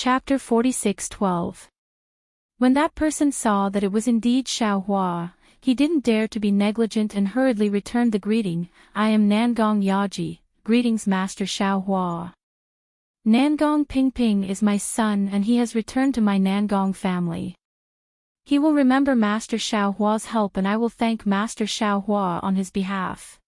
Chapter 46:12. When that person saw that it was indeed Xiao Hua, he didn't dare to be negligent and hurriedly returned the greeting. I am Nangong Yaji, greetings Master Xiao Hua. Nangong Pingping is my son and he has returned to my Nangong family. He will remember Master Xiao Hua's help and I will thank Master Xiao Hua on his behalf.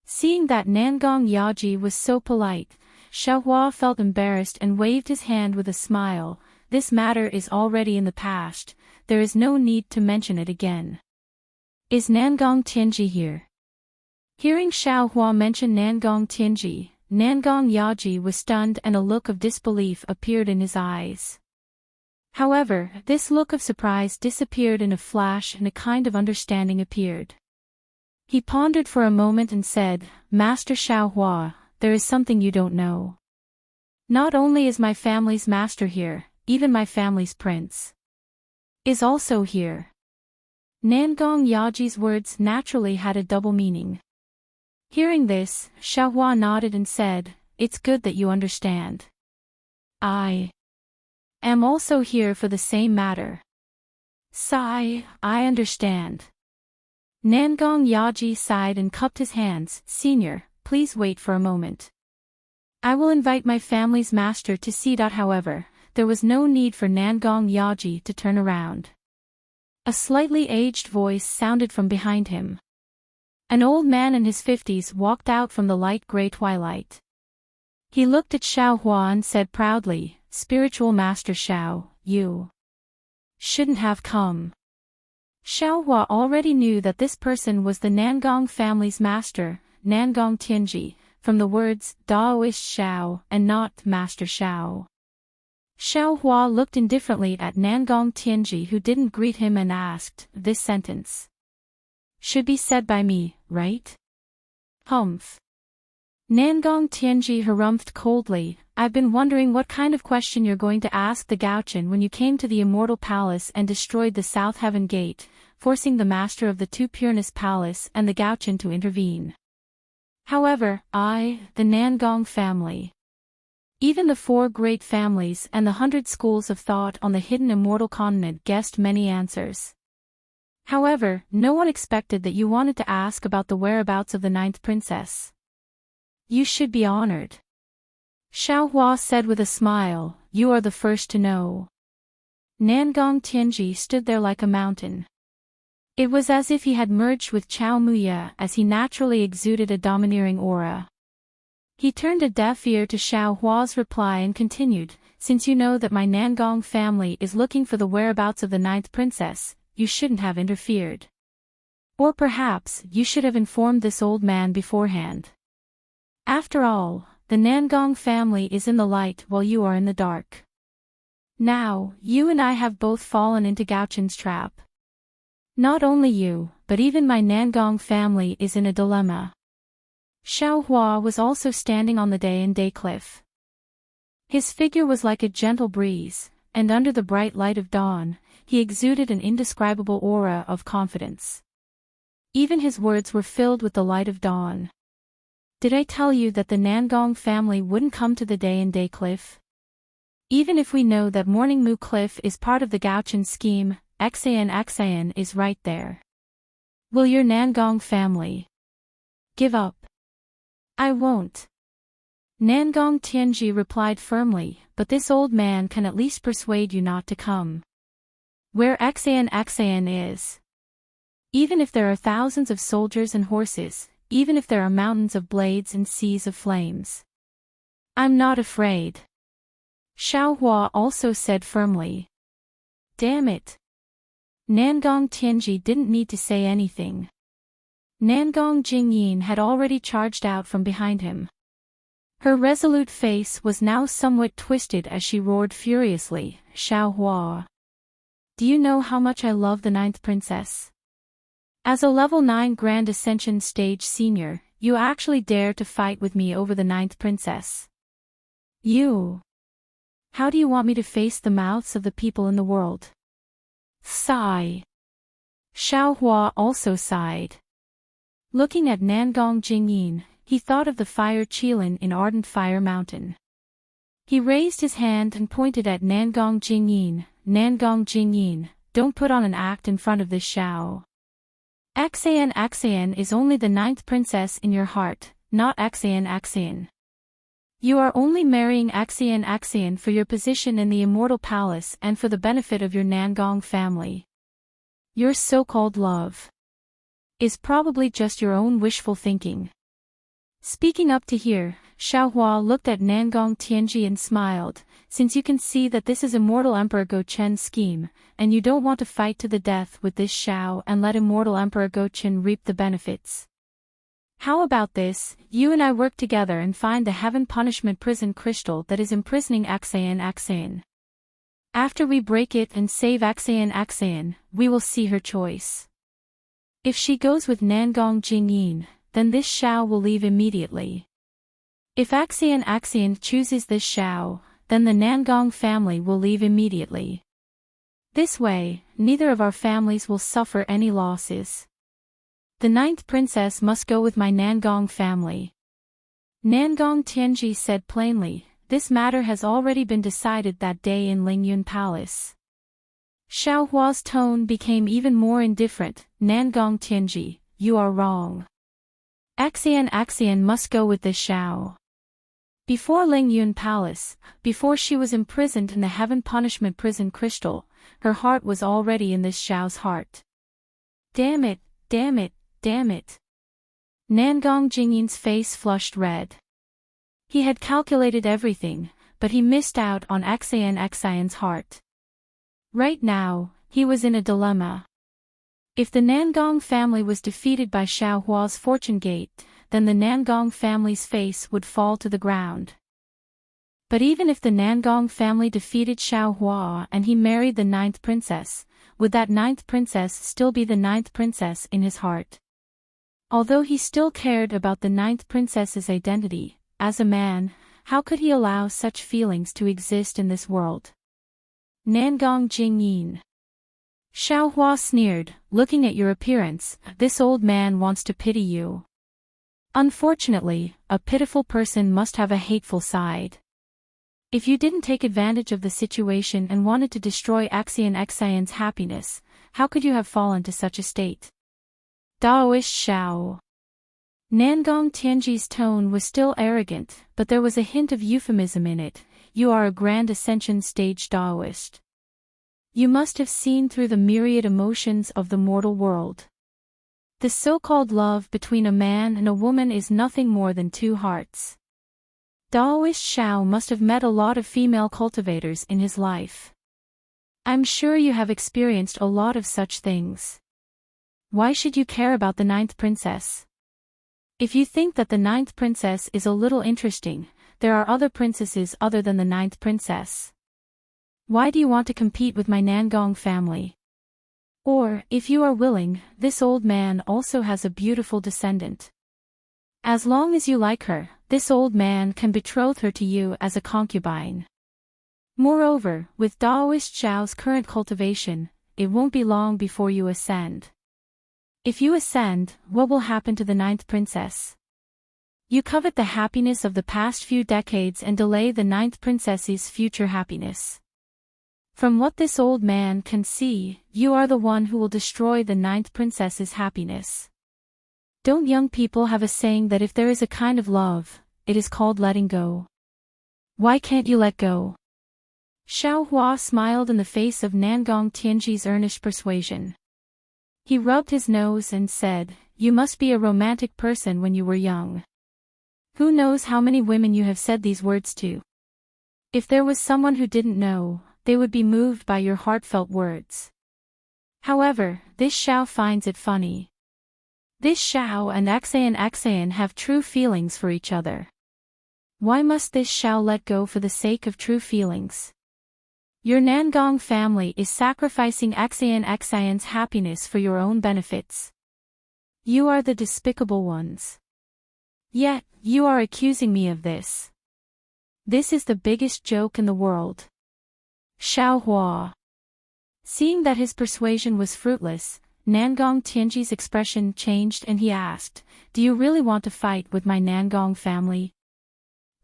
Seeing that Nangong Yaji was so polite, Xiao Hua felt embarrassed and waved his hand with a smile. This matter is already in the past, there is no need to mention it again. Is Nangong Tianji here? Hearing Xiao Hua mention Nangong Tianji, Nangong Yaji was stunned and a look of disbelief appeared in his eyes. However, this look of surprise disappeared in a flash and a kind of understanding appeared. He pondered for a moment and said, Master Xiao Hua, there is something you don't know. Not only is my family's master here, even my family's prince is also here. Nangong Yaji's words naturally had a double meaning. Hearing this, Xiao Hua nodded and said, it's good that you understand. I am also here for the same matter. Sigh, I understand. Nangong Yaji sighed and cupped his hands. Senior, please wait for a moment. I will invite my family's master to see. However, there was no need for Nangong Yaji to turn around. A slightly aged voice sounded from behind him. An old man in his 50s walked out from the light gray twilight. He looked at Xiao Hua and said proudly, Spiritual Master Xiao, you shouldn't have come. Xiao Hua already knew that this person was the Nangong family's master, Nangong Tianji, from the words Daoist Xiao and not Master Xiao. Xiao Hua looked indifferently at Nangong Tianji who didn't greet him and asked, this sentence should be said by me, right? Humph. Nangong Tianji harumphed coldly, I've been wondering what kind of question you're going to ask the Gauchen when you came to the Immortal Palace and destroyed the South Heaven Gate, forcing the master of the Two Pureness Palace and the Gauchen to intervene. However, I, the Nangong family, even the 4 great families and the 100 schools of thought on the hidden immortal continent guessed many answers. However, no one expected that you wanted to ask about the whereabouts of the 9th princess. You should be honored. Xiao Hua said with a smile, you are the first to know. Nangong Tianji stood there like a mountain. It was as if he had merged with Chao Muya as he naturally exuded a domineering aura. He turned a deaf ear to Xiao Hua's reply and continued, since you know that my Nangong family is looking for the whereabouts of the 9th princess, you shouldn't have interfered. Or perhaps, you should have informed this old man beforehand. After all, the Nangong family is in the light while you are in the dark. Now, you and I have both fallen into Gauchen's trap. Not only you, but even my Nangong family is in a dilemma. Xiao Hua was also standing on the day and day cliff. His figure was like a gentle breeze, and under the bright light of dawn, he exuded an indescribable aura of confidence. Even his words were filled with the light of dawn. Did I tell you that the Nangong family wouldn't come to the day and day cliff? Even if we know that Morning Moo Cliff is part of the Gauchen scheme, Xan is right there. Will your Nangong family give up? I won't. Nangong Tianji replied firmly, but this old man can at least persuade you not to come. Where Xan is. Even if there are thousands of soldiers and horses, even if there are mountains of blades and seas of flames, I'm not afraid. Xiao Hua also said firmly. Damn it. Nangong Tianji didn't need to say anything. Nangong Jingyin had already charged out from behind him. Her resolute face was now somewhat twisted as she roared furiously, Xiao Hua. Do you know how much I love the 9th princess? As a level 9 Grand Ascension stage senior, you actually dare to fight with me over the 9th princess. You. How do you want me to face the mouths of the people in the world? Sigh. Xiao Hua also sighed. Looking at Nangong Jingyin, he thought of the fire Qilin in Ardent Fire Mountain. He raised his hand and pointed at Nangong Jingyin. Nangong Jingyin, don't put on an act in front of this Xiao. Axayan is only the 9th princess in your heart, not Axayan. You are only marrying Axayan for your position in the immortal palace and for the benefit of your Nangong family. Your so-called love is probably just your own wishful thinking. Speaking up to here, Xiaohua looked at Nangong Tianji and smiled, since you can see that this is Immortal Emperor Go Chen's scheme, and you don't want to fight to the death with this Xiao and let Immortal Emperor Go Chen reap the benefits. How about this, you and I work together and find the heaven punishment prison crystal that is imprisoning Axayan. After we break it and save Axayan, we will see her choice. If she goes with Nangong Jingyin, then this Xiao will leave immediately. If Axayan chooses this Xiao, then the Nangong family will leave immediately. This way, neither of our families will suffer any losses. The 9th princess must go with my Nangong family. Nangong Tianji said plainly, this matter has already been decided that day in Lingyun Palace. Xiaohua's tone became even more indifferent. Nangong Tianji, you are wrong. Axayan must go with this Xiao. Before Lingyun Palace, before she was imprisoned in the heaven punishment prison crystal, her heart was already in this Xiao's heart. Damn it. Nangong Jingyin's face flushed red. He had calculated everything, but he missed out on Axayan's heart. Right now, he was in a dilemma. If the Nangong family was defeated by Xiaohua's fortune gate, then the Nangong family's face would fall to the ground. But even if the Nangong family defeated Xiaohua and he married the 9th princess, would that 9th princess still be the 9th princess in his heart? Although he still cared about the 9th princess's identity, as a man, how could he allow such feelings to exist in this world? Nangong Jingyin. Xiaohua sneered, looking at your appearance, this old man wants to pity you. Unfortunately, a pitiful person must have a hateful side. If you didn't take advantage of the situation and wanted to destroy Axayan's happiness, how could you have fallen to such a state? Daoist Xiao. Nangong Tianji's tone was still arrogant, but there was a hint of euphemism in it. You are a grand ascension stage Daoist. You must have seen through the myriad emotions of the mortal world. The so-called love between a man and a woman is nothing more than two hearts. Daoist Xiao must have met a lot of female cultivators in his life. I'm sure you have experienced a lot of such things. Why should you care about the 9th princess? If you think that the 9th princess is a little interesting, there are other princesses other than the 9th princess. Why do you want to compete with my Nangong family? Or, if you are willing, this old man also has a beautiful descendant. As long as you like her, this old man can betroth her to you as a concubine. Moreover, with Daoist Xiao's current cultivation, it won't be long before you ascend. If you ascend, what will happen to the 9th princess? You covet the happiness of the past few decades and delay the 9th princess's future happiness. From what this old man can see, you are the one who will destroy the 9th princess's happiness. Don't young people have a saying that if there is a kind of love, it is called letting go? Why can't you let go? Xiaohua smiled in the face of Nangong Tianji's earnest persuasion. He rubbed his nose and said, you must be a romantic person when you were young. Who knows how many women you have said these words to? If there was someone who didn't know, they would be moved by your heartfelt words. However, this Xiao finds it funny. This Xiao and Axayan have true feelings for each other. Why must this Xiao let go for the sake of true feelings? Your Nangong family is sacrificing Axayan's happiness for your own benefits. You are the despicable ones. Yet, you are accusing me of this. This is the biggest joke in the world. Xiaohua. Seeing that his persuasion was fruitless, Nangong Tianji's expression changed and he asked, do you really want to fight with my Nangong family?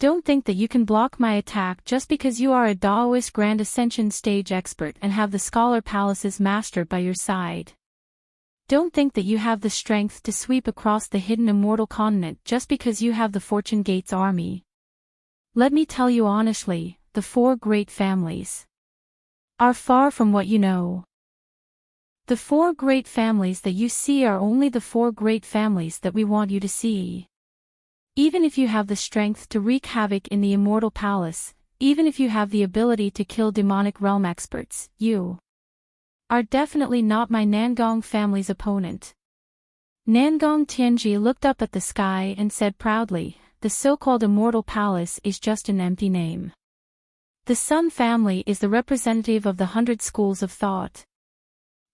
Don't think that you can block my attack just because you are a Daoist Grand Ascension stage expert and have the Scholar Palace's master by your side. Don't think that you have the strength to sweep across the hidden immortal continent just because you have the Fortune Gates army. Let me tell you honestly, the four great families are far from what you know. The four great families that you see are only the four great families that we want you to see. Even if you have the strength to wreak havoc in the Immortal Palace, even if you have the ability to kill demonic realm experts, you are definitely not my Nangong family's opponent. Nangong Tianji looked up at the sky and said proudly, the so-called Immortal Palace is just an empty name. The Sun family is the representative of the 100 schools of thought.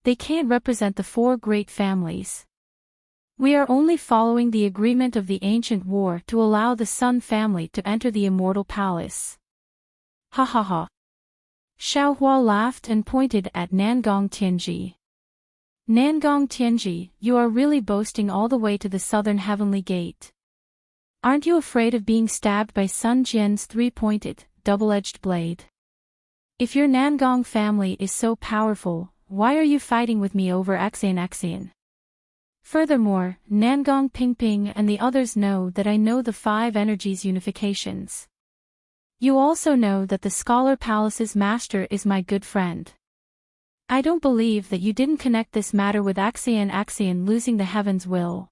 They can't represent the four great families. We are only following the agreement of the ancient war to allow the Sun family to enter the Immortal Palace. Ha ha ha. Xiaohua laughed and pointed at Nangong Tianji. Nangong Tianji, you are really boasting all the way to the southern heavenly gate. Aren't you afraid of being stabbed by Sun Jian's three-pointed, double-edged blade? If your Nangong family is so powerful, why are you fighting with me over Xian? Furthermore, Nangong Pingping and the others know that I know the 5 energies unifications. You also know that the Scholar Palace's master is my good friend. I don't believe that you didn't connect this matter with Xian losing the heaven's will.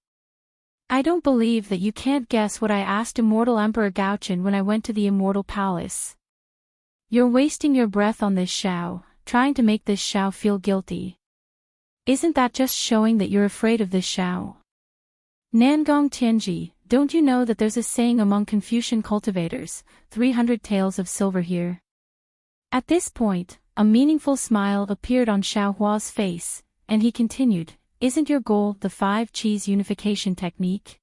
I don't believe that you can't guess what I asked Immortal Emperor Gaochen when I went to the Immortal Palace. You're wasting your breath on this Xiao, trying to make this Xiao feel guilty. Isn't that just showing that you're afraid of this Xiao? Nangong Tianji, don't you know that there's a saying among Confucian cultivators, 300 taels of silver here? At this point, a meaningful smile appeared on Xiaohua's face, and he continued, isn't your goal the 5 cheese unification technique?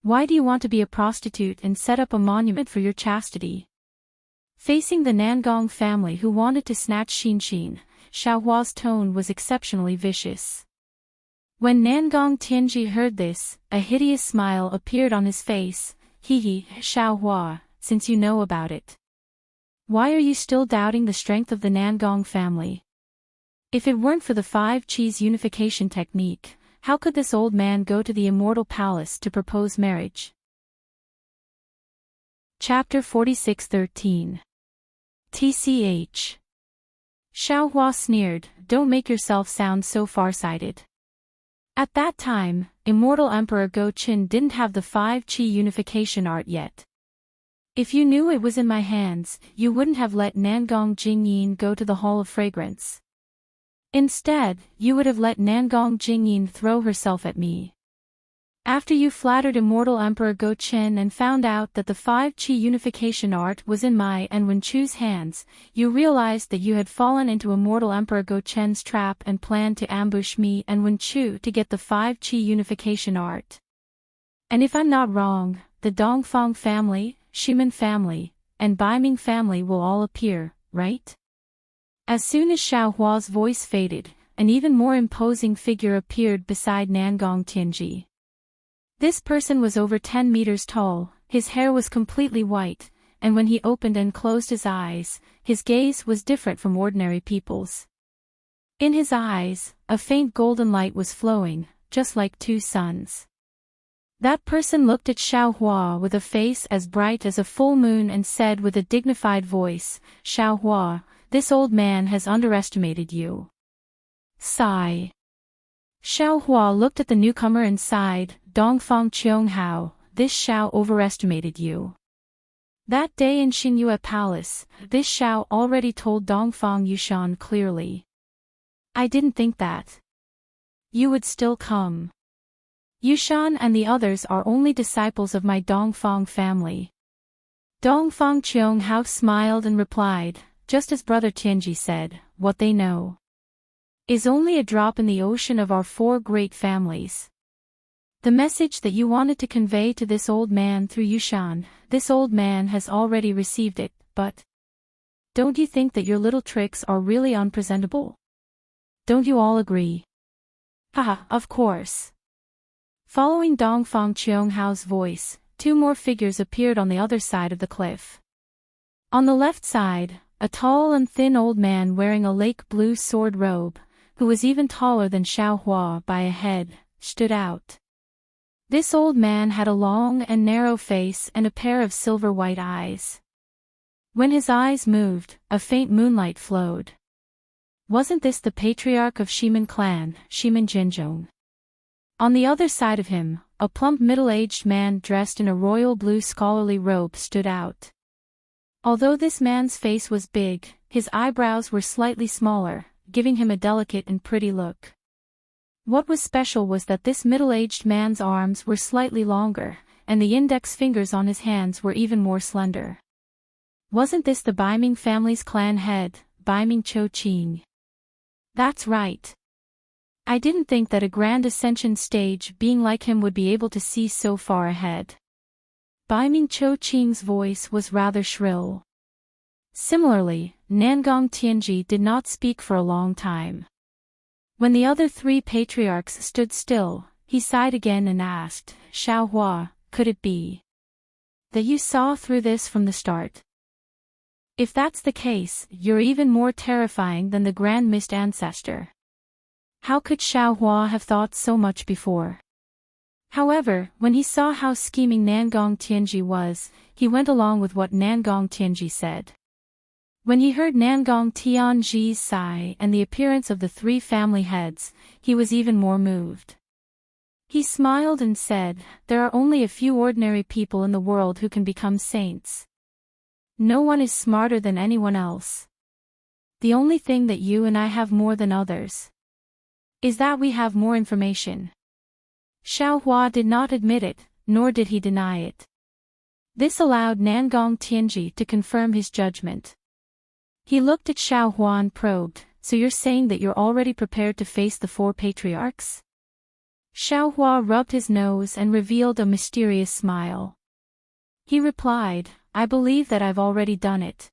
Why do you want to be a prostitute and set up a monument for your chastity? Facing the Nangong family who wanted to snatch Xin, Xiaohua's tone was exceptionally vicious. When Nangong Tianji heard this, a hideous smile appeared on his face. Hee, Xiaohua, since you know about it, why are you still doubting the strength of the Nangong family? If it weren't for the 5 cheese unification technique, how could this old man go to the Immortal Palace to propose marriage? Chapter 46:13. TCH. Xiaohua sneered, don't make yourself sound so far-sighted. At that time, Immortal Emperor Go Qin didn't have the 5 Qi unification art yet. If you knew it was in my hands, you wouldn't have let Nangong Jingyin go to the Hall of Fragrance. Instead, you would have let Nangong Jingyin throw herself at me. After you flattered Immortal Emperor Go Qin and found out that the 5 Qi unification art was in my and Wenchu's hands, you realized that you had fallen into Immortal Emperor Go Qin's trap and planned to ambush me and Wenchu to get the 5 Qi unification art. And if I'm not wrong, the Dongfang family, Shimin family, and Baiming family will all appear, right? As soon as Xiaohua's voice faded, an even more imposing figure appeared beside Nangong Tianji. This person was over 10 meters tall, his hair was completely white, and when he opened and closed his eyes, his gaze was different from ordinary people's. In his eyes, a faint golden light was flowing, just like 2 suns. That person looked at Xiaohua with a face as bright as a full moon and said with a dignified voice, Xiaohua, this old man has underestimated you. Sigh. Xiaohua looked at the newcomer and sighed, Dongfang Qianghao, this Xiao overestimated you. That day in Xinyue Palace, this Xiao already told Dongfang Yushan clearly. I didn't think that you would still come. Yushan and the others are only disciples of my Dongfang family. Dongfang Qianghao smiled and replied, just as Brother Tianji said, what they know is only a drop in the ocean of our 4 great families. The message that you wanted to convey to this old man through Yushan, this old man has already received it, but don't you think that your little tricks are really unpresentable? Don't you all agree? Haha, of course. Following Dongfang Qianghao's voice, two more figures appeared on the other side of the cliff. On the left side, a tall and thin old man wearing a lake blue sword robe, who was even taller than Xiaohua by a head, stood out. This old man had a long and narrow face and a pair of silver-white eyes. When his eyes moved, a faint moonlight flowed. Wasn't this the patriarch of Shimin clan, Shimin Jinzhong? On the other side of him, a plump middle-aged man dressed in a royal blue scholarly robe stood out. Although this man's face was big, his eyebrows were slightly smaller, giving him a delicate and pretty look. What was special was that this middle-aged man's arms were slightly longer, and the index fingers on his hands were even more slender. Wasn't this the Baiming family's clan head, Baiming Cho-ching? That's right. I didn't think that a grand ascension stage being like him would be able to see so far ahead. Baiming Cho-ching's voice was rather shrill. Similarly, Nangong Tianji did not speak for a long time. When the other three patriarchs stood still, he sighed again and asked, Xiaohua, could it be that you saw through this from the start? If that's the case, you're even more terrifying than the Grand Mist Ancestor. How could Xiaohua have thought so much before? However, when he saw how scheming Nangong Tianji was, he went along with what Nangong Tianji said. When he heard Nangong Tianji's sigh and the appearance of the three family heads, he was even more moved. He smiled and said, there are only a few ordinary people in the world who can become saints. No one is smarter than anyone else. The only thing that you and I have more than others is that we have more information. Xiaohua did not admit it, nor did he deny it. This allowed Nangong Tianji to confirm his judgment. He looked at Xiaohua and probed, so you're saying that you're already prepared to face the four patriarchs? Xiaohua rubbed his nose and revealed a mysterious smile. He replied, I believe that I've already done it.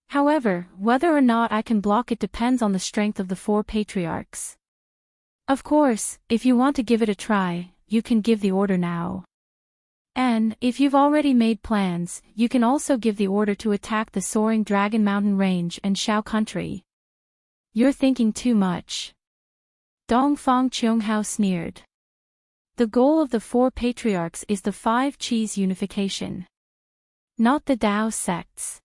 However, whether or not I can block it depends on the strength of the four patriarchs. Of course, if you want to give it a try, you can give the order now. And, if you've already made plans, you can also give the order to attack the soaring Dragon Mountain Range and Shao Country. You're thinking too much. Dongfang Qianghao sneered. The goal of the four patriarchs is the five Qis unification, not the Dao sects.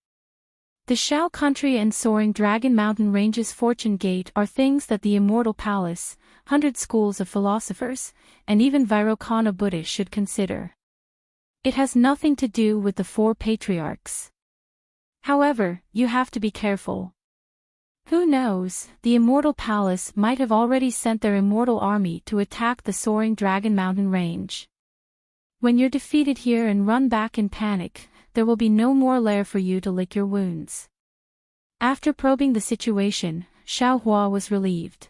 The Shao Country and soaring Dragon Mountain Range's Fortune Gate are things that the Immortal Palace, 100 schools of philosophers, and even Vairocana Buddhists should consider. It has nothing to do with the four patriarchs. However, you have to be careful. Who knows, the Immortal Palace might have already sent their immortal army to attack the soaring Dragon Mountain Range. When you're defeated here and run back in panic, there will be no more lair for you to lick your wounds. After probing the situation, Xiaohua was relieved.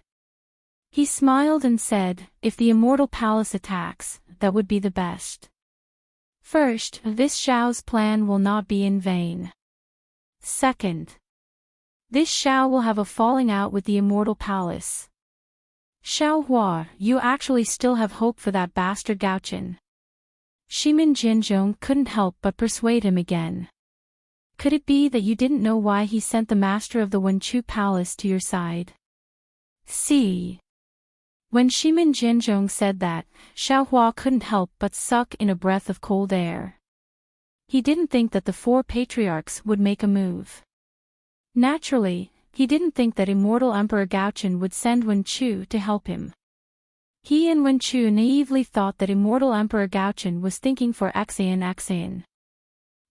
He smiled and said, if the Immortal Palace attacks, that would be the best. First, this Xiao's plan will not be in vain. Second, this Xiao will have a falling out with the Immortal Palace. Xiaohua, you actually still have hope for that bastard Gaochen. Shimin Jinzhong couldn't help but persuade him again. Could it be that you didn't know why he sent the master of the Wenchu Palace to your side? See. When Shimin Jinzhong said that, Xiaohua couldn't help but suck in a breath of cold air. He didn't think that the four patriarchs would make a move. Naturally, he didn't think that Immortal Emperor Gaochen would send Wenchu to help him. He and Wenchu naively thought that Immortal Emperor Gaochen was thinking for Xian.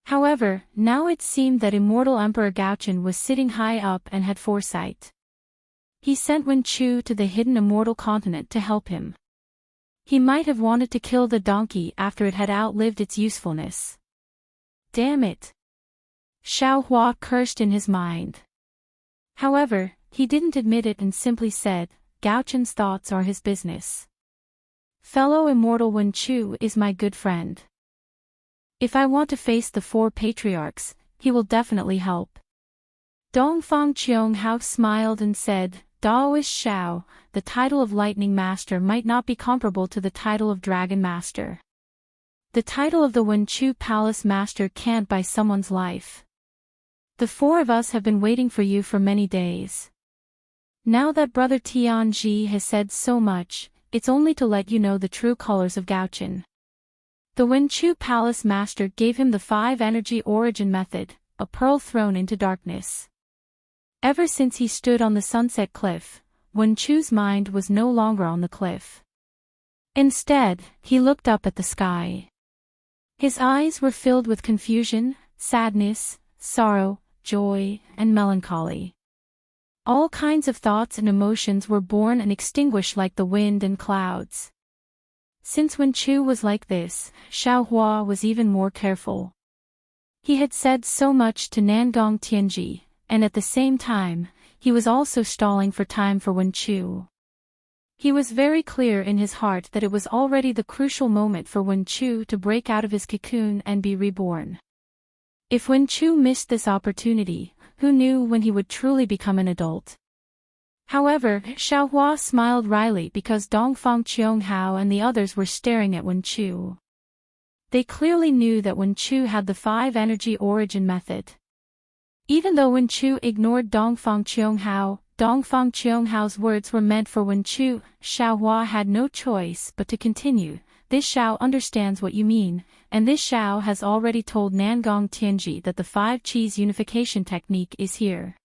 However, now it seemed that Immortal Emperor Gaochen was sitting high up and had foresight. He sent Wenchu to the hidden immortal continent to help him. He might have wanted to kill the donkey after it had outlived its usefulness. Damn it! Xiaohua cursed in his mind. However, he didn't admit it and simply said, Gaochen's thoughts are his business. Fellow Immortal Wenchu is my good friend. If I want to face the four patriarchs, he will definitely help. Dongfang Qianghao smiled and said, Daoist Xiao, the title of Lightning Master might not be comparable to the title of Dragon Master. The title of the Wenchu Palace Master can't buy someone's life. The four of us have been waiting for you for many days. Now that Brother Tianji has said so much, it's only to let you know the true colors of Gaochen. The Wenchu Palace Master gave him the 5 energy origin method, a pearl thrown into darkness. Ever since he stood on the sunset cliff, Wenchu's mind was no longer on the cliff. Instead, he looked up at the sky. His eyes were filled with confusion, sadness, sorrow, joy, and melancholy. All kinds of thoughts and emotions were born and extinguished like the wind and clouds. Since Wenchu was like this, Xiaohua was even more careful. He had said so much to Nangong Tianji, and at the same time, he was also stalling for time for Wenchu. He was very clear in his heart that it was already the crucial moment for Wenchu to break out of his cocoon and be reborn. If Wenchu missed this opportunity, who knew when he would truly become an adult? However, Xiaohua smiled wryly because Dongfang Qianghao and the others were staring at Wenchu. They clearly knew that Wenchu had the 5 energy origin method. Even though Wenchu ignored Dongfang Qianghao's words were meant for Wenchu, Xiaohua had no choice but to continue. This Xiao understands what you mean, and this Xiao has already told Nangong Tianji that the 5 Qis unification technique is here.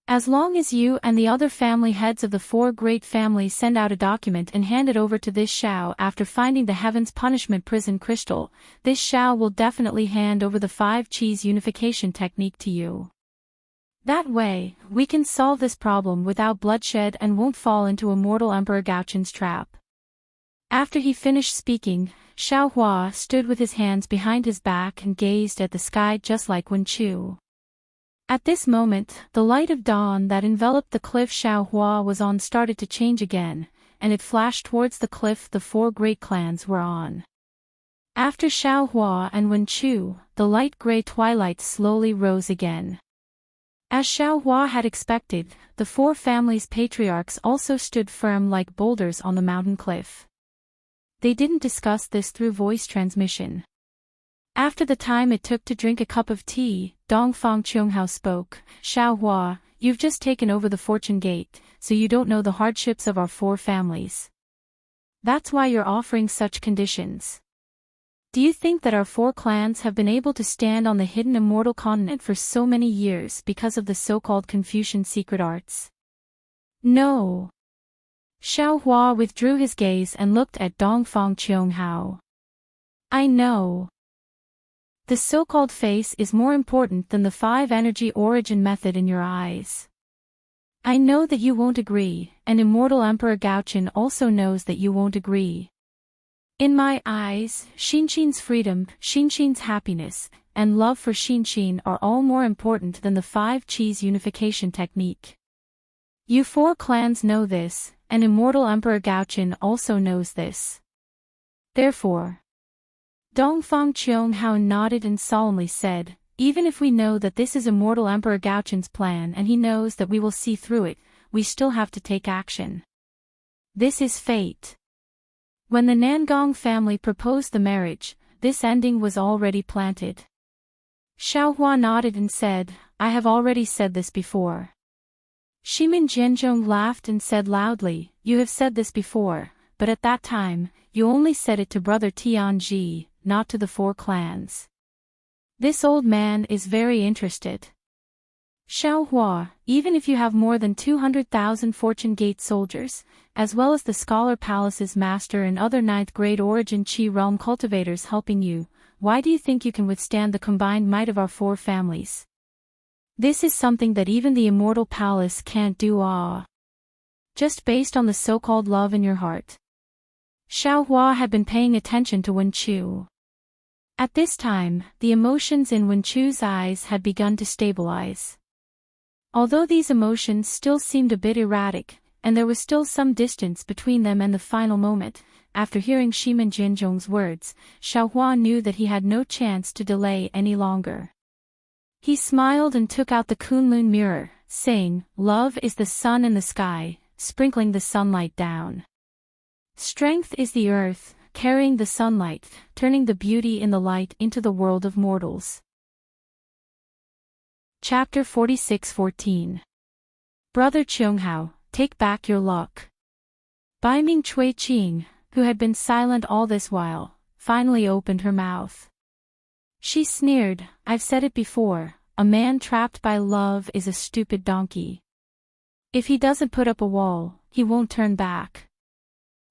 As long as you and the other family heads of the 4 great families send out a document and hand it over to this Xiao after finding the Heaven's Punishment Prison Crystal, this Xiao will definitely hand over the 5 Qis unification technique to you. That way, we can solve this problem without bloodshed and won't fall into Immortal Emperor Gaochen's trap. After he finished speaking, Xiaohua stood with his hands behind his back and gazed at the sky just like Wenchu. At this moment, the light of dawn that enveloped the cliff Xiaohua was on started to change again, and it flashed towards the cliff the 4 great clans were on. After Xiaohua and Wenchu, the light gray twilight slowly rose again. As Xiaohua had expected, the 4 families' patriarchs also stood firm like boulders on the mountain cliff. They didn't discuss this through voice transmission. After the time it took to drink a cup of tea, Dongfang Qianghao spoke. Xiaohua, you've just taken over the fortune gate, so you don't know the hardships of our 4 families. That's why you're offering such conditions. Do you think that our 4 clans have been able to stand on the hidden immortal continent for so many years because of the so-called Confucian secret arts? No. Xiaohua withdrew his gaze and looked at Dongfang Qianghao. I know. The so-called face is more important than the 5 energy origin method in your eyes. I know that you won't agree, and Immortal Emperor Gaochen also knows that you won't agree. In my eyes, Xinxin's freedom, Xinxin's happiness, and love for Xinxin are all more important than the 5 Qis unification technique. You 4 clans know this, and Immortal Emperor Gaochen also knows this. Therefore, Dongfang Qianghao nodded and solemnly said, even if we know that this is Immortal Emperor Gaochen's plan and he knows that we will see through it, we still have to take action. This is fate. When the Nangong family proposed the marriage, this ending was already planted. Xiaohua nodded and said, I have already said this before. Shimin Jianzhong laughed and said loudly, you have said this before, but at that time, you only said it to Brother Tianji, not to the 4 clans. This old man is very interested. Xiaohua, even if you have more than 200,000 Fortune Gate soldiers, as well as the Scholar Palace's master and other 9th grade origin Qi realm cultivators helping you, why do you think you can withstand the combined might of our 4 families? This is something that even the Immortal Palace can't do. Just based on the so-called love in your heart. Xiaohua had been paying attention to Wenchu. At this time, the emotions in Wenchu's eyes had begun to stabilize. Although these emotions still seemed a bit erratic, and there was still some distance between them and the final moment, after hearing Shimin Jinzhong's words, Xiaohua knew that he had no chance to delay any longer. He smiled and took out the Kunlun mirror, saying, love is the sun in the sky, sprinkling the sunlight down. Strength is the earth, carrying the sunlight, turning the beauty in the light into the world of mortals. Chapter 46:14. Brother Cheonghao, take back your luck. Baiming Cui Qing, who had been silent all this while, finally opened her mouth. She sneered, I've said it before, a man trapped by love is a stupid donkey. If he doesn't put up a wall, he won't turn back.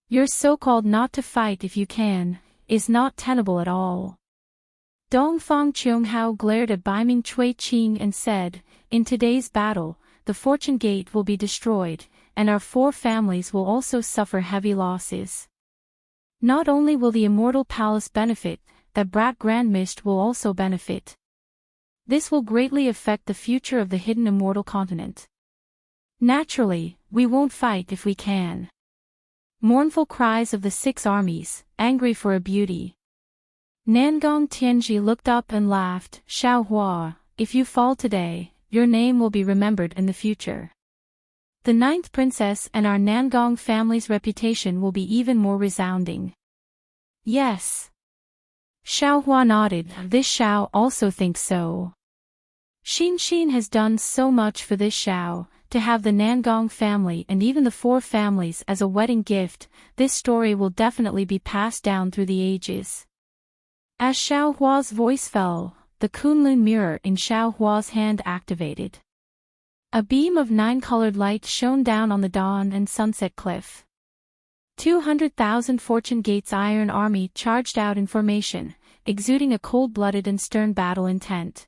Your so-called not to fight if you can, is not tenable at all. Dongfang Cheonghao glared at Baiming Cui Qing and said, in today's battle, the fortune gate will be destroyed, and our 4 families will also suffer heavy losses. Not only will the immortal palace benefit, that brat Grand Mist will also benefit. This will greatly affect the future of the hidden immortal continent. Naturally, we won't fight if we can. Mournful cries of the 6 armies, angry for a beauty. Nangong Tianji looked up and laughed, Xiaohua, if you fall today, your name will be remembered in the future. The 9th princess and our Nangong family's reputation will be even more resounding. Yes. Xiaohua nodded, this Xiao also thinks so. Xin has done so much for this Xiao, to have the Nangong family and even the 4 families as a wedding gift, this story will definitely be passed down through the ages. As Xiaohua's voice fell, the Kunlun mirror in Xiaohua's hand activated. A beam of 9-colored light shone down on the dawn and sunset cliff. 200,000 Fortune Gate's Iron Army charged out in formation, exuding a cold-blooded and stern battle intent.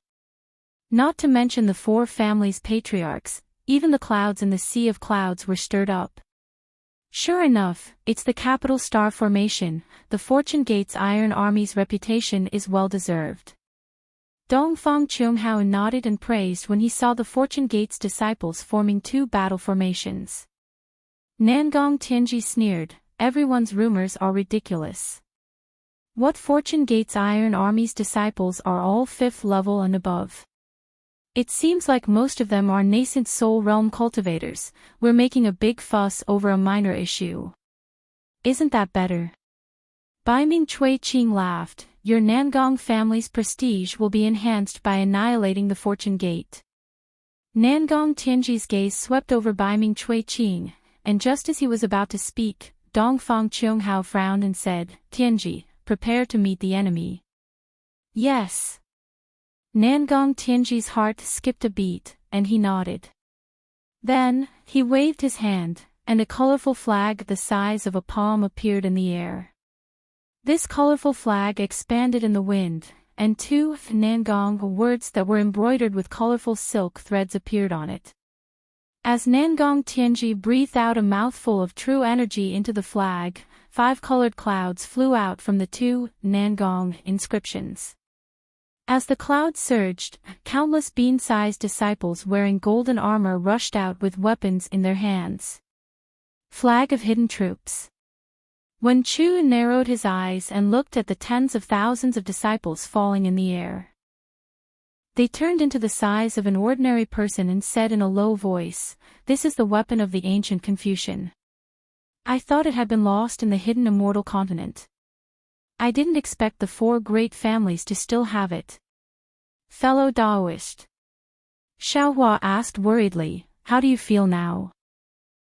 Not to mention the 4 families' patriarchs, even the clouds in the sea of clouds were stirred up. Sure enough, it's the capital star formation, the Fortune Gate's Iron Army's reputation is well-deserved. Dongfang Cheonghao nodded and praised when he saw the Fortune Gate's disciples forming 2 battle formations. Nangong Tianji sneered, everyone's rumors are ridiculous. What Fortune Gate's Iron Army's disciples are all 5th level and above. It seems like most of them are nascent soul realm cultivators, we're making a big fuss over a minor issue. Isn't that better? Baiming Cui Qing laughed, your Nangong family's prestige will be enhanced by annihilating the Fortune Gate. Nangong Tianji's gaze swept over Baiming Cui Qing, and just as he was about to speak, Dongfang Cheonghao frowned and said, Tianji, prepare to meet the enemy. Yes. Nangong Tianji's heart skipped a beat, and he nodded. Then, he waved his hand, and a colorful flag the size of a palm appeared in the air. This colorful flag expanded in the wind, and 2 Nangong words that were embroidered with colorful silk threads appeared on it. As Nangong Tianji breathed out a mouthful of true energy into the flag, 5 colored clouds flew out from the 2 Nangong inscriptions. As the clouds surged, countless bean-sized disciples wearing golden armor rushed out with weapons in their hands. Flag of hidden troops. When Chu narrowed his eyes and looked at the tens of thousands of disciples falling in the air, they turned into the size of an ordinary person and said in a low voice, this is the weapon of the ancient Confucian. I thought it had been lost in the hidden immortal continent. I didn't expect the 4 great families to still have it. Fellow Daoist. Xiaohua asked worriedly, how do you feel now?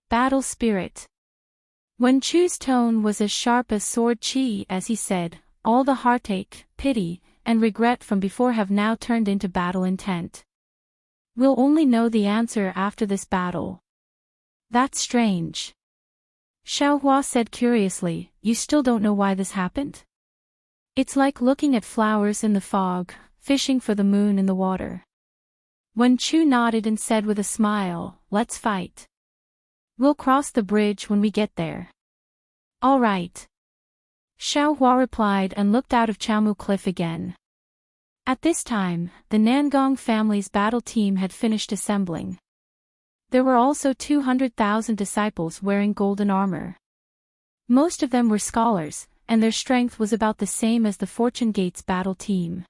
Battle spirit. When Chu's tone was as sharp as sword chi as he said, all the heartache, pity, and regret from before have now turned into battle intent. We'll only know the answer after this battle. That's strange. Xiaohua said curiously, you still don't know why this happened? It's like looking at flowers in the fog, fishing for the moon in the water. When Chu nodded and said with a smile, let's fight. We'll cross the bridge when we get there. All right. Xiaohua replied and looked out of Chamu Cliff again. At this time, the Nangong family's battle team had finished assembling. There were also 200,000 disciples wearing golden armor. Most of them were scholars, and their strength was about the same as the Fortune Gate's battle team.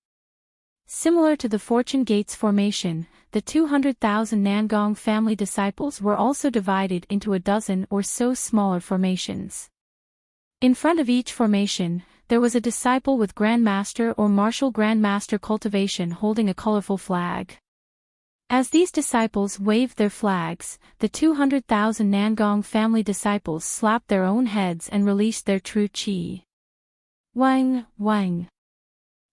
Similar to the Fortune Gate's formation, the 200,000 Nangong family disciples were also divided into a dozen or so smaller formations. In front of each formation, there was a disciple with Grandmaster or Martial Grandmaster Cultivation holding a colorful flag. As these disciples waved their flags, the 200,000 Nangong family disciples slapped their own heads and released their true chi. Wang, wang.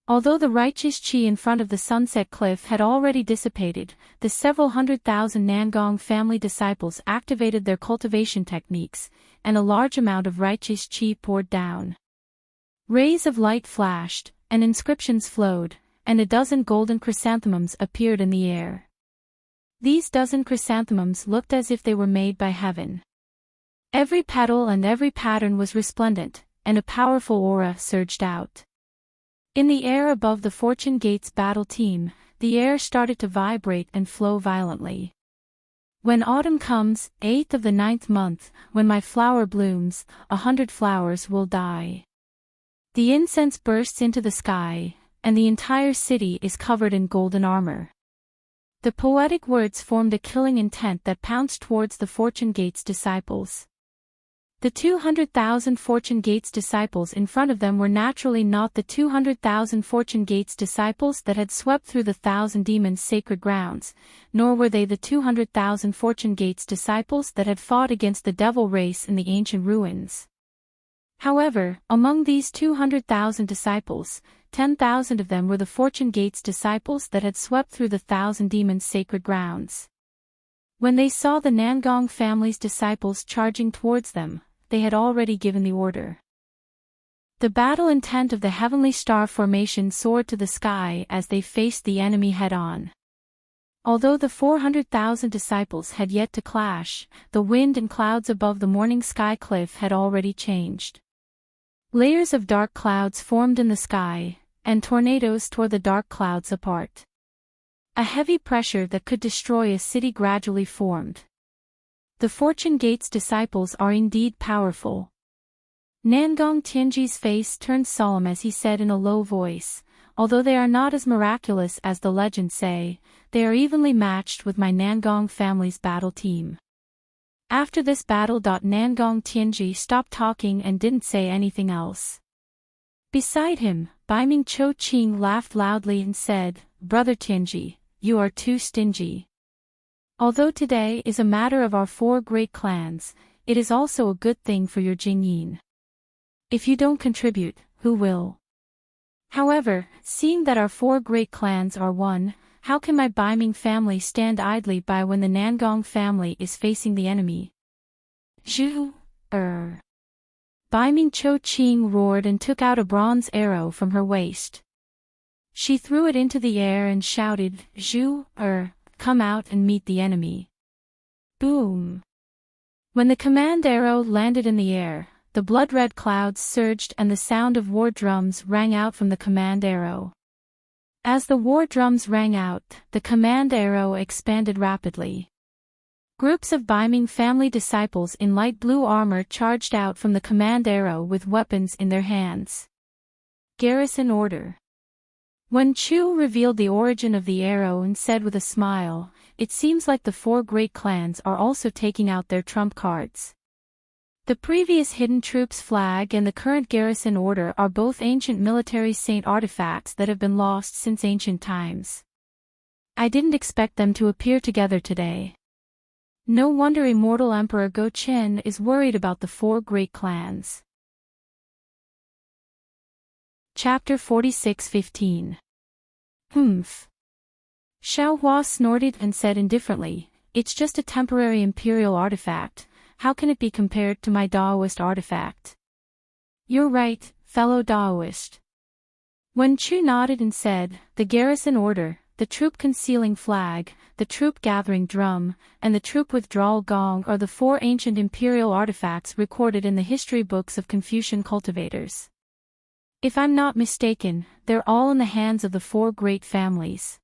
Although the righteous chi in front of the sunset cliff had already dissipated, the several 100,000 Nangong family disciples activated their cultivation techniques, and a large amount of righteous chi poured down. Rays of light flashed, and inscriptions flowed, and a dozen golden chrysanthemums appeared in the air. These dozen chrysanthemums looked as if they were made by heaven. Every petal and every pattern was resplendent, and a powerful aura surged out. In the air above the Fortune Gates battle team, the air started to vibrate and flow violently. When autumn comes, 8th of the 9th month, when my flower blooms, 100 flowers will die. The incense bursts into the sky, and the entire city is covered in golden armor. The poetic words formed a killing intent that pounced towards the Fortune Gates disciples. The 200,000 Fortune Gates disciples in front of them were naturally not the 200,000 Fortune Gates disciples that had swept through the 1,000 demons' sacred grounds, nor were they the 200,000 Fortune Gates disciples that had fought against the devil race in the ancient ruins. However, among these 200,000 disciples, 10,000 of them were the Fortune Gates disciples that had swept through the 1,000 demons' sacred grounds. When they saw the Nangong family's disciples charging towards them, they had already given the order. The battle intent of the Heavenly Star formation soared to the sky as they faced the enemy head-on. Although the 400,000 disciples had yet to clash, the wind and clouds above the morning sky cliff had already changed. Layers of dark clouds formed in the sky, and tornadoes tore the dark clouds apart. A heavy pressure that could destroy a city gradually formed. The Fortune Gates disciples are indeed powerful. Nangong Tianji's face turned solemn as he said in a low voice, although they are not as miraculous as the legends say, they are evenly matched with my Nangong family's battle team. After this battle, Nangong Tianji stopped talking and didn't say anything else. Beside him, Baiming Cho Ching laughed loudly and said, "Brother Tianji, you are too stingy. Although today is a matter of our 4 great clans, it is also a good thing for your Jingyin. If you don't contribute, who will? However, seeing that our 4 great clans are one, how can my Baiming family stand idly by when the Nangong family is facing the enemy?" Zhu, Baiming Cho Ching roared and took out a bronze arrow from her waist. She threw it into the air and shouted, "Zhu, come out and meet the enemy." Boom! When the command arrow landed in the air, the blood-red clouds surged and the sound of war drums rang out from the command arrow. As the war drums rang out, the command arrow expanded rapidly. Groups of Baiming family disciples in light blue armor charged out from the command arrow with weapons in their hands. Garrison order. When Chu revealed the origin of the arrow and said with a smile, "It seems like the 4 great clans are also taking out their trump cards." The previous Hidden Troops flag and the current garrison order are both ancient military saint artifacts that have been lost since ancient times. I didn't expect them to appear together today. No wonder immortal Emperor Go Chen is worried about the 4 great clans. Chapter 46:15. Humph. Xiao Hua snorted and said indifferently, "It's just a temporary imperial artifact. How can it be compared to my Daoist artifact?" "You're right, fellow Daoist." When Chu nodded and said, "The garrison order, the troop concealing flag, the troop gathering drum, and the troop withdrawal gong are the 4 ancient imperial artifacts recorded in the history books of Confucian cultivators. If I'm not mistaken, they're all in the hands of the 4 great families."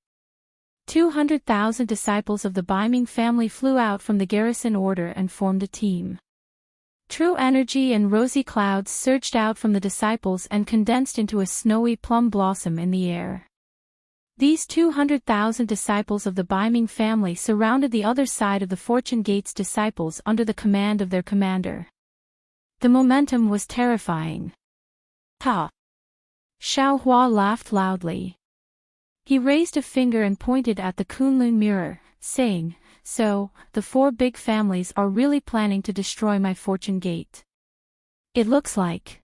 200,000 disciples of the Baiming family flew out from the garrison order and formed a team. True energy and rosy clouds surged out from the disciples and condensed into a snowy plum blossom in the air. These 200,000 disciples of the Baiming family surrounded the other side of the Fortune Gates disciples under the command of their commander. The momentum was terrifying. Ha! Xiao Hua laughed loudly. He raised a finger and pointed at the Kunlun mirror, saying, "So, the four big families are really planning to destroy my fortune gate. It looks like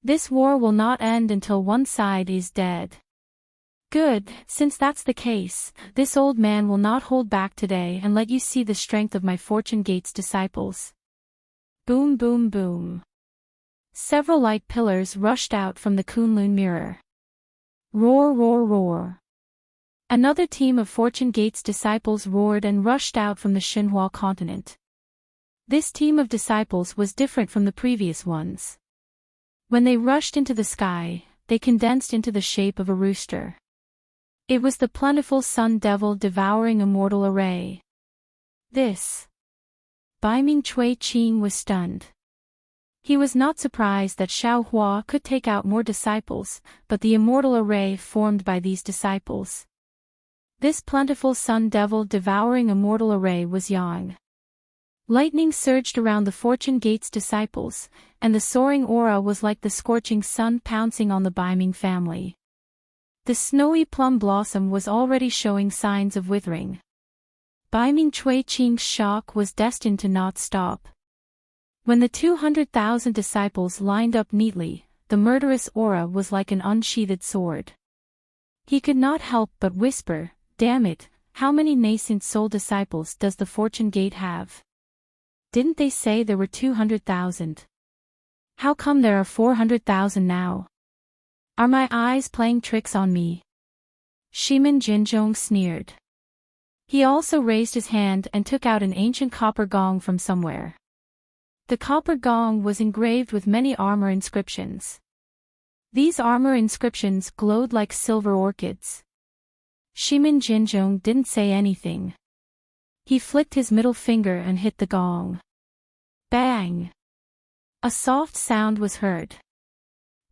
this war will not end until one side is dead. Good, since that's the case, this old man will not hold back today and let you see the strength of my fortune gate's disciples." Boom boom boom. Several light pillars rushed out from the Kunlun mirror. Roar roar roar. Another team of Fortune Gate's disciples roared and rushed out from the Xinhua continent. This team of disciples was different from the previous ones. When they rushed into the sky, they condensed into the shape of a rooster. It was the plentiful Sun Devil devouring immortal array. This. Baiming Cui Qing was stunned. He was not surprised that Xiao Hua could take out more disciples, but the immortal array formed by these disciples. This plentiful Sun Devil devouring immortal array was Yang. Lightning surged around the Fortune Gate's disciples, and the soaring aura was like the scorching sun pouncing on the Baiming family. The snowy plum blossom was already showing signs of withering. Baiming Cui Qing's shock was destined to not stop. When the 200,000 disciples lined up neatly, the murderous aura was like an unsheathed sword. He could not help but whisper, "Damn it, how many nascent soul disciples does the Fortune Gate have? Didn't they say there were 200,000? How come there are 400,000 now? Are my eyes playing tricks on me?" Shimin Jinzhong sneered. He also raised his hand and took out an ancient copper gong from somewhere. The copper gong was engraved with many armor inscriptions. These armor inscriptions glowed like silver orchids. Shimin Jinzhong didn't say anything. He flicked his middle finger and hit the gong. Bang! A soft sound was heard.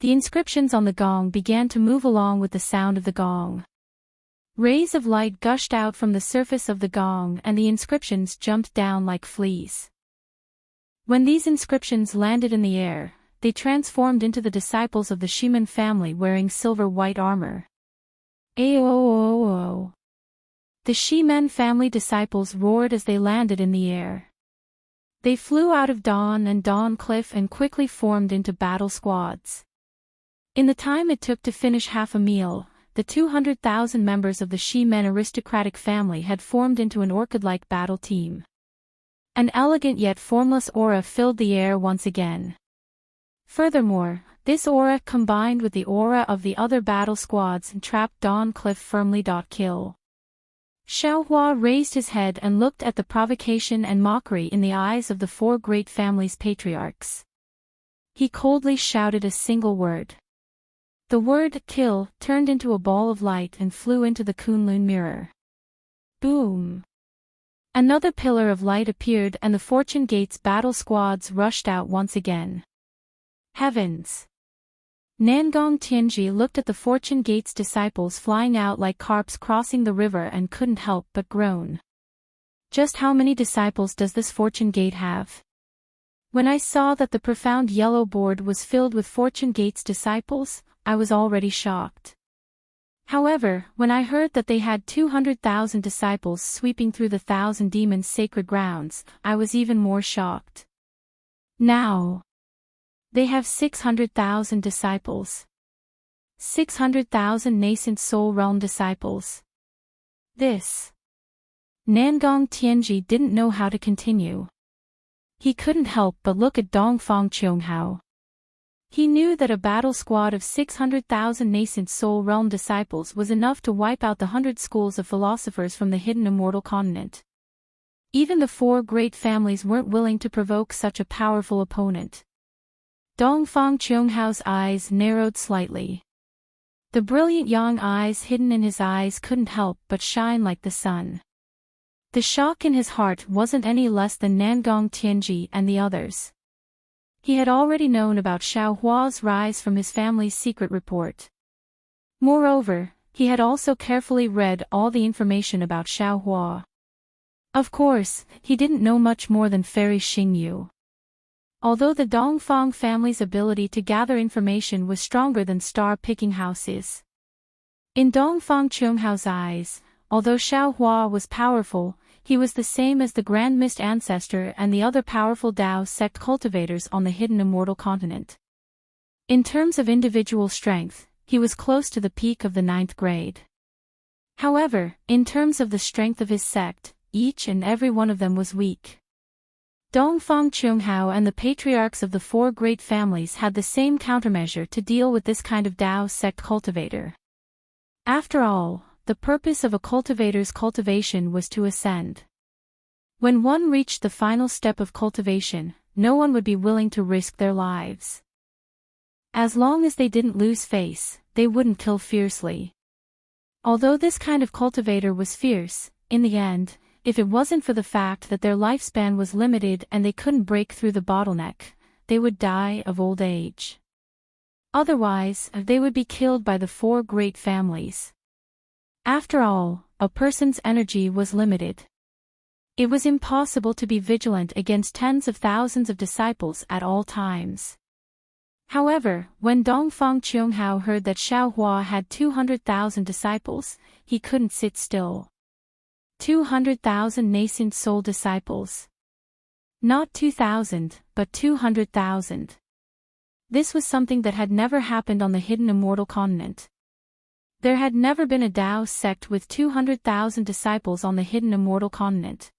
The inscriptions on the gong began to move along with the sound of the gong. Rays of light gushed out from the surface of the gong and the inscriptions jumped down like fleas. When these inscriptions landed in the air, they transformed into the disciples of the Shimin family wearing silver-white armor. Aooooo! The Shimen family disciples roared as they landed in the air. They flew out of Dawn and Dawn Cliff and quickly formed into battle squads. In the time it took to finish half a meal, the 200,000 members of the Shimen aristocratic family had formed into an orchid-like battle team. An elegant yet formless aura filled the air once again. Furthermore, this aura combined with the aura of the other battle squads and trapped Dawn Cliff firmly. Kill. Xiao Hua raised his head and looked at the provocation and mockery in the eyes of the four great families' patriarchs. He coldly shouted a single word. The word "kill" turned into a ball of light and flew into the Kunlun mirror. Boom! Another pillar of light appeared and the Fortune Gate's battle squads rushed out once again. Heavens! Nangong Tianji looked at the Fortune Gate's disciples flying out like carps crossing the river and couldn't help but groan. Just how many disciples does this Fortune Gate have? When I saw that the profound yellow board was filled with Fortune Gate's disciples, I was already shocked. However, when I heard that they had 200,000 disciples sweeping through the Thousand Demons' sacred grounds, I was even more shocked. Now, they have 600,000 disciples. 600,000 nascent soul realm disciples. This. Nangong Tianji didn't know how to continue. He couldn't help but look at Dongfang Qianghao. He knew that a battle squad of 600,000 nascent soul realm disciples was enough to wipe out the 100 schools of philosophers from the hidden immortal continent. Even the four great families weren't willing to provoke such a powerful opponent. Dongfang Qianghao's eyes narrowed slightly. The brilliant yang eyes hidden in his eyes couldn't help but shine like the sun. The shock in his heart wasn't any less than Nangong Tianji and the others. He had already known about Xiao Hua's rise from his family's secret report. Moreover, he had also carefully read all the information about Xiao Hua. Of course, he didn't know much more than Fairy Xingyu. Although the Dongfang family's ability to gather information was stronger than star-picking houses. In Dongfang Chunghao's eyes, although Xiao Hua was powerful, he was the same as the Grand Mist Ancestor and the other powerful Dao sect cultivators on the hidden immortal continent. In terms of individual strength, he was close to the peak of the 9th grade. However, in terms of the strength of his sect, each and every one of them was weak. Dongfang Chunghao and the patriarchs of the 4 great families had the same countermeasure to deal with this kind of Dao sect cultivator. After all, the purpose of a cultivator's cultivation was to ascend. When one reached the final step of cultivation, no one would be willing to risk their lives. As long as they didn't lose face, they wouldn't kill fiercely. Although this kind of cultivator was fierce, in the end, if it wasn't for the fact that their lifespan was limited and they couldn't break through the bottleneck, they would die of old age. Otherwise, they would be killed by the 4 great families. After all, a person's energy was limited. It was impossible to be vigilant against tens of thousands of disciples at all times. However, when Dongfang Chunghao heard that Xiao Hua had 200,000 disciples, he couldn't sit still. 200,000 nascent soul disciples. Not 2,000, but 200,000. This was something that had never happened on the hidden immortal continent. There had never been a Dao sect with 200,000 disciples on the hidden immortal continent.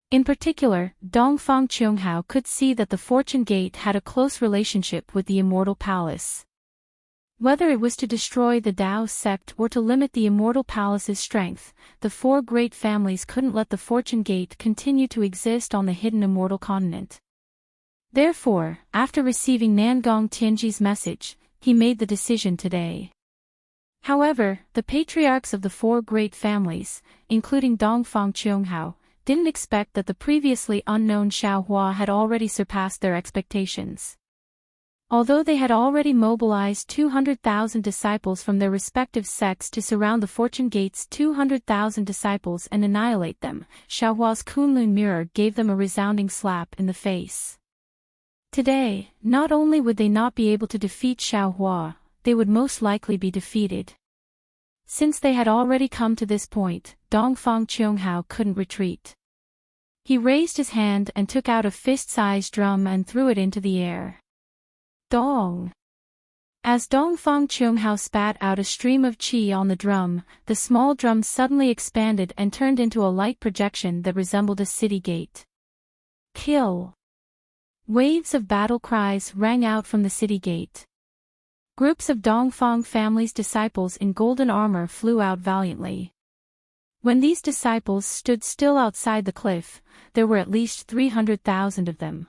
In particular, Dongfang Chunghao could see that the Fortune Gate had a close relationship with the Immortal Palace. Whether it was to destroy the Dao sect or to limit the Immortal Palace's strength, the 4 great families couldn't let the Fortune Gate continue to exist on the hidden immortal continent. Therefore, after receiving Nangong Tianji's message, he made the decision today. However, the patriarchs of the 4 great families, including Dongfang Chunghao, didn't expect that the previously unknown Xiao Hua had already surpassed their expectations. Although they had already mobilized 200,000 disciples from their respective sects to surround the Fortune Gate's 200,000 disciples and annihilate them, Xiao Hua's Kunlun mirror gave them a resounding slap in the face. Today, not only would they not be able to defeat Xiao Hua, they would most likely be defeated. Since they had already come to this point, Dongfang Chunghao couldn't retreat. He raised his hand and took out a fist-sized drum and threw it into the air. Dong! As Dongfang Chunghao spat out a stream of qi on the drum, the small drum suddenly expanded and turned into a light projection that resembled a city gate. Kill! Waves of battle cries rang out from the city gate. Groups of Dongfang family's disciples in golden armor flew out valiantly. When these disciples stood still outside the cliff, there were at least 300,000 of them.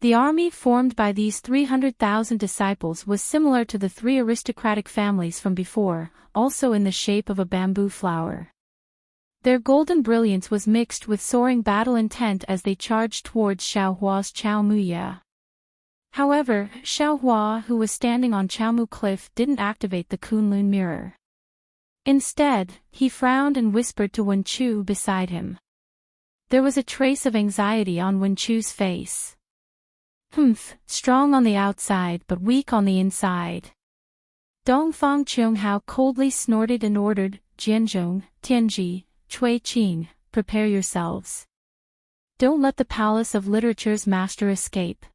The army formed by these 300,000 disciples was similar to the 3 aristocratic families from before, also in the shape of a bamboo flower. Their golden brilliance was mixed with soaring battle intent as they charged towards Xiao Hua's Chaomuya. However, Xiao Hua, who was standing on Chaomu Cliff, didn't activate the Kunlun mirror. Instead, he frowned and whispered to Wen Chu beside him. There was a trace of anxiety on Wen Chu's face. Strong on the outside but weak on the inside. Dongfang Chunghao coldly snorted and ordered, Jianzhong, Tianji, Cui Qing, prepare yourselves. Don't let the Palace of Literature's master escape.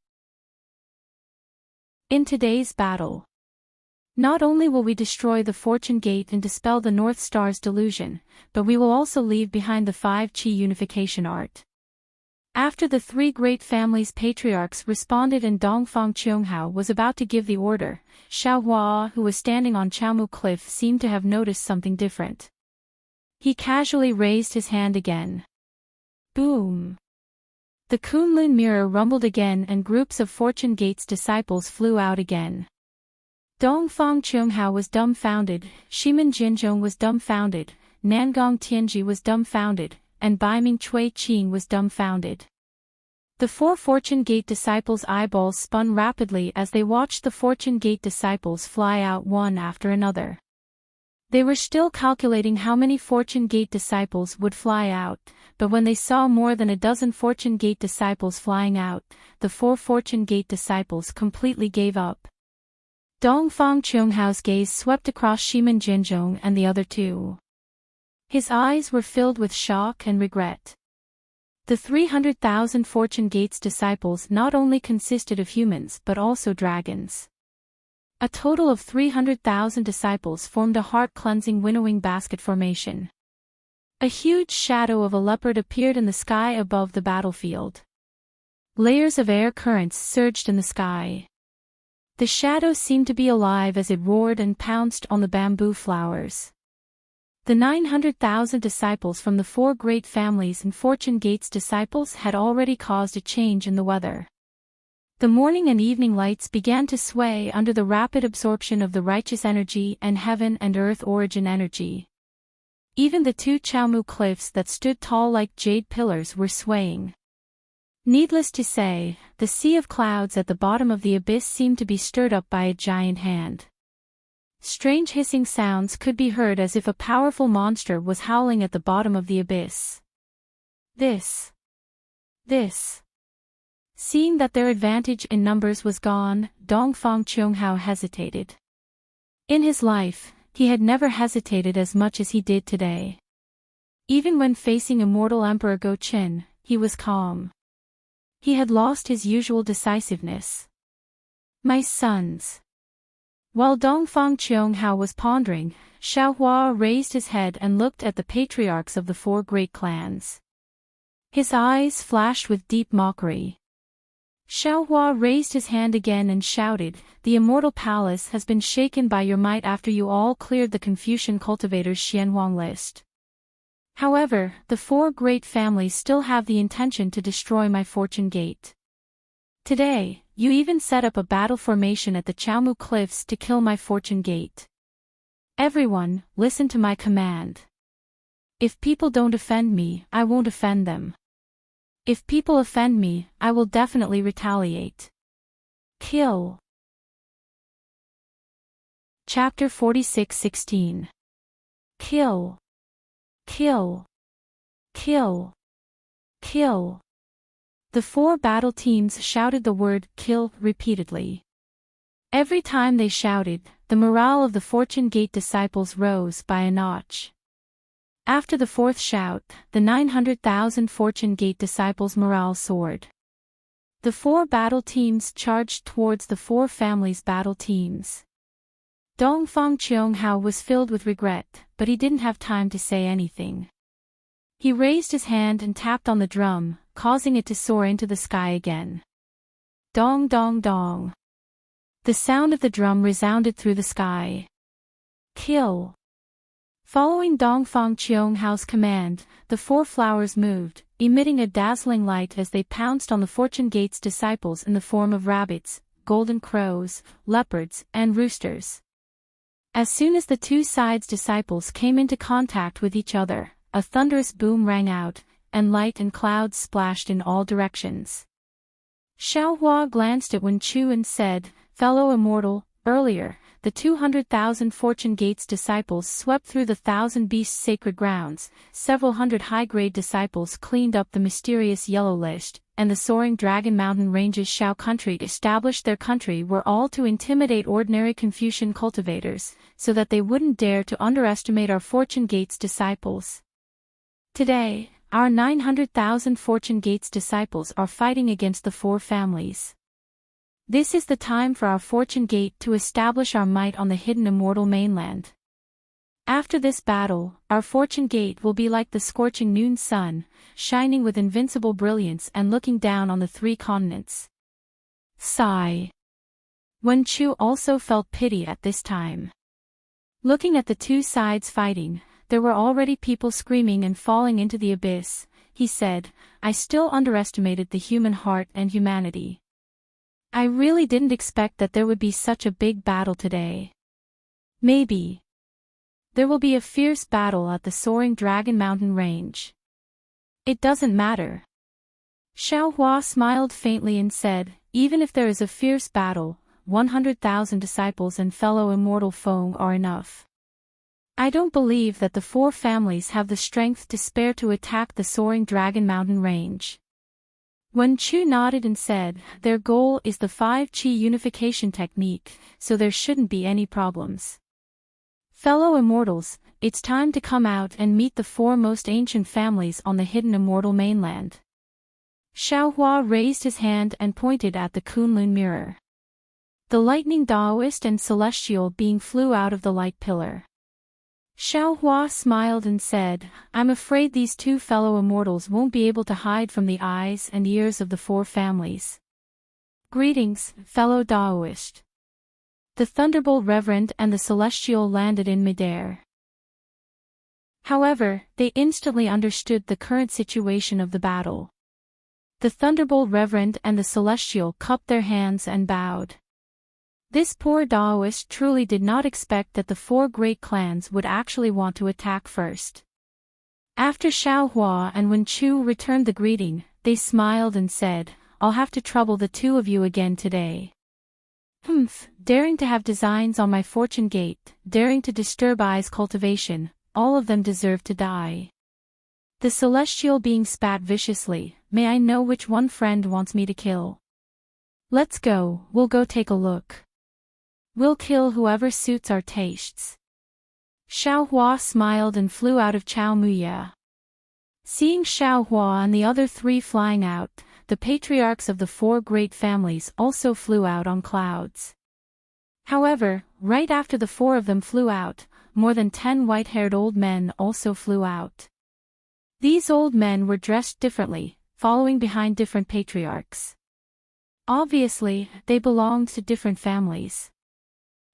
In today's battle, not only will we destroy the Fortune Gate and dispel the North Star's delusion, but we will also leave behind the 5 Qi unification art. After the 3 great families' patriarchs responded and Dongfang Chunghao was about to give the order, Xiao Hua, who was standing on Chaomu Cliff, seemed to have noticed something different. He casually raised his hand again. Boom! The Kunlun mirror rumbled again and groups of Fortune Gate's disciples flew out again. Dongfang Chunghao was dumbfounded, Shimin Jinzhong was dumbfounded, Nangong Tianji was dumbfounded, and Baiming Cui Qing was dumbfounded. The 4 Fortune Gate disciples' eyeballs spun rapidly as they watched the Fortune Gate disciples fly out one after another. They were still calculating how many Fortune Gate disciples would fly out, but when they saw more than a dozen Fortune Gate disciples flying out, the 4 Fortune Gate disciples completely gave up. Dongfang Cheonghao's gaze swept across Shimin Jinzhong and the other two. His eyes were filled with shock and regret. The 300,000 Fortune Gate's disciples not only consisted of humans but also dragons. A total of 300,000 disciples formed a heart-cleansing winnowing basket formation. A huge shadow of a leopard appeared in the sky above the battlefield. Layers of air currents surged in the sky. The shadow seemed to be alive as it roared and pounced on the bamboo flowers. The 900,000 disciples from the 4 great families and Fortune Gate's disciples had already caused a change in the weather. The morning and evening lights began to sway under the rapid absorption of the righteous energy and heaven and earth origin energy. Even the 2 Chaomu cliffs that stood tall like jade pillars were swaying. Needless to say, the sea of clouds at the bottom of the abyss seemed to be stirred up by a giant hand. Strange hissing sounds could be heard as if a powerful monster was howling at the bottom of the abyss. This. Seeing that their advantage in numbers was gone, Dongfang Cheonghao hesitated. In his life, he had never hesitated as much as he did today. Even when facing immortal Emperor Go Qin, he was calm. He had lost his usual decisiveness. My sons. While Dongfang Cheonghao was pondering, Xiaohua raised his head and looked at the patriarchs of the 4 great clans. His eyes flashed with deep mockery. Xiaohua raised his hand again and shouted, "The immortal palace has been shaken by your might after you all cleared the Confucian cultivators' Xianhuang list. However, the 4 great families still have the intention to destroy my Fortune Gate. Today, you even set up a battle formation at the Chaomu Cliffs to kill my Fortune Gate. Everyone, listen to my command. If people don't offend me, I won't offend them. If people offend me, I will definitely retaliate. Kill." Chapter 46:16. Kill. Kill. Kill. Kill. The 4 battle teams shouted the word "kill" repeatedly. Every time they shouted, the morale of the Fortune Gate disciples rose by a notch. After the 4th shout, the 900,000 Fortune Gate disciples' morale soared. The 4 battle teams charged towards the 4 families' battle teams. Dongfang Cheonghao was filled with regret, but he didn't have time to say anything. He raised his hand and tapped on the drum, causing it to soar into the sky again. Dong dong dong. The sound of the drum resounded through the sky. Kill. Following Dongfang Cheonghao's command, the 4 flowers moved, emitting a dazzling light as they pounced on the Fortune Gate's disciples in the form of rabbits, golden crows, leopards, and roosters. As soon as the 2 sides' disciples came into contact with each other, a thunderous boom rang out, and light and clouds splashed in all directions. Xiaohua glanced at Wen Chu and said, "Fellow immortal, earlier, the 200,000 Fortune Gate's disciples swept through the 1,000 Beasts' sacred grounds, several hundred high-grade disciples cleaned up the mysterious Yellow List, and the soaring Dragon Mountain Ranges Shao country established their country were all to intimidate ordinary Confucian cultivators, so that they wouldn't dare to underestimate our Fortune Gate's disciples. Today, our 900,000 Fortune Gate's disciples are fighting against the 4 families. This is the time for our Fortune Gate to establish our might on the hidden immortal mainland. After this battle, our Fortune Gate will be like the scorching noon sun, shining with invincible brilliance and looking down on the 3 continents." Sigh. Wen Chu also felt pity at this time. Looking at the 2 sides fighting, there were already people screaming and falling into the abyss. He said, "I still underestimated the human heart and humanity. I really didn't expect that there would be such a big battle today. Maybe there will be a fierce battle at the soaring Dragon Mountain Range. It doesn't matter." Xiaohua smiled faintly and said, "Even if there is a fierce battle, 100,000 disciples and fellow immortal foe are enough. I don't believe that the four families have the strength to spare to attack the soaring Dragon Mountain range. Wen Chu nodded and said, their goal is the 5-Chi unification technique, so there shouldn't be any problems. Fellow immortals, it's time to come out and meet the four most ancient families on the hidden immortal mainland. Xiaohua raised his hand and pointed at the Kunlun mirror. The lightning Taoist and celestial being flew out of the light pillar. Xiaohua smiled and said, I'm afraid these two fellow immortals won't be able to hide from the eyes and ears of the four families. Greetings, fellow Taoist. The Thunderbolt Reverend and the Celestial landed in midair. However, they instantly understood the current situation of the battle. The Thunderbolt Reverend and the Celestial cupped their hands and bowed. This poor Taoist truly did not expect that the four great clans would actually want to attack first. After Xiaohua and Wen Chu returned the greeting, they smiled and said, I'll have to trouble the two of you again today. Daring to have designs on my fortune gate, daring to disturb I's cultivation, all of them deserve to die. The celestial being spat viciously, may I know which one friend wants me to kill? Let's go, we'll go take a look. We'll kill whoever suits our tastes. Xiaohua smiled and flew out of Chao Muya. Seeing Xiaohua and the other three flying out, the patriarchs of the four great families also flew out on clouds. However, right after the four of them flew out, more than 10 white-haired old men also flew out. These old men were dressed differently, following behind different patriarchs. Obviously, they belonged to different families.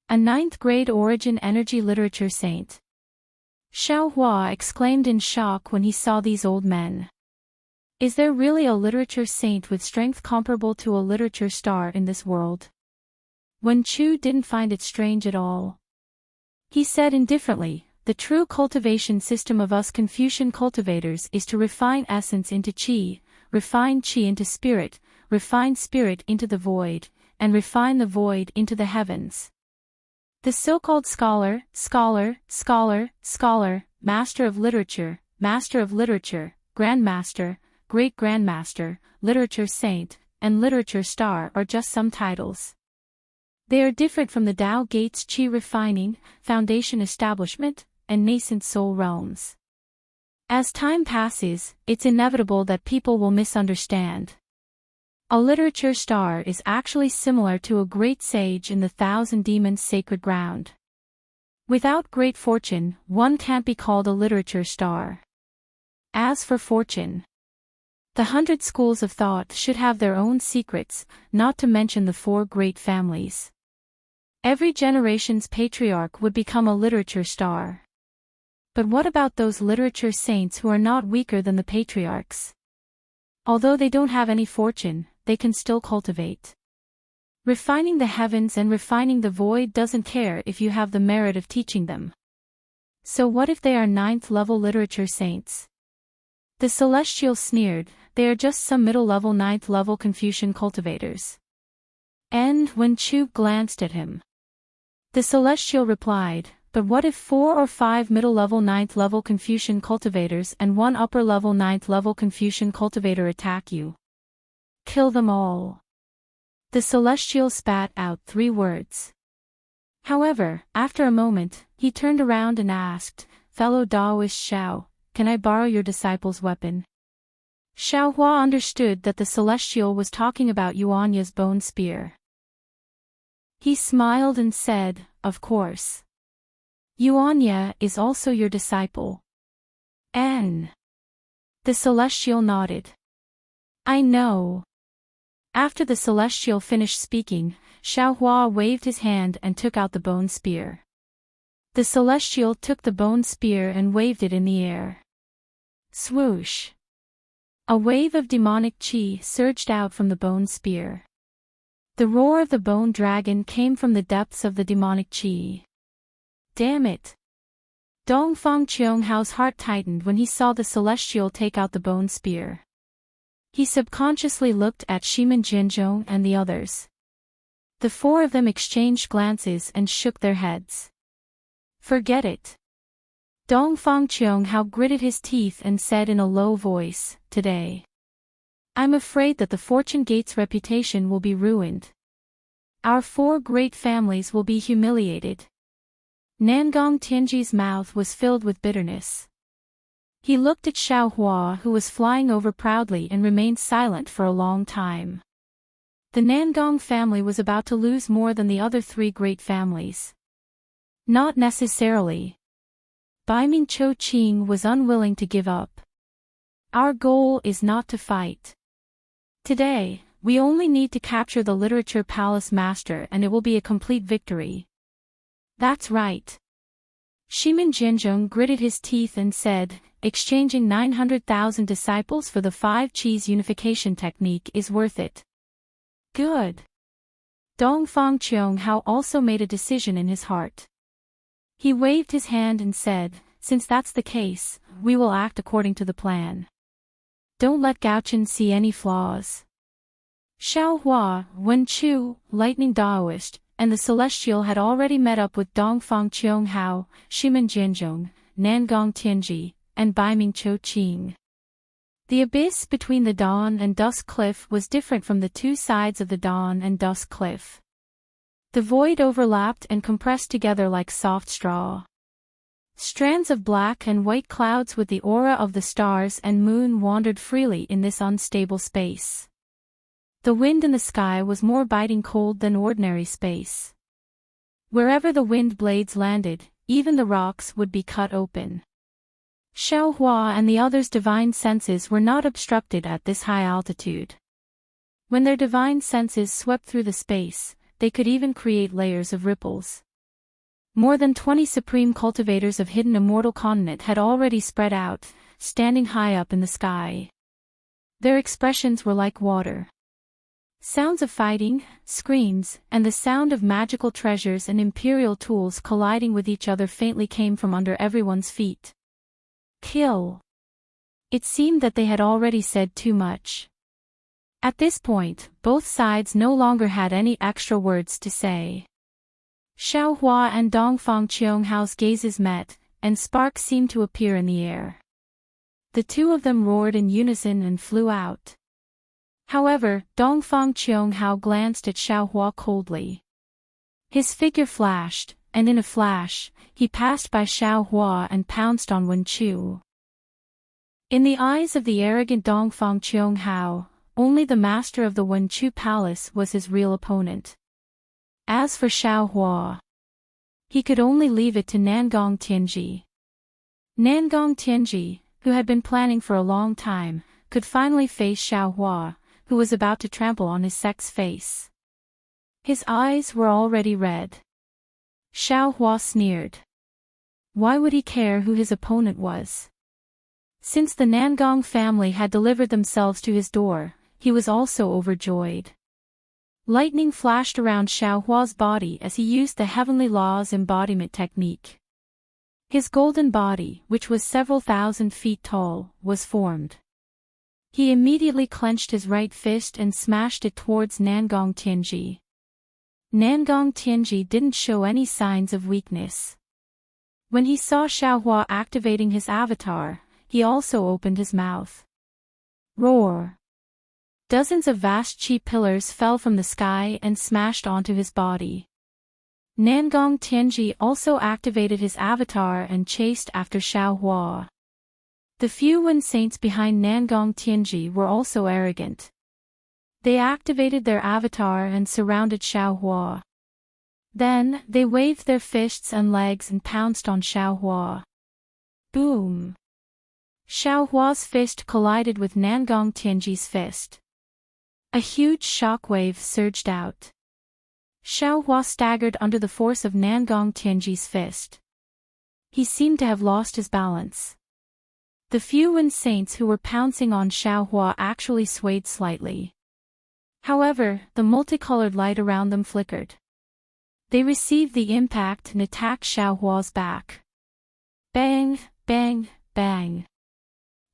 A 9th grade origin energy literature saint. Xiaohua exclaimed in shock when he saw these old men. Is there really a literature saint with strength comparable to a literature star in this world? Wen Chu didn't find it strange at all. He said indifferently, the true cultivation system of us Confucian cultivators is to refine essence into qi, refine qi into spirit, refine spirit into the void, and refine the void into the heavens. The so-called scholar, master of literature, grandmaster, great-grandmaster, literature saint, and literature star are just some titles. They are different from the Tao Gates Qi refining, foundation establishment, and nascent soul realms. As time passes, it's inevitable that people will misunderstand. A literature star is actually similar to a great sage in the 1,000 demons sacred ground. Without great fortune, one can't be called a literature star. As for fortune, the 100 schools of thought should have their own secrets, not to mention the four great families. Every generation's patriarch would become a literature star. But what about those literature saints who are not weaker than the patriarchs? Although they don't have any fortune, they can still cultivate. Refining the heavens and refining the void doesn't care if you have the merit of teaching them. So what if they are 9th level literature saints? The celestial sneered, they are just some middle-level 9th level Confucian cultivators. And Wen Chu glanced at him. The celestial replied, but what if 4 or 5 middle-level 9th level Confucian cultivators and 1 upper-level 9th level Confucian cultivator attack you? Kill them all. The celestial spat out 3 words. However, after a moment, he turned around and asked, fellow Taoist Xiao, can I borrow your disciple's weapon? Xiaohua understood that the celestial was talking about Yuanya's bone spear. He smiled and said, of course. Yuanya is also your disciple. N. The celestial nodded. I know. After the celestial finished speaking, Xiaohua waved his hand and took out the bone spear. The celestial took the bone spear and waved it in the air. Swoosh! A wave of demonic qi surged out from the bone spear. The roar of the bone dragon came from the depths of the demonic qi. Damn it! Dongfang Qionghao's heart tightened when he saw the celestial take out the bone spear. He subconsciously looked at Shimin Jinzhong and the others. The 4 of them exchanged glances and shook their heads. Forget it. Dongfang Qianghao gritted his teeth and said in a low voice, "Today, I'm afraid that the Fortune Gate's reputation will be ruined. Our 4 great families will be humiliated." Nangong Tianji's mouth was filled with bitterness. He looked at Xiaohua, who was flying over proudly, and remained silent for a long time. The Nangong family was about to lose more than the other 3 great families. Not necessarily. Baiming Chou-Ching was unwilling to give up. "Our goal is not to fight. Today, we only need to capture the Literature Palace Master and it will be a complete victory." "That's right." Shimin Jinzhong gritted his teeth and said, "Exchanging 900,000 disciples for the 5 cheese unification technique is worth it." "Good." Dongfang Qianghao also made a decision in his heart. He waved his hand and said, "Since that's the case, we will act according to the plan. Don't let Gaochen see any flaws." Xiaohua, Wen Chu, Lightning Daoist, and the Celestial had already met up with Dongfang Qianghao, Shimin Jinzhong, Nangong Tianji, and Baiming Chou-Ching. The abyss between the Dawn and Dusk Cliff was different from the 2 sides of the Dawn and Dusk Cliff. The void overlapped and compressed together like soft straw. Strands of black and white clouds with the aura of the stars and moon wandered freely in this unstable space. The wind in the sky was more biting cold than ordinary space. Wherever the wind blades landed, even the rocks would be cut open. Xiaohua and the others' divine senses were not obstructed at this high altitude. When their divine senses swept through the space, they could even create layers of ripples. More than 20 supreme cultivators of hidden immortal continent had already spread out, standing high up in the sky. Their expressions were like water. Sounds of fighting, screams, and the sound of magical treasures and imperial tools colliding with each other faintly came from under everyone's feet. Kill. It seemed that they had already said too much. At this point, both sides no longer had any extra words to say. Xiaohua and Dongfang Qianghao's gazes met, and sparks seemed to appear in the air. The 2 of them roared in unison and flew out. However, Dongfang Qianghao glanced at Xiaohua coldly. His figure flashed, and in a flash, he passed by Xiaohua and pounced on Wen Chu. In the eyes of the arrogant Dongfang Qianghao, only the master of the Wen Chu Palace was his real opponent. As for Xiaohua, he could only leave it to Nangong Tianji. Nangong Tianji, who had been planning for a long time, could finally face Xiaohua, who was about to trample on his sect's face. His eyes were already red. Xiaohua sneered. Why would he care who his opponent was? Since the Nangong family had delivered themselves to his door, he was also overjoyed. Lightning flashed around Xiaohua's body as he used the Heavenly Law's embodiment technique. His golden body, which was several thousand feet tall, was formed. He immediately clenched his right fist and smashed it towards Nangong Tianji. Nangong Tianji didn't show any signs of weakness. When he saw Xiaohua activating his avatar, he also opened his mouth. Roar! Dozens of vast chi pillars fell from the sky and smashed onto his body. Nangong Tianji also activated his avatar and chased after Xiaohua. The few Wen saints behind Nangong Tianji were also arrogant. They activated their avatar and surrounded Xiaohua. Then, they waved their fists and legs and pounced on Xiaohua. Boom! Xiaohua's fist collided with Nangong Tianji's fist. A huge shockwave surged out. Xiaohua staggered under the force of Nangong Tianji's fist. He seemed to have lost his balance. The few Wen saints who were pouncing on Xiaohua actually swayed slightly. However, the multicolored light around them flickered. They received the impact and attacked Xiaohua's back. Bang, bang, bang.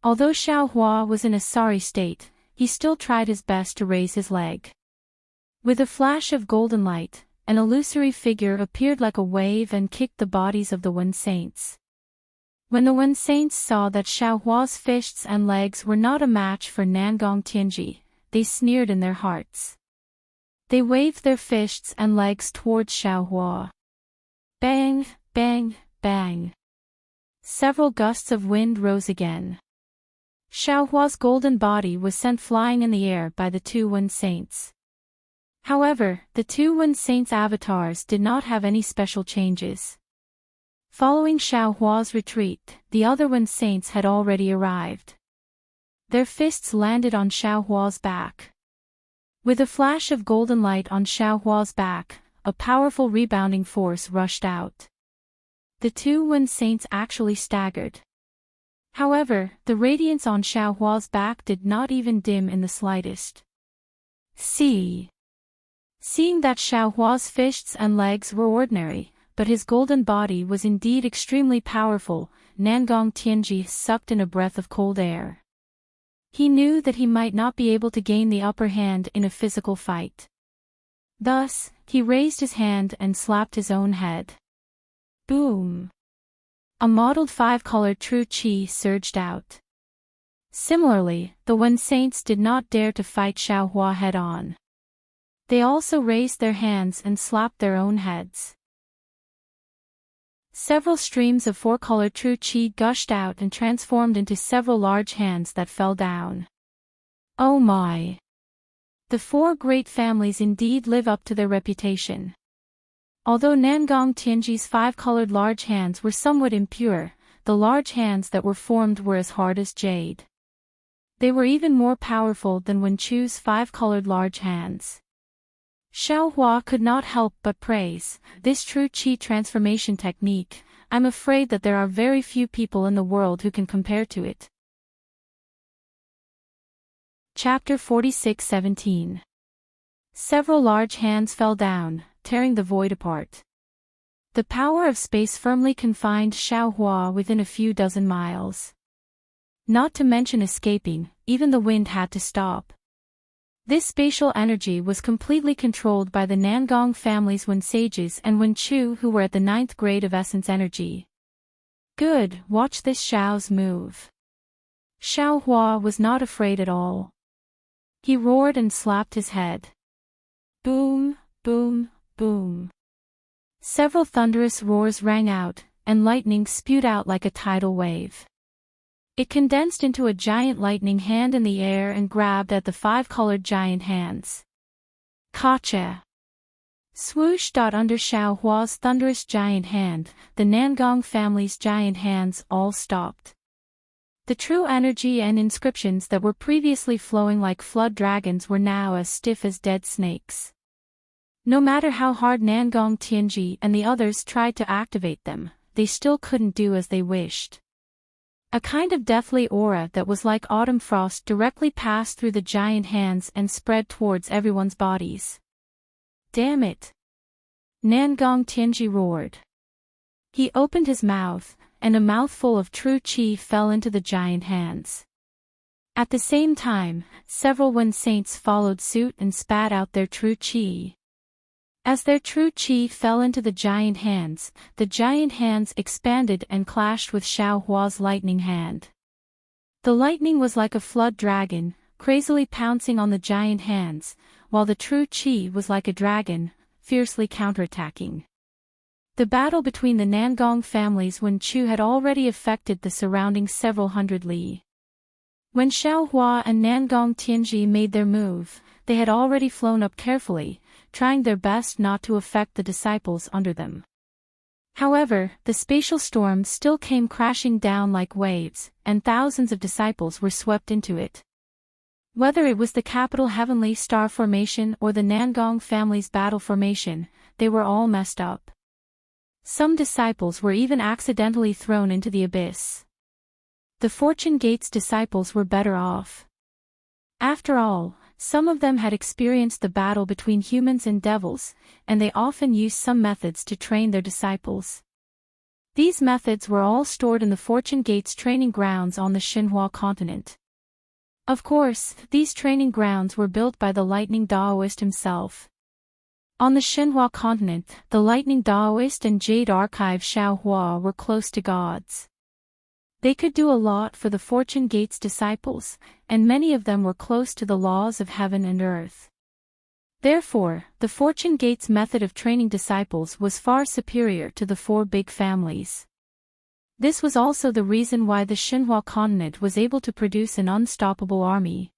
Although Xiaohua was in a sorry state, he still tried his best to raise his leg. With a flash of golden light, an illusory figure appeared like a wave and kicked the bodies of the Wen saints. When the Wen saints saw that Xiaohua's fists and legs were not a match for Nangong Tianji, they sneered in their hearts. They waved their fists and legs towards Xiaohua. Bang, bang, bang. Several gusts of wind rose again. Xiaohua's golden body was sent flying in the air by the two Wen saints. However, the two Wen saints' avatars did not have any special changes. Following Xiaohua's retreat, the other Wen saints had already arrived. Their fists landed on Xiaohua's back. With a flash of golden light on Xiaohua's back, a powerful rebounding force rushed out. The two Wen saints actually staggered. However, the radiance on Xiaohua's back did not even dim in the slightest. Seeing that Xiaohua's fists and legs were ordinary, but his golden body was indeed extremely powerful, Nangong Tianji sucked in a breath of cold air. He knew that he might not be able to gain the upper hand in a physical fight. Thus, he raised his hand and slapped his own head. Boom! A mottled five-colored true qi surged out. Similarly, the Wen saints did not dare to fight Xiaohua head-on. They also raised their hands and slapped their own heads. Several streams of four-colored true qi gushed out and transformed into several large hands that fell down. Oh my! The four great families indeed live up to their reputation. Although Nangong Tianji's five-colored large hands were somewhat impure, the large hands that were formed were as hard as jade. They were even more powerful than Wen Chu's five-colored large hands. Xiaohua could not help but praise this true qi transformation technique. I'm afraid that there are very few people in the world who can compare to it. Chapter 46:17. Several large hands fell down, tearing the void apart. The power of space firmly confined Xiaohua within a few dozen miles. Not to mention escaping, even the wind had to stop. This spatial energy was completely controlled by the Nangong family's Wen sages and Wen Chu, who were at the 9th grade of essence energy. Good, watch this Xiao's move. Xiaohua was not afraid at all. He roared and slapped his head. Boom, boom, boom. Several thunderous roars rang out, and lightning spewed out like a tidal wave. It condensed into a giant lightning hand in the air and grabbed at the five-colored giant hands. Gotcha! Swoosh! Under Xiaohua's thunderous giant hand, the Nangong family's giant hands all stopped. The true energy and inscriptions that were previously flowing like flood dragons were now as stiff as dead snakes. No matter how hard Nangong Tianji and the others tried to activate them, they still couldn't do as they wished. A kind of deathly aura that was like autumn frost directly passed through the giant hands and spread towards everyone's bodies. Damn it! Nangong Tianji roared. He opened his mouth, and a mouthful of true qi fell into the giant hands. At the same time, several Wen saints followed suit and spat out their true qi. As their true qi fell into the giant hands expanded and clashed with Xiaohua's lightning hand. The lightning was like a flood dragon, crazily pouncing on the giant hands, while the true qi was like a dragon, fiercely counterattacking. The battle between the Nangong families Wen Chu had already affected the surrounding several hundred li. When Xiaohua and Nangong Tianji made their move, they had already flown up carefully, trying their best not to affect the disciples under them. However, the spatial storm still came crashing down like waves, and thousands of disciples were swept into it. Whether it was the capital Heavenly Star Formation or the Nangong family's battle formation, they were all messed up. Some disciples were even accidentally thrown into the abyss. The Fortune Gate's disciples were better off. After all, some of them had experienced the battle between humans and devils, and they often used some methods to train their disciples. These methods were all stored in the Fortune Gate's training grounds on the Xinhua continent. Of course, these training grounds were built by the Lightning Daoist himself. On the Xinhua continent, the Lightning Daoist and Jade Archive Xiaohua were close to gods. They could do a lot for the Fortune Gates disciples, and many of them were close to the laws of heaven and earth. Therefore, the Fortune Gates method of training disciples was far superior to the four big families. This was also the reason why the Xinhua continent was able to produce an unstoppable army.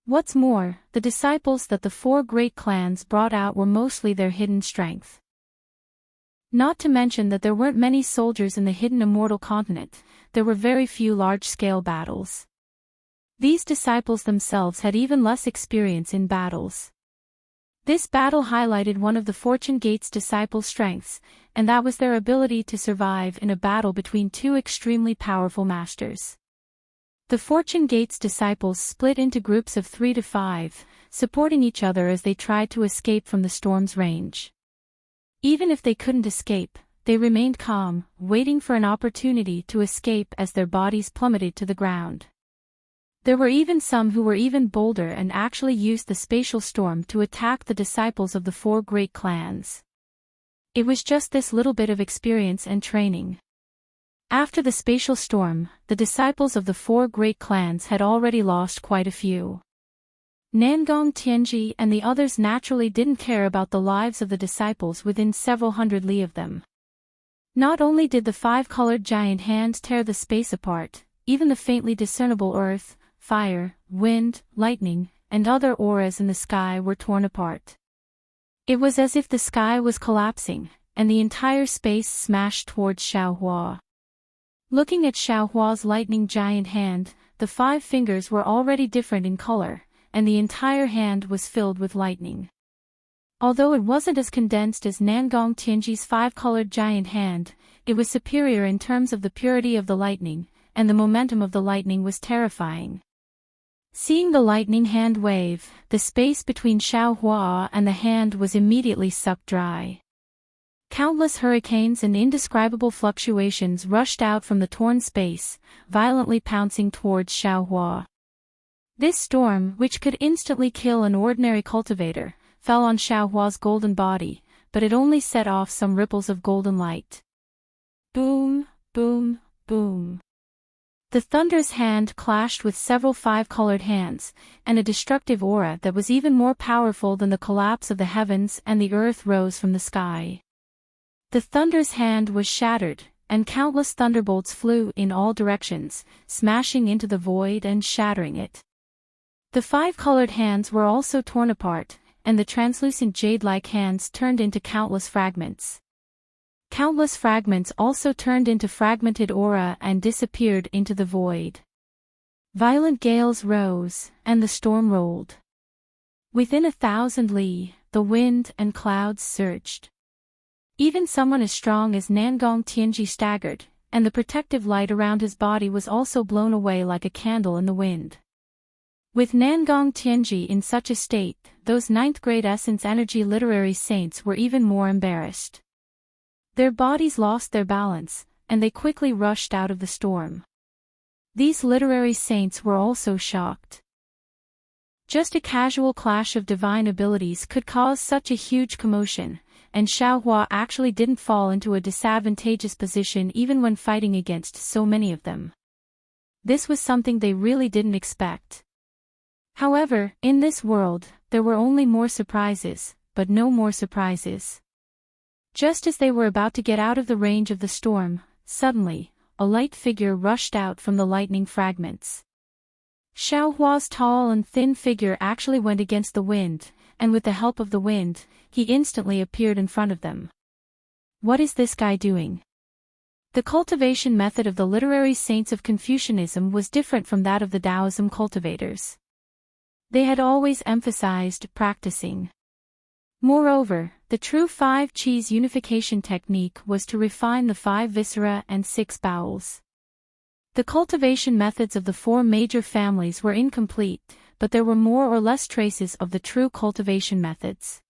What's more, the disciples that the four great clans brought out were mostly their hidden strength. Not to mention that there weren't many soldiers in the hidden immortal continent, there were very few large-scale battles. These disciples themselves had even less experience in battles. This battle highlighted one of the Fortune Gates disciples' strengths, and that was their ability to survive in a battle between two extremely powerful masters. The Fortune Gates disciples split into groups of 3 to 5, supporting each other as they tried to escape from the storm's range. Even if they couldn't escape, they remained calm, waiting for an opportunity to escape as their bodies plummeted to the ground. There were even some who were even bolder and actually used the spatial storm to attack the disciples of the four great clans. It was just this little bit of experience and training. After the spatial storm, the disciples of the four great clans had already lost quite a few. Nangong Tianji and the others naturally didn't care about the lives of the disciples within several hundred li of them. Not only did the five-colored giant hand tear the space apart, even the faintly discernible earth, fire, wind, lightning, and other auras in the sky were torn apart. It was as if the sky was collapsing, and the entire space smashed towards Xiaohua. Looking at Xiaohua's lightning giant hand, the 5 fingers were already different in color, and the entire hand was filled with lightning. Although it wasn't as condensed as Nangong Tianji's 5-colored giant hand, it was superior in terms of the purity of the lightning, and the momentum of the lightning was terrifying. Seeing the lightning hand wave, the space between Xiaohua and the hand was immediately sucked dry. Countless hurricanes and indescribable fluctuations rushed out from the torn space, violently pouncing towards Xiaohua. This storm, which could instantly kill an ordinary cultivator, fell on Xiaohua's golden body, but it only set off some ripples of golden light. Boom, boom, boom. The thunder's hand clashed with several 5-colored hands, and a destructive aura that was even more powerful than the collapse of the heavens and the earth rose from the sky. The thunder's hand was shattered, and countless thunderbolts flew in all directions, smashing into the void and shattering it. The 5-colored hands were also torn apart, and the translucent jade-like hands turned into countless fragments. Countless fragments also turned into fragmented aura and disappeared into the void. Violent gales rose, and the storm rolled. Within 1,000 li, the wind and clouds surged. Even someone as strong as Nangong Tianji staggered, and the protective light around his body was also blown away like a candle in the wind. With Nangong Tianji in such a state, those 9th-grade essence energy literary saints were even more embarrassed. Their bodies lost their balance, and they quickly rushed out of the storm. These literary saints were also shocked. Just a casual clash of divine abilities could cause such a huge commotion, and Xiaohua actually didn't fall into a disadvantageous position even when fighting against so many of them. This was something they really didn't expect. However, in this world, there were only more surprises, but no more surprises. Just as they were about to get out of the range of the storm, suddenly, a light figure rushed out from the lightning fragments. Xiaohua's tall and thin figure actually went against the wind, and with the help of the wind, he instantly appeared in front of them. What is this guy doing? The cultivation method of the literary saints of Confucianism was different from that of the Taoism cultivators. They had always emphasized practicing. Moreover, the true 5 Qis unification technique was to refine the 5 viscera and 6 bowels. The cultivation methods of the 4 major families were incomplete, but there were more or less traces of the true cultivation methods.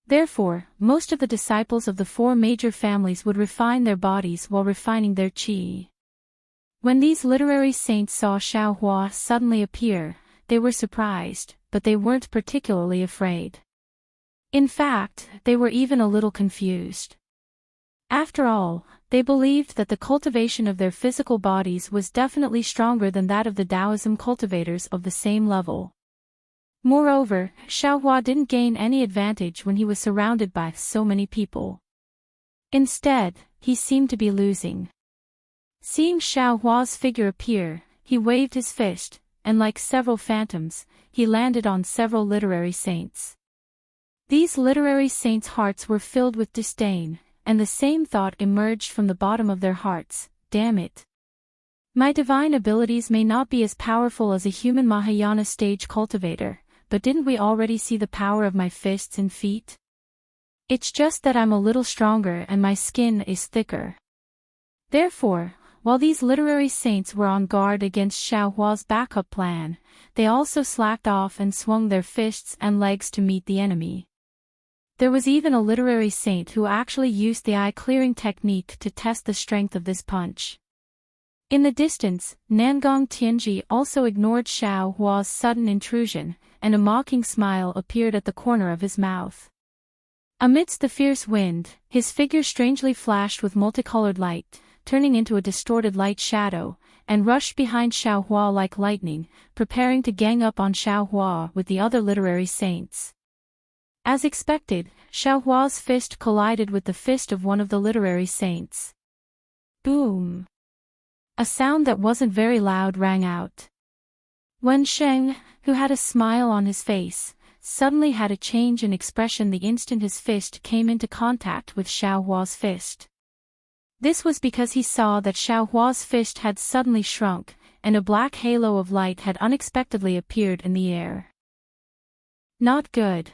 Therefore, most of the disciples of the 4 major families would refine their bodies while refining their qi. When these literary saints saw Xiaohua suddenly appear, they were surprised, but they weren't particularly afraid. In fact, they were even a little confused. After all, they believed that the cultivation of their physical bodies was definitely stronger than that of the Taoism cultivators of the same level. Moreover, Xiaohua didn't gain any advantage when he was surrounded by so many people. Instead, he seemed to be losing. Seeing Xiaohua's figure appear, he waved his fist, and like several phantoms, he landed on several literary saints. These literary saints' hearts were filled with disdain, and the same thought emerged from the bottom of their hearts: damn it. My divine abilities may not be as powerful as a human Mahayana stage cultivator, but didn't we already see the power of my fists and feet? It's just that I'm a little stronger and my skin is thicker. Therefore, while these literary saints were on guard against Xiaohua's backup plan, they also slacked off and swung their fists and legs to meet the enemy. There was even a literary saint who actually used the eye-clearing technique to test the strength of this punch. In the distance, Nangong Tianji also ignored Xiaohua's sudden intrusion, and a mocking smile appeared at the corner of his mouth. Amidst the fierce wind, his figure strangely flashed with multicolored light, turning into a distorted light shadow, and rushed behind Xiaohua like lightning, preparing to gang up on Xiaohua with the other literary saints. As expected, Xiaohua's fist collided with the fist of one of the literary saints. Boom! A sound that wasn't very loud rang out. Wen Sheng, who had a smile on his face, suddenly had a change in expression the instant his fist came into contact with Xiaohua's fist. This was because he saw that Xiaohua's fist had suddenly shrunk, and a black halo of light had unexpectedly appeared in the air. Not good.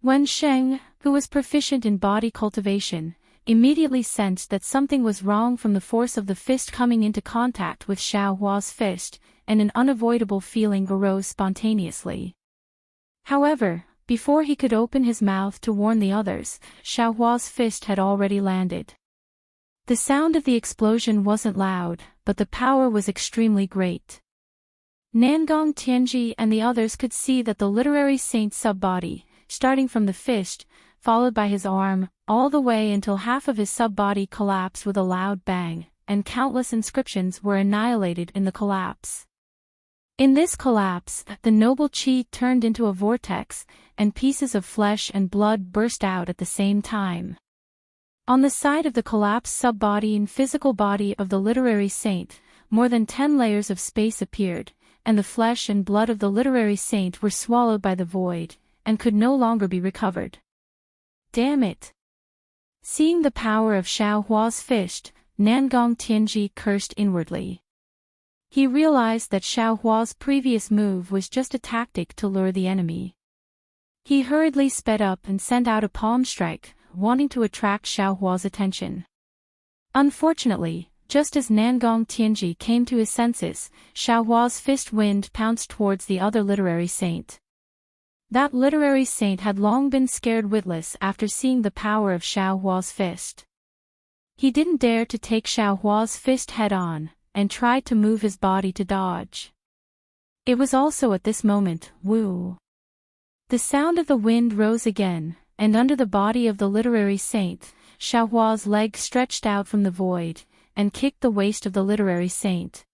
Wen Sheng, who was proficient in body cultivation, immediately sensed that something was wrong from the force of the fist coming into contact with Xiaohua's fist, and an unavoidable feeling arose spontaneously. However, before he could open his mouth to warn the others, Xiaohua's fist had already landed. The sound of the explosion wasn't loud, but the power was extremely great. Nangong Tianji and the others could see that the literary saint's sub-body, starting from the fist, followed by his arm, all the way until half of his sub-body collapsed with a loud bang, and countless inscriptions were annihilated in the collapse. In this collapse, the noble qi turned into a vortex, and pieces of flesh and blood burst out at the same time. On the side of the collapsed sub-body and physical body of the literary saint, more than 10 layers of space appeared, and the flesh and blood of the literary saint were swallowed by the void, and could no longer be recovered. Damn it! Seeing the power of Xiaohua's fist, Nangong Tianji cursed inwardly. He realized that Xiaohua's previous move was just a tactic to lure the enemy. He hurriedly sped up and sent out a palm strike, wanting to attract Xiaohua's attention. Unfortunately, just as Nangong Tianji came to his senses, Xiaohua's fist wind pounced towards the other literary saint. That literary saint had long been scared witless after seeing the power of Xiaohua's fist. He didn't dare to take Xiaohua's fist head-on, and tried to move his body to dodge. It was also at this moment, woo! The sound of the wind rose again, and under the body of the literary saint, Xiaohua's leg stretched out from the void, and kicked the waist of the literary saint.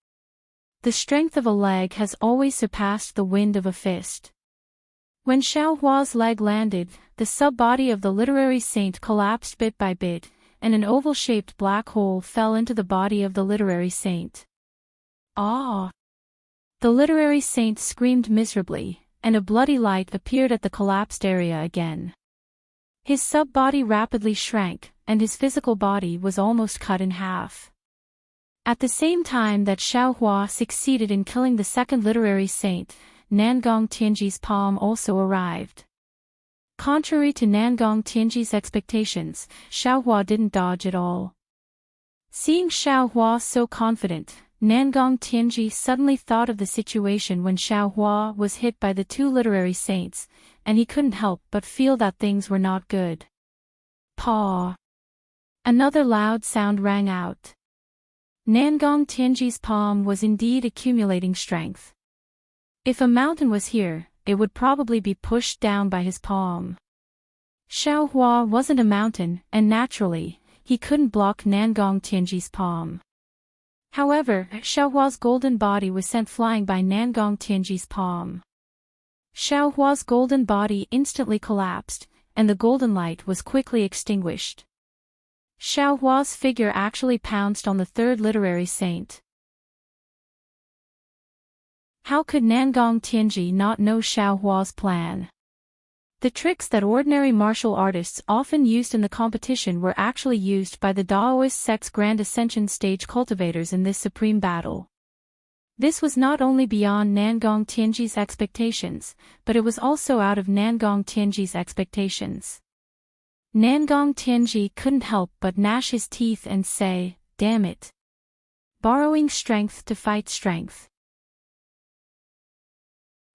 The strength of a leg has always surpassed the wind of a fist. When Xiaohua's leg landed, the sub-body of the literary saint collapsed bit by bit, and an oval-shaped black hole fell into the body of the literary saint. Ah! The literary saint screamed miserably, and a bloody light appeared at the collapsed area again. His sub-body rapidly shrank, and his physical body was almost cut in half. At the same time that Xiaohua succeeded in killing the second literary saint, Nangong Tianji's palm also arrived. Contrary to Nangong Tianji's expectations, Xiaohua didn't dodge at all. Seeing Xiaohua so confident, Nangong Tianji suddenly thought of the situation when Xiaohua was hit by the two literary saints, and he couldn't help but feel that things were not good. Paw! Another loud sound rang out. Nangong Tianji's palm was indeed accumulating strength. If a mountain was here, it would probably be pushed down by his palm. Xiaohua wasn't a mountain, and naturally, he couldn't block Nangong Tianji's palm. However, Xiaohua's golden body was sent flying by Nangong Tianji's palm. Xiaohua's golden body instantly collapsed, and the golden light was quickly extinguished. Xiaohua's figure actually pounced on the third literary saint. How could Nangong Tianji not know Xiaohua's plan? The tricks that ordinary martial artists often used in the competition were actually used by the Daoist sect's Grand Ascension stage cultivators in this supreme battle. This was not only beyond Nangong Tianji's expectations, but it was also out of Nangong Tianji's expectations. Nangong Tianji couldn't help but gnash his teeth and say, "Damn it. Borrowing strength to fight strength."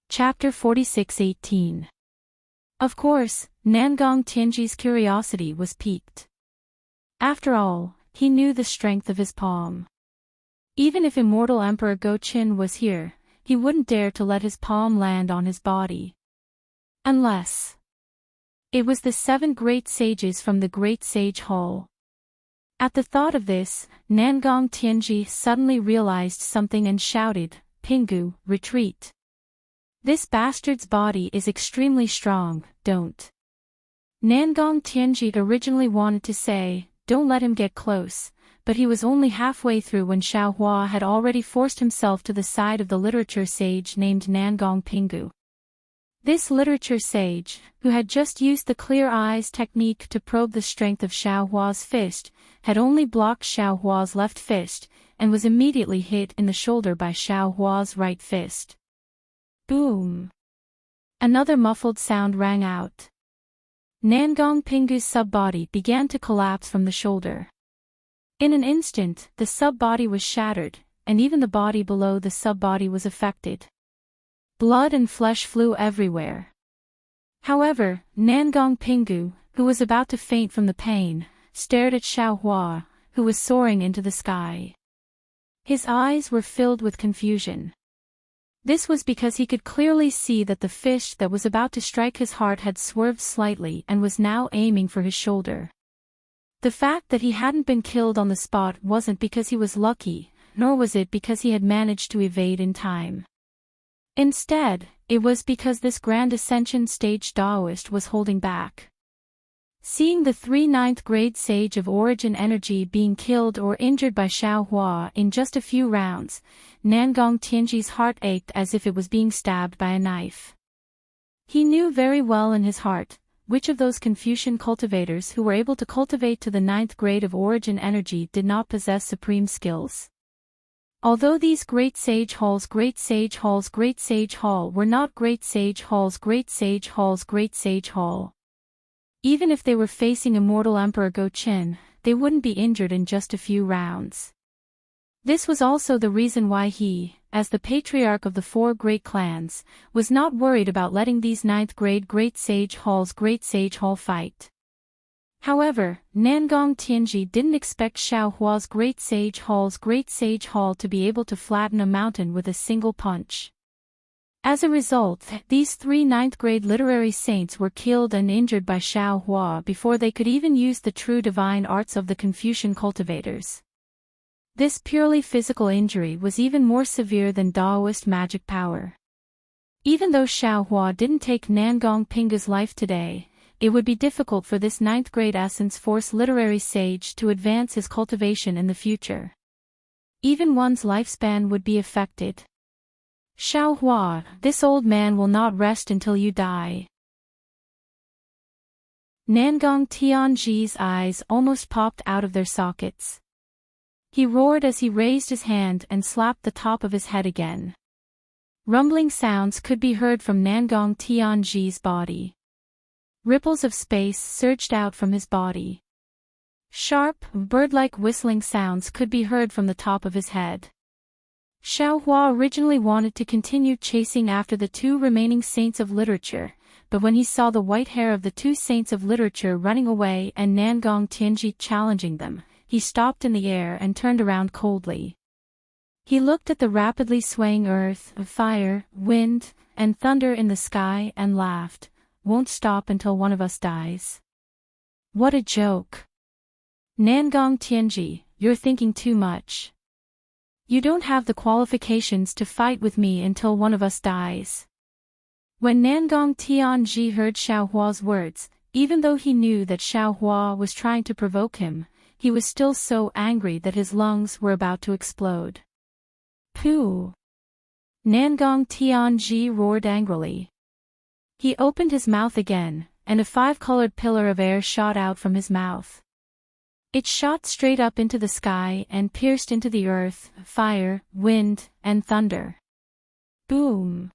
Chapter 46:18. Of course, Nangong Tianji's curiosity was piqued. After all, he knew the strength of his palm. Even if immortal Emperor Go Qin was here, he wouldn't dare to let his palm land on his body. Unless it was the 7 great sages from the Great Sage Hall. At the thought of this, Nangong Tianji suddenly realized something and shouted, "Pingu, retreat. This bastard's body is extremely strong, don't." Nangong Tianji originally wanted to say, "Don't let him get close," but he was only halfway through when Xiaohua had already forced himself to the side of the literature sage named Nangong Pingu. This literature sage, who had just used the clear eyes technique to probe the strength of Xiaohua's fist, had only blocked Xiaohua's left fist, and was immediately hit in the shoulder by Xiaohua's right fist. Boom! Another muffled sound rang out. Nangong Pingu's sub-body began to collapse from the shoulder. In an instant, the sub-body was shattered, and even the body below the sub-body was affected. Blood and flesh flew everywhere. However, Nangong Pingu, who was about to faint from the pain, stared at Xiaohua, who was soaring into the sky. His eyes were filled with confusion. This was because he could clearly see that the fish that was about to strike his heart had swerved slightly and was now aiming for his shoulder. The fact that he hadn't been killed on the spot wasn't because he was lucky, nor was it because he had managed to evade in time. Instead, it was because this Grand Ascension stage Daoist was holding back. Seeing the 3 9th grade sage of origin energy being killed or injured by Xiaohua in just a few rounds, Nangong Tianji's heart ached as if it was being stabbed by a knife. He knew very well in his heart, which of those Confucian cultivators who were able to cultivate to the 9th grade of origin energy did not possess supreme skills. Although these Great Sage Halls Great Sage Halls Great Sage Hall were not Great Sage Halls Great Sage Halls Great Sage Hall. Even if they were facing immortal Emperor Go Qin, they wouldn't be injured in just a few rounds. This was also the reason why he, as the patriarch of the 4 great clans, was not worried about letting these 9th grade Great Sage Halls Great Sage Hall fight. However, Nangong Tianji didn't expect Xiaohua's Great Sage Hall's Great Sage Hall to be able to flatten a mountain with a single punch. As a result, these 3 9th grade literary saints were killed and injured by Xiaohua before they could even use the true divine arts of the Confucian cultivators. This purely physical injury was even more severe than Daoist magic power. Even though Xiaohua didn't take Nangong Pingu's life today, it would be difficult for this 9th grade essence force literary sage to advance his cultivation in the future. Even one's lifespan would be affected. Xiaohua, this old man will not rest until you die. Nangong Tianji's eyes almost popped out of their sockets. He roared as he raised his hand and slapped the top of his head again. Rumbling sounds could be heard from Nangong Tianji's body. Ripples of space surged out from his body. Sharp, bird-like whistling sounds could be heard from the top of his head. Xiaohua originally wanted to continue chasing after the 2 remaining saints of literature, but when he saw the white hair of the 2 saints of literature running away and Nangong Tianji challenging them, he stopped in the air and turned around coldly. He looked at the rapidly swaying earth, fire, wind, and thunder in the sky and laughed. Won't stop until one of us dies. What a joke. Nangong Tianji, you're thinking too much. You don't have the qualifications to fight with me until one of us dies. When Nangong Tianji heard Xiaohua's words, even though he knew that Xiaohua was trying to provoke him, he was still so angry that his lungs were about to explode. Pooh! Nangong Tianji roared angrily. He opened his mouth again, and a five-colored pillar of air shot out from his mouth. It shot straight up into the sky and pierced into the earth, fire, wind, and thunder. Boom!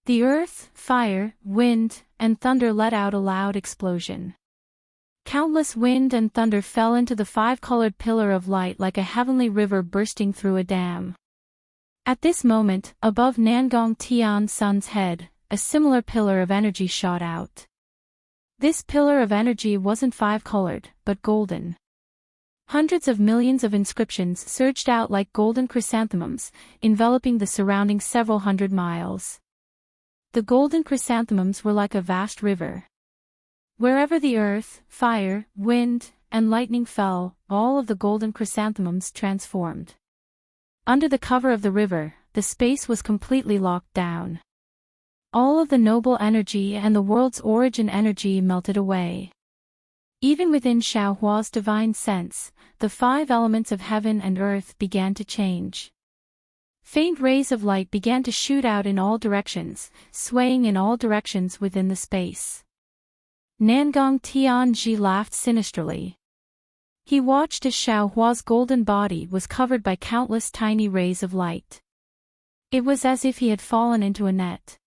The earth, fire, wind, and thunder let out a loud explosion. Countless wind and thunder fell into the five-colored pillar of light like a heavenly river bursting through a dam. At this moment, above Nangong Tiansun's head, a similar pillar of energy shot out. This pillar of energy wasn't five-colored, but golden. Hundreds of millions of inscriptions surged out like golden chrysanthemums, enveloping the surrounding several hundred miles. The golden chrysanthemums were like a vast river. Wherever the earth, fire, wind, and lightning fell, all of the golden chrysanthemums transformed. Under the cover of the river, the space was completely locked down. All of the noble energy and the world's origin energy melted away. Even within Xiaohua's divine sense, the five elements of heaven and earth began to change. Faint rays of light began to shoot out in all directions, swaying in all directions within the space. Nangong Tianji laughed sinisterly. He watched as Xiaohua's golden body was covered by countless tiny rays of light. It was as if he had fallen into a net.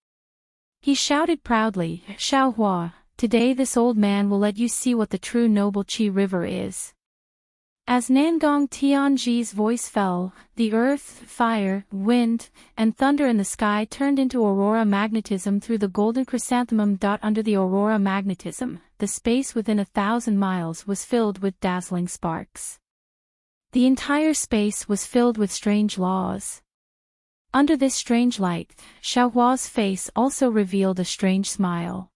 He shouted proudly, "Xiaohua, today this old man will let you see what the true noble Qi River is." As Nangong Tianji's voice fell, the earth, fire, wind, and thunder in the sky turned into aurora magnetism through the golden chrysanthemum. Under the aurora magnetism, the space within 1,000 miles was filled with dazzling sparks. The entire space was filled with strange laws. Under this strange light, Xiaohua's face also revealed a strange smile.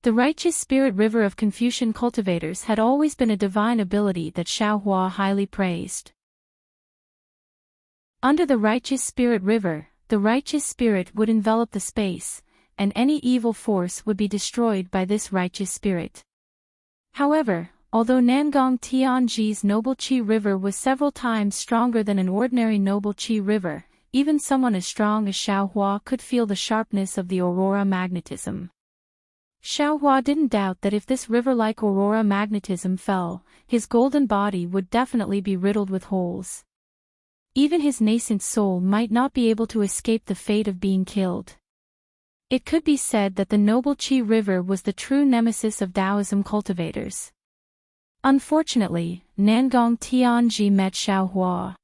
The righteous spirit river of Confucian cultivators had always been a divine ability that Xiaohua highly praised. Under the righteous spirit river, the righteous spirit would envelop the space, and any evil force would be destroyed by this righteous spirit. However, although Nangong Tianji's noble Qi River was several times stronger than an ordinary noble Qi River, even someone as strong as Xiaohua could feel the sharpness of the aurora magnetism. Xiaohua didn't doubt that if this river-like aurora magnetism fell, his golden body would definitely be riddled with holes. Even his nascent soul might not be able to escape the fate of being killed. It could be said that the noble Qi River was the true nemesis of Taoism cultivators. Unfortunately, Nangong Tianji met Xiaohua.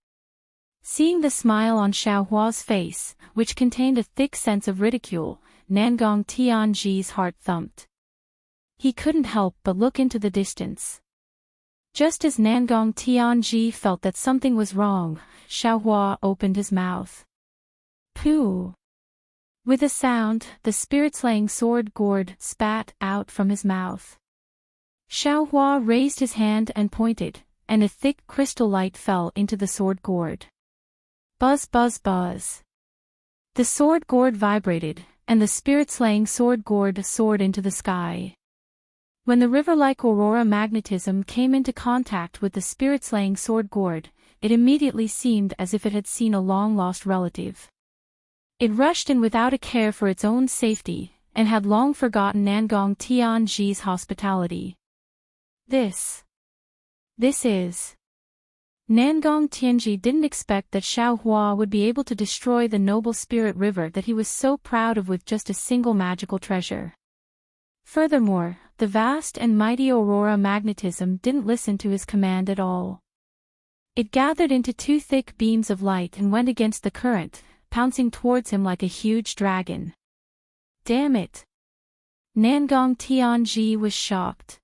Seeing the smile on Xiaohua's face, which contained a thick sense of ridicule, Nangong Tianji's heart thumped. He couldn't help but look into the distance. Just as Nangong Tianji felt that something was wrong, Xiaohua opened his mouth. Pooh! With a sound, the spirit-slaying sword gourd spat out from his mouth. Xiaohua raised his hand and pointed, and a thick crystal light fell into the sword gourd. Buzz buzz buzz. The sword gourd vibrated, and the spirit-slaying sword gourd soared into the sky. When the river-like aurora magnetism came into contact with the spirit-slaying sword gourd, it immediately seemed as if it had seen a long-lost relative. It rushed in without a care for its own safety, and had long forgotten Nangong Tianji's hospitality. This is... Nangong Tianji didn't expect that Xiaohua would be able to destroy the noble spirit river that he was so proud of with just a single magical treasure. Furthermore, the vast and mighty aurora magnetism didn't listen to his command at all. It gathered into two thick beams of light and went against the current, pouncing towards him like a huge dragon. Damn it! Nangong Tianji was shocked.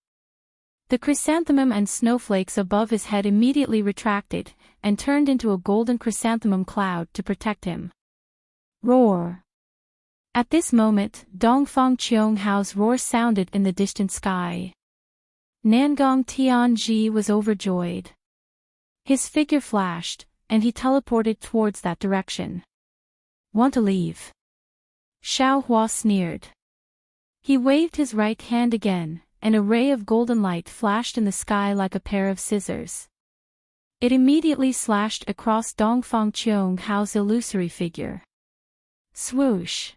The chrysanthemum and snowflakes above his head immediately retracted, and turned into a golden chrysanthemum cloud to protect him. Roar! At this moment, Dongfang Qionghao's roar sounded in the distant sky. Nangong Tianji was overjoyed. His figure flashed, and he teleported towards that direction. Want to leave? Xiao Hua sneered. He waved his right hand again, and a ray of golden light flashed in the sky like a pair of scissors. It immediately slashed across Dongfang Qionghao's illusory figure. Swoosh!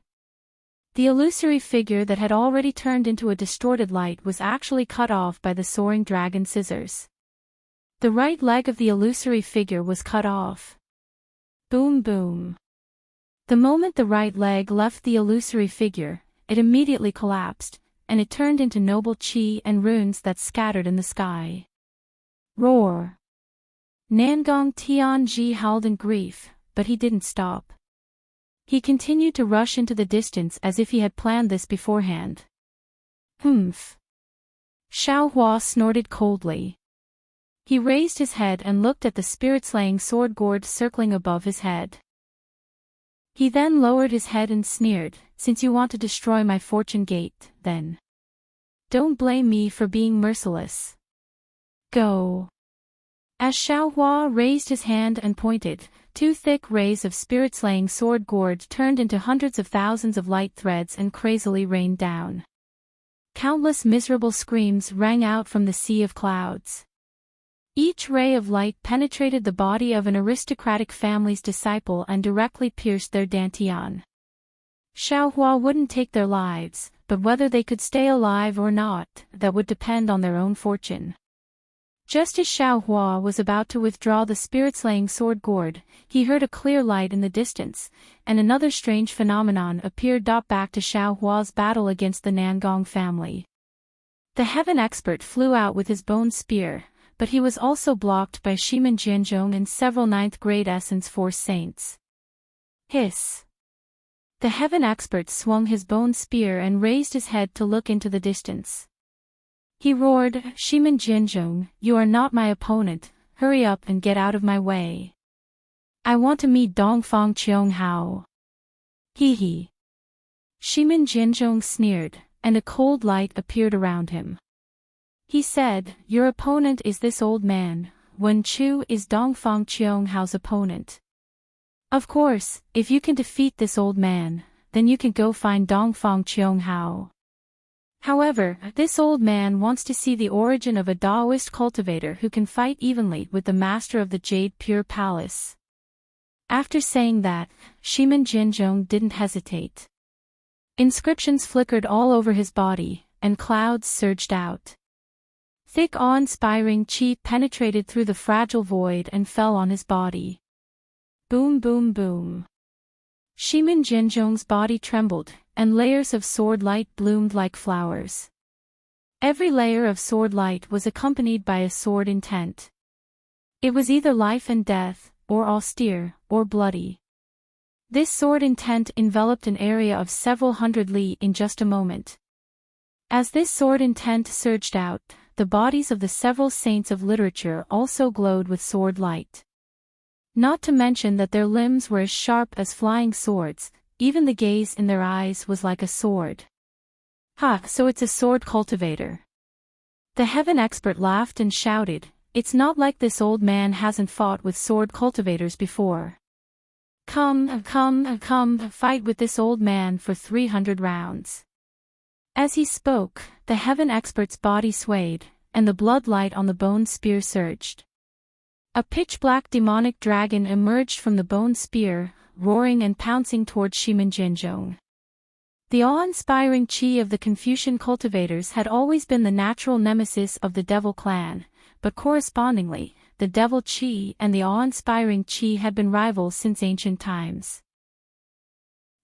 The illusory figure that had already turned into a distorted light was actually cut off by the soaring dragon scissors. The right leg of the illusory figure was cut off. Boom boom. The moment the right leg left the illusory figure, it immediately collapsed, and it turned into noble qi and runes that scattered in the sky. Roar! Nangong Tianji howled in grief, but he didn't stop. He continued to rush into the distance as if he had planned this beforehand. Humph! Xiao Hua snorted coldly. He raised his head and looked at the spirit-slaying sword gourd circling above his head. He then lowered his head and sneered, "Since you want to destroy my fortune gate, then don't blame me for being merciless. Go." As Xiao Hua raised his hand and pointed, two thick rays of spirit-slaying sword gourd turned into hundreds of thousands of light threads and crazily rained down. Countless miserable screams rang out from the sea of clouds. Each ray of light penetrated the body of an aristocratic family's disciple and directly pierced their dantian. Xiao Hua wouldn't take their lives, but whether they could stay alive or not, that would depend on their own fortune. Just as Xiao Hua was about to withdraw the spirit-slaying sword gourd, he heard a clear light in the distance, and another strange phenomenon appeared. Back to Xiao Hua's battle against the Nangong family. The heaven expert flew out with his bone spear, but he was also blocked by Shimin Jianzhong and several 9th-grade Essence Force saints. Hiss! The heaven expert swung his bone spear and raised his head to look into the distance. He roared, "Shimin Jianzhong, you are not my opponent, hurry up and get out of my way. I want to meet Dongfang Qionghao." Hee hee. Shimin Jianzhong sneered, and a cold light appeared around him. He said, "Your opponent is this old man. Wen Chu is Dongfang Qionghao's opponent. Of course, if you can defeat this old man, then you can go find Dongfang Qiongghao. However, this old man wants to see the origin of a Taoist cultivator who can fight evenly with the master of the Jade Pure Palace." After saying that, Shimin Jianzhong didn't hesitate. Inscriptions flickered all over his body, and clouds surged out. Thick awe-inspiring qi penetrated through the fragile void and fell on his body. Boom boom boom. Shimin Jianzhong's body trembled, and layers of sword light bloomed like flowers. Every layer of sword light was accompanied by a sword intent. It was either life and death, or austere, or bloody. This sword intent enveloped an area of several hundred li in just a moment. As this sword intent surged out, the bodies of the several saints of literature also glowed with sword light. Not to mention that their limbs were as sharp as flying swords, even the gaze in their eyes was like a sword. "Ha, so it's a sword cultivator." The heaven expert laughed and shouted, "It's not like this old man hasn't fought with sword cultivators before. Come, fight with this old man for 300 rounds. As he spoke, the heaven expert's body swayed, and the bloodlight on the bone spear surged. A pitch-black demonic dragon emerged from the bone spear, roaring and pouncing towards Shimin Jianzhong. The awe-inspiring qi of the Confucian cultivators had always been the natural nemesis of the devil clan, but correspondingly, the devil qi and the awe-inspiring qi had been rivals since ancient times.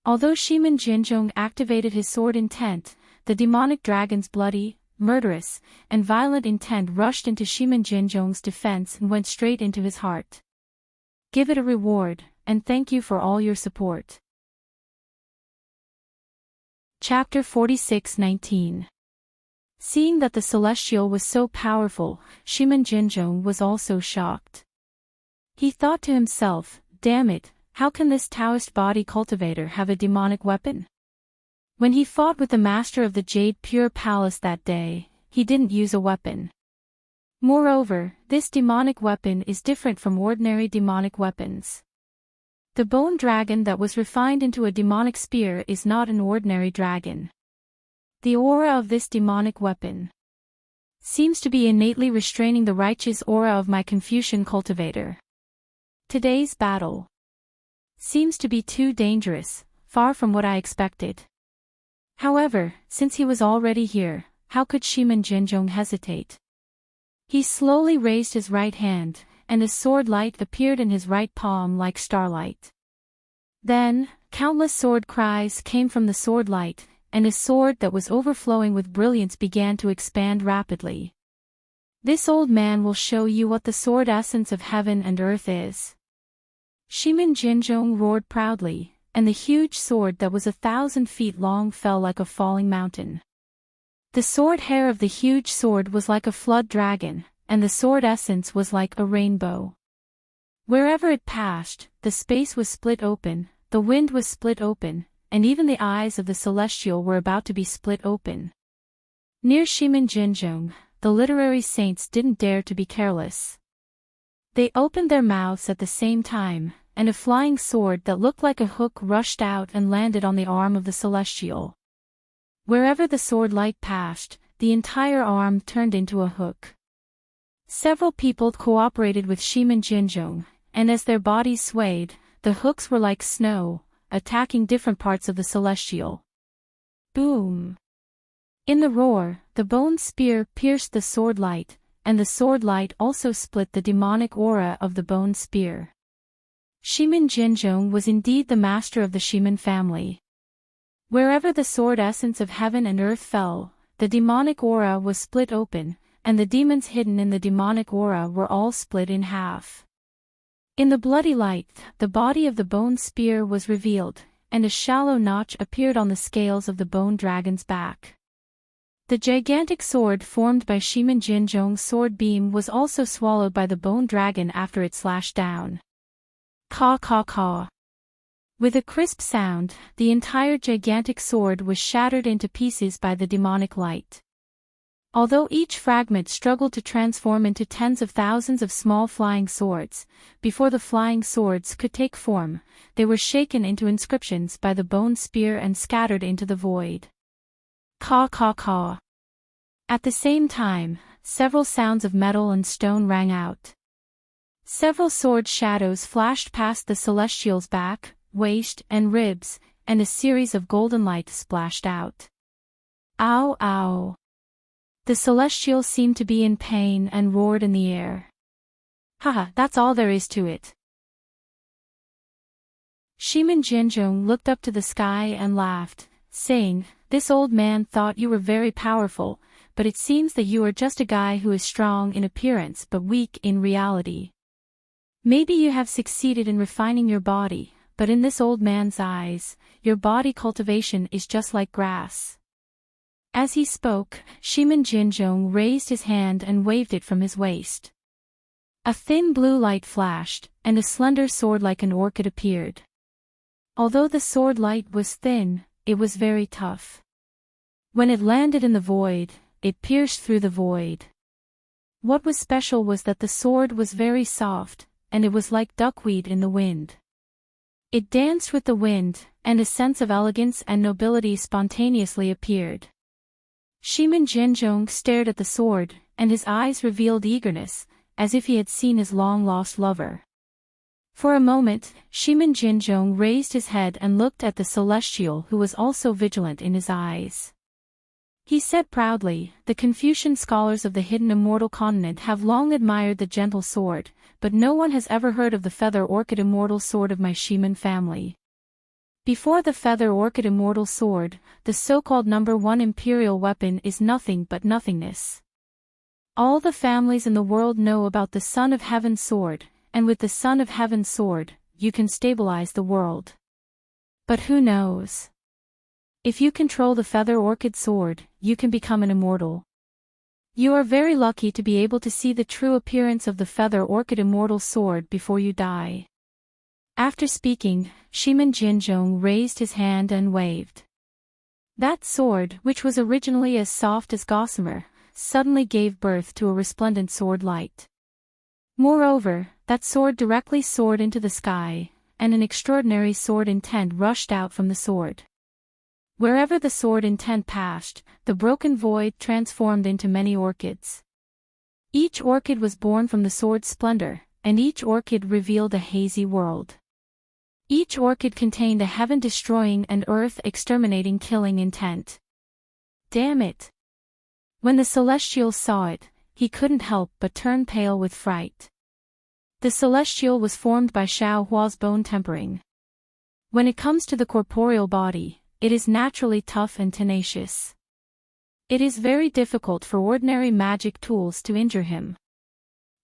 Although Shimin Jianzhong activated his sword intent, the demonic dragon's bloody, murderous, and violent intent rushed into Shimin Jianzhong's defense and went straight into his heart. Give it a reward, and thank you for all your support. Chapter 46:19. Seeing that the celestial was so powerful, Shimin Jianzhong was also shocked. He thought to himself, "Damn it, how can this Taoist body cultivator have a demonic weapon?" When he fought with the master of the Jade Pure Palace that day, he didn't use a weapon. Moreover, this demonic weapon is different from ordinary demonic weapons. The bone dragon that was refined into a demonic spear is not an ordinary dragon. The aura of this demonic weapon seems to be innately restraining the righteous aura of my Confucian cultivator. Today's battle seems to be too dangerous, far from what I expected. However, since he was already here, how could Shimin Jinzhong hesitate? He slowly raised his right hand, and his sword light appeared in his right palm like starlight. Then, countless sword cries came from the sword light, and his sword that was overflowing with brilliance began to expand rapidly. This old man will show you what the sword essence of heaven and earth is. Shimin Jinzhong roared proudly, and the huge sword that was 1,000 feet long fell like a falling mountain. The sword hair of the huge sword was like a flood dragon, and the sword essence was like a rainbow. Wherever it passed, the space was split open, the wind was split open, and even the eyes of the celestial were about to be split open. Near Shimin Jinzhong, the literary saints didn't dare to be careless. They opened their mouths at the same time, and a flying sword that looked like a hook rushed out and landed on the arm of the celestial. Wherever the sword light passed, the entire arm turned into a hook. Several people cooperated with Shimin Jinzhong, and as their bodies swayed, the hooks were like snow, attacking different parts of the celestial. Boom! In the roar, the bone spear pierced the sword light, and the sword light also split the demonic aura of the bone spear. Shimin Jinzhong was indeed the master of the Shimin family. Wherever the sword essence of heaven and earth fell, the demonic aura was split open, and the demons hidden in the demonic aura were all split in half. In the bloody light, the body of the bone spear was revealed, and a shallow notch appeared on the scales of the bone dragon's back. The gigantic sword formed by Shimin Jinzhong's sword beam was also swallowed by the bone dragon after it slashed down. Caw caw caw. With a crisp sound, the entire gigantic sword was shattered into pieces by the demonic light. Although each fragment struggled to transform into tens of thousands of small flying swords, before the flying swords could take form, they were shaken into inscriptions by the bone spear and scattered into the void. Caw caw caw. At the same time, several sounds of metal and stone rang out. Several sword shadows flashed past the celestial's back, waist, and ribs, and a series of golden light splashed out. Ow ow. The celestial seemed to be in pain and roared in the air. Haha, that's all there is to it. Shimin Jinzhong looked up to the sky and laughed, saying, "This old man thought you were very powerful, but it seems that you are just a guy who is strong in appearance but weak in reality. Maybe you have succeeded in refining your body, but in this old man's eyes, your body cultivation is just like grass." As he spoke, Shimin Jinzhong raised his hand and waved it from his waist. A thin blue light flashed, and a slender sword like an orchid appeared. Although the sword light was thin, it was very tough. When it landed in the void, it pierced through the void. What was special was that the sword was very soft, and it was like duckweed in the wind. It danced with the wind, and a sense of elegance and nobility spontaneously appeared. Shimin Jinzhong stared at the sword, and his eyes revealed eagerness, as if he had seen his long-lost lover. For a moment, Shimin Jinzhong raised his head and looked at the celestial who was also vigilant in his eyes. He said proudly, "The Confucian scholars of the hidden immortal continent have long admired the gentle sword, but no one has ever heard of the feather orchid immortal sword of my Shimin family. Before the feather orchid immortal sword, the so-called #1 imperial weapon is nothing but nothingness. All the families in the world know about the Son of Heaven sword, and with the Son of Heaven sword, you can stabilize the world. But who knows? If you control the feather orchid sword, you can become an immortal. You are very lucky to be able to see the true appearance of the feather orchid immortal sword before you die." After speaking, Shimin Jinzhong raised his hand and waved. That sword, which was originally as soft as gossamer, suddenly gave birth to a resplendent sword light. Moreover, that sword directly soared into the sky, and an extraordinary sword intent rushed out from the sword. Wherever the sword intent passed, the broken void transformed into many orchids. Each orchid was born from the sword's splendor, and each orchid revealed a hazy world. Each orchid contained a heaven-destroying and earth-exterminating killing intent. Damn it! When the Celestial saw it, he couldn't help but turn pale with fright. The Celestial was formed by Xiao Hua's bone tempering. When it comes to the corporeal body, it is naturally tough and tenacious. It is very difficult for ordinary magic tools to injure him.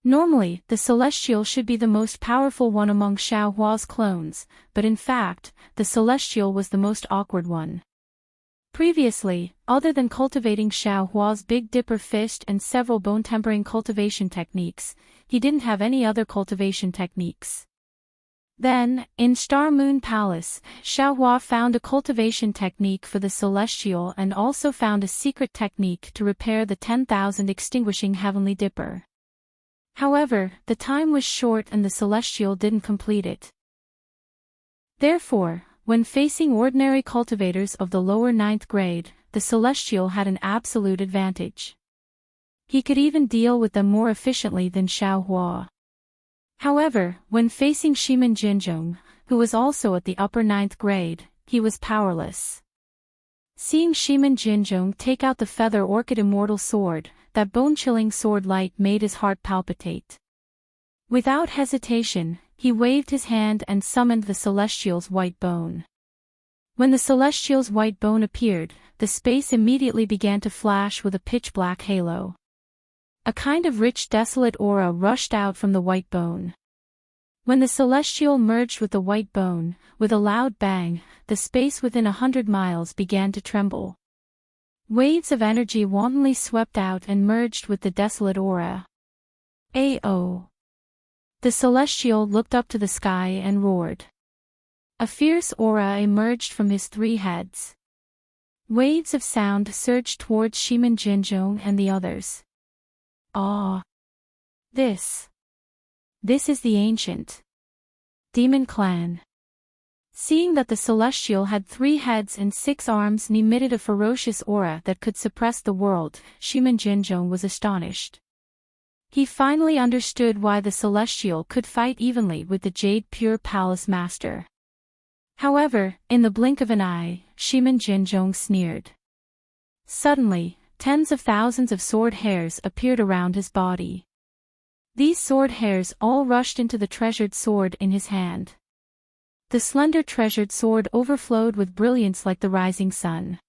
Normally, the Celestial should be the most powerful one among Xiao Hua's clones, but in fact, the Celestial was the most awkward one. Previously, other than cultivating Xiao Hua's Big Dipper fist and several bone-tempering cultivation techniques, he didn't have any other cultivation techniques. Then, in Star Moon Palace, Xiao Hua found a cultivation technique for the Celestial and also found a secret technique to repair the 10,000 extinguishing Heavenly Dipper. However, the time was short and the Celestial didn't complete it. Therefore, when facing ordinary cultivators of the lower 9th grade, the Celestial had an absolute advantage. He could even deal with them more efficiently than Xiao Hua. However, when facing Shimin Jinzhong, who was also at the upper 9th grade, he was powerless. Seeing Shimin Jinzhong take out the Feather Orchid Immortal Sword, that bone-chilling sword light made his heart palpitate. Without hesitation, he waved his hand and summoned the Celestial's white bone. When the Celestial's white bone appeared, the space immediately began to flash with a pitch-black halo. A kind of rich desolate aura rushed out from the white bone. When the Celestial merged with the white bone, with a loud bang, the space within 100 miles began to tremble. Waves of energy wantonly swept out and merged with the desolate aura. Ao! The Celestial looked up to the sky and roared. A fierce aura emerged from his 3 heads. Waves of sound surged towards Shimin Jinzhong and the others. Ah! This is the ancient demon clan. Seeing that the Celestial had 3 heads and 6 arms and emitted a ferocious aura that could suppress the world, Shimin Jinzhong was astonished. He finally understood why the Celestial could fight evenly with the Jade Pure Palace Master. However, in the blink of an eye, Shimin Jinzhong sneered. Suddenly, tens of thousands of sword hairs appeared around his body. These sword hairs all rushed into the treasured sword in his hand. The slender treasured sword overflowed with brilliance like the rising sun.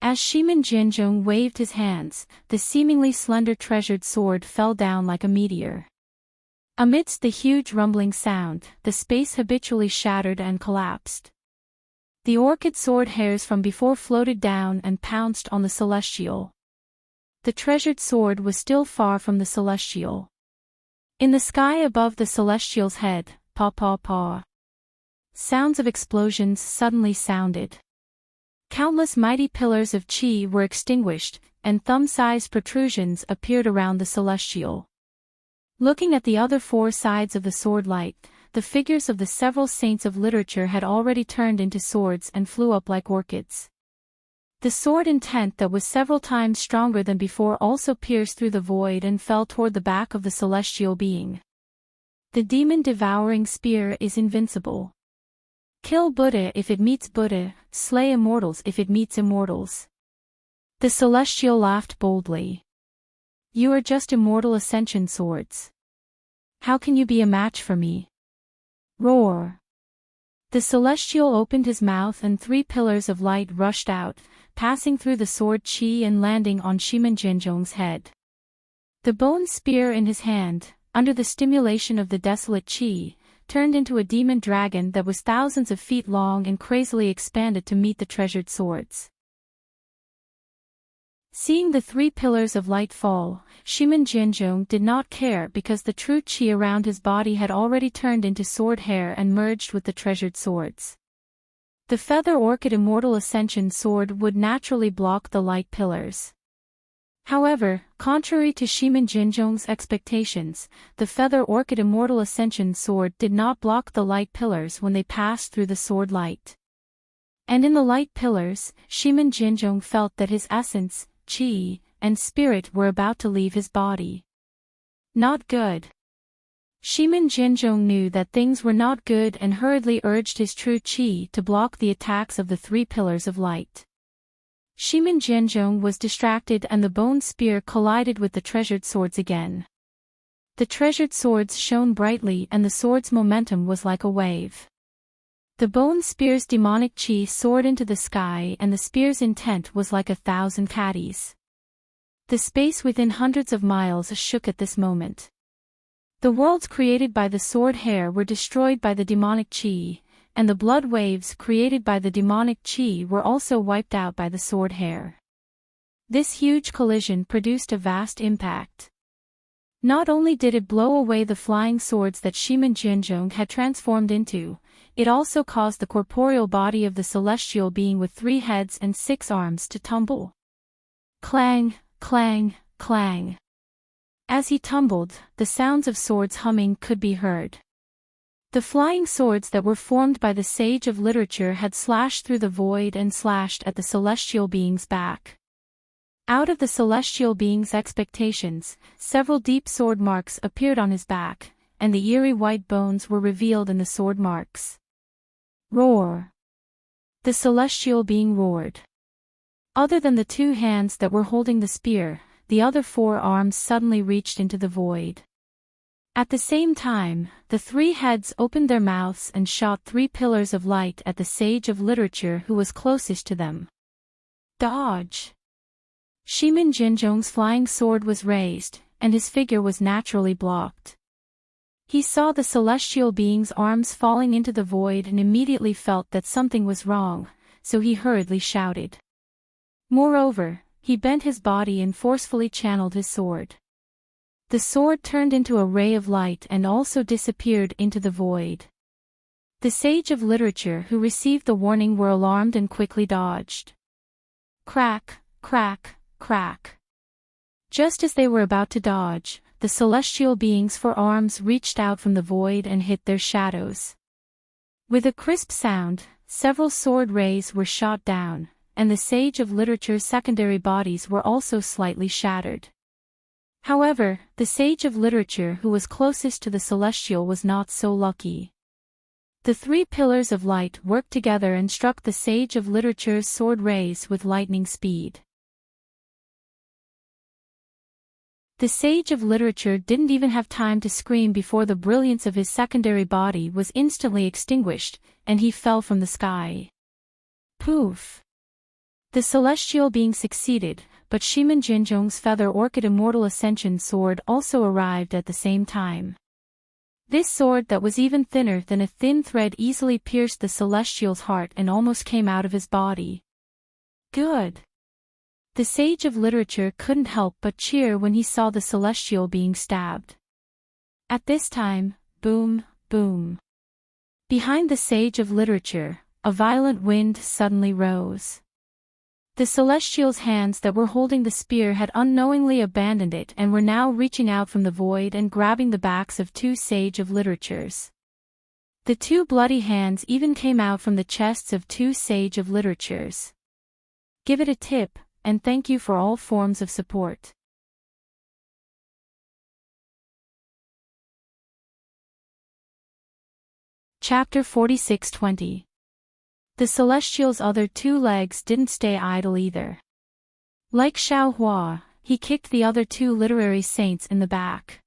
As Shimin Jinzhong waved his hands, the seemingly slender treasured sword fell down like a meteor. Amidst the huge rumbling sound, the space habitually shattered and collapsed. The orchid sword hairs from before floated down and pounced on the Celestial. The treasured sword was still far from the Celestial. In the sky above the Celestial's head, paw paw paw. Sounds of explosions suddenly sounded. Countless mighty pillars of qi were extinguished, and thumb-sized protrusions appeared around the Celestial. Looking at the other 4 sides of the sword light, the figures of the several saints of literature had already turned into swords and flew up like orchids. The sword intent that was several times stronger than before also pierced through the void and fell toward the back of the Celestial being. The demon-devouring spear is invincible. Kill Buddha if it meets Buddha, slay immortals if it meets immortals. The Celestial laughed boldly. You are just immortal ascension swords. How can you be a match for me? Roar! The Celestial opened his mouth and 3 pillars of light rushed out, passing through the sword qi and landing on Shimin Jinzhong's head. The bone spear in his hand, under the stimulation of the desolate qi, turned into a demon dragon that was thousands of feet long and crazily expanded to meet the treasured swords. Seeing the 3 pillars of light fall, Shimin Jinzhong did not care because the true qi around his body had already turned into sword hair and merged with the treasured swords. The Feather Orchid Immortal Ascension sword would naturally block the light pillars. However, contrary to Shimin Jinzhong's expectations, the Feather Orchid Immortal Ascension sword did not block the light pillars when they passed through the sword light. And in the light pillars, Shimin Jinzhong felt that his essence, qi, and spirit were about to leave his body. Not good. Shimin Jinzhong knew that things were not good and hurriedly urged his true qi to block the attacks of the three pillars of light. Shimin Jinzhong was distracted and the bone spear collided with the treasured swords again. The treasured swords shone brightly and the sword's momentum was like a wave. The bone spear's demonic qi soared into the sky and the spear's intent was like 1,000 caddies. The space within hundreds of miles shook at this moment. The worlds created by the sword hair were destroyed by the demonic qi, and the blood waves created by the demonic qi were also wiped out by the sword hair. This huge collision produced a vast impact. Not only did it blow away the flying swords that Shimin Jinzhong had transformed into, it also caused the corporeal body of the celestial being with 3 heads and 6 arms to tumble. Clang, clang, clang. As he tumbled, the sounds of swords humming could be heard. The flying swords that were formed by the sage of literature had slashed through the void and slashed at the celestial being's back. Out of the celestial being's expectations, several deep sword marks appeared on his back, and the eerie white bones were revealed in the sword marks. Roar! The celestial being roared. Other than the 2 hands that were holding the spear, the other 4 arms suddenly reached into the void. At the same time, the 3 heads opened their mouths and shot 3 pillars of light at the sage of literature who was closest to them. Dodge! Shimin Jinzhong's flying sword was raised, and his figure was naturally blocked. He saw the celestial being's arms falling into the void and immediately felt that something was wrong, so he hurriedly shouted. Moreover, he bent his body and forcefully channeled his sword. The sword turned into a ray of light and also disappeared into the void. The sage of literature who received the warning were alarmed and quickly dodged. Crack, crack, crack. Just as they were about to dodge, the celestial beings' 4 arms reached out from the void and hit their shadows. With a crisp sound, several sword rays were shot down, and the sage of literature's secondary bodies were also slightly shattered. However, the sage of literature who was closest to the celestial was not so lucky. The 3 pillars of light worked together and struck the sage of literature's sword rays with lightning speed. The sage of literature didn't even have time to scream before the brilliance of his secondary body was instantly extinguished, and he fell from the sky. Poof! The celestial being succeeded, but Shimin Jinzhong's Feather Orchid Immortal Ascension sword also arrived at the same time. This sword that was even thinner than a thin thread easily pierced the celestial's heart and almost came out of his body. Good! The sage of literature couldn't help but cheer when he saw the celestial being stabbed. At this time, boom, boom. Behind the sage of literature, a violent wind suddenly rose. The celestial's hands that were holding the spear had unknowingly abandoned it and were now reaching out from the void and grabbing the backs of 2 sage of literatures. The 2 bloody hands even came out from the chests of 2 sage of literatures. Give it a tip, and thank you for all forms of support. Chapter 46-20. The celestial's other 2 legs didn't stay idle either. Like Xiaohua, he kicked the other 2 literary saints in the back.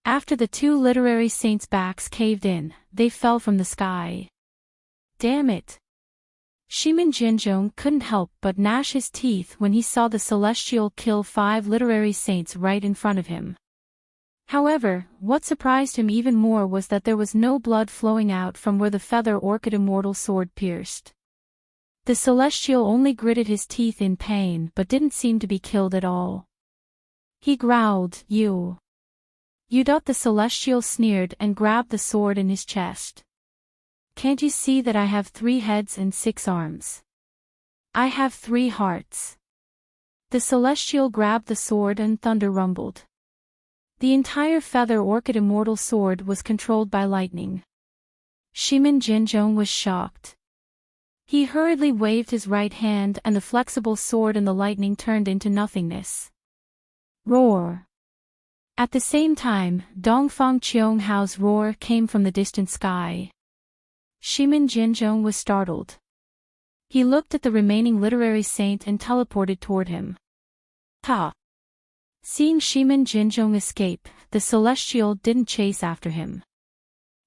After the 2 literary saints' backs caved in, they fell from the sky. Damn it! Shimin Jinzhong couldn't help but gnash his teeth when he saw the celestial kill 5 literary saints right in front of him. However, what surprised him even more was that there was no blood flowing out from where the Feather Orchid Immortal sword pierced. The celestial only gritted his teeth in pain but didn't seem to be killed at all. He growled, You. The celestial sneered and grabbed the sword in his chest. Can't you see that I have 3 heads and 6 arms? I have 3 hearts. The celestial grabbed the sword and thunder rumbled. The entire feather orchid immortal sword was controlled by lightning. Shimin Jinzhong was shocked. He hurriedly waved his right hand and the flexible sword and the lightning turned into nothingness. Roar! At the same time, Dongfang Qionghao's roar came from the distant sky. Shimin Jinzhong was startled. He looked at the remaining literary saint and teleported toward him. Ha! Seeing Shimin Jinzhong escape, the celestial didn't chase after him.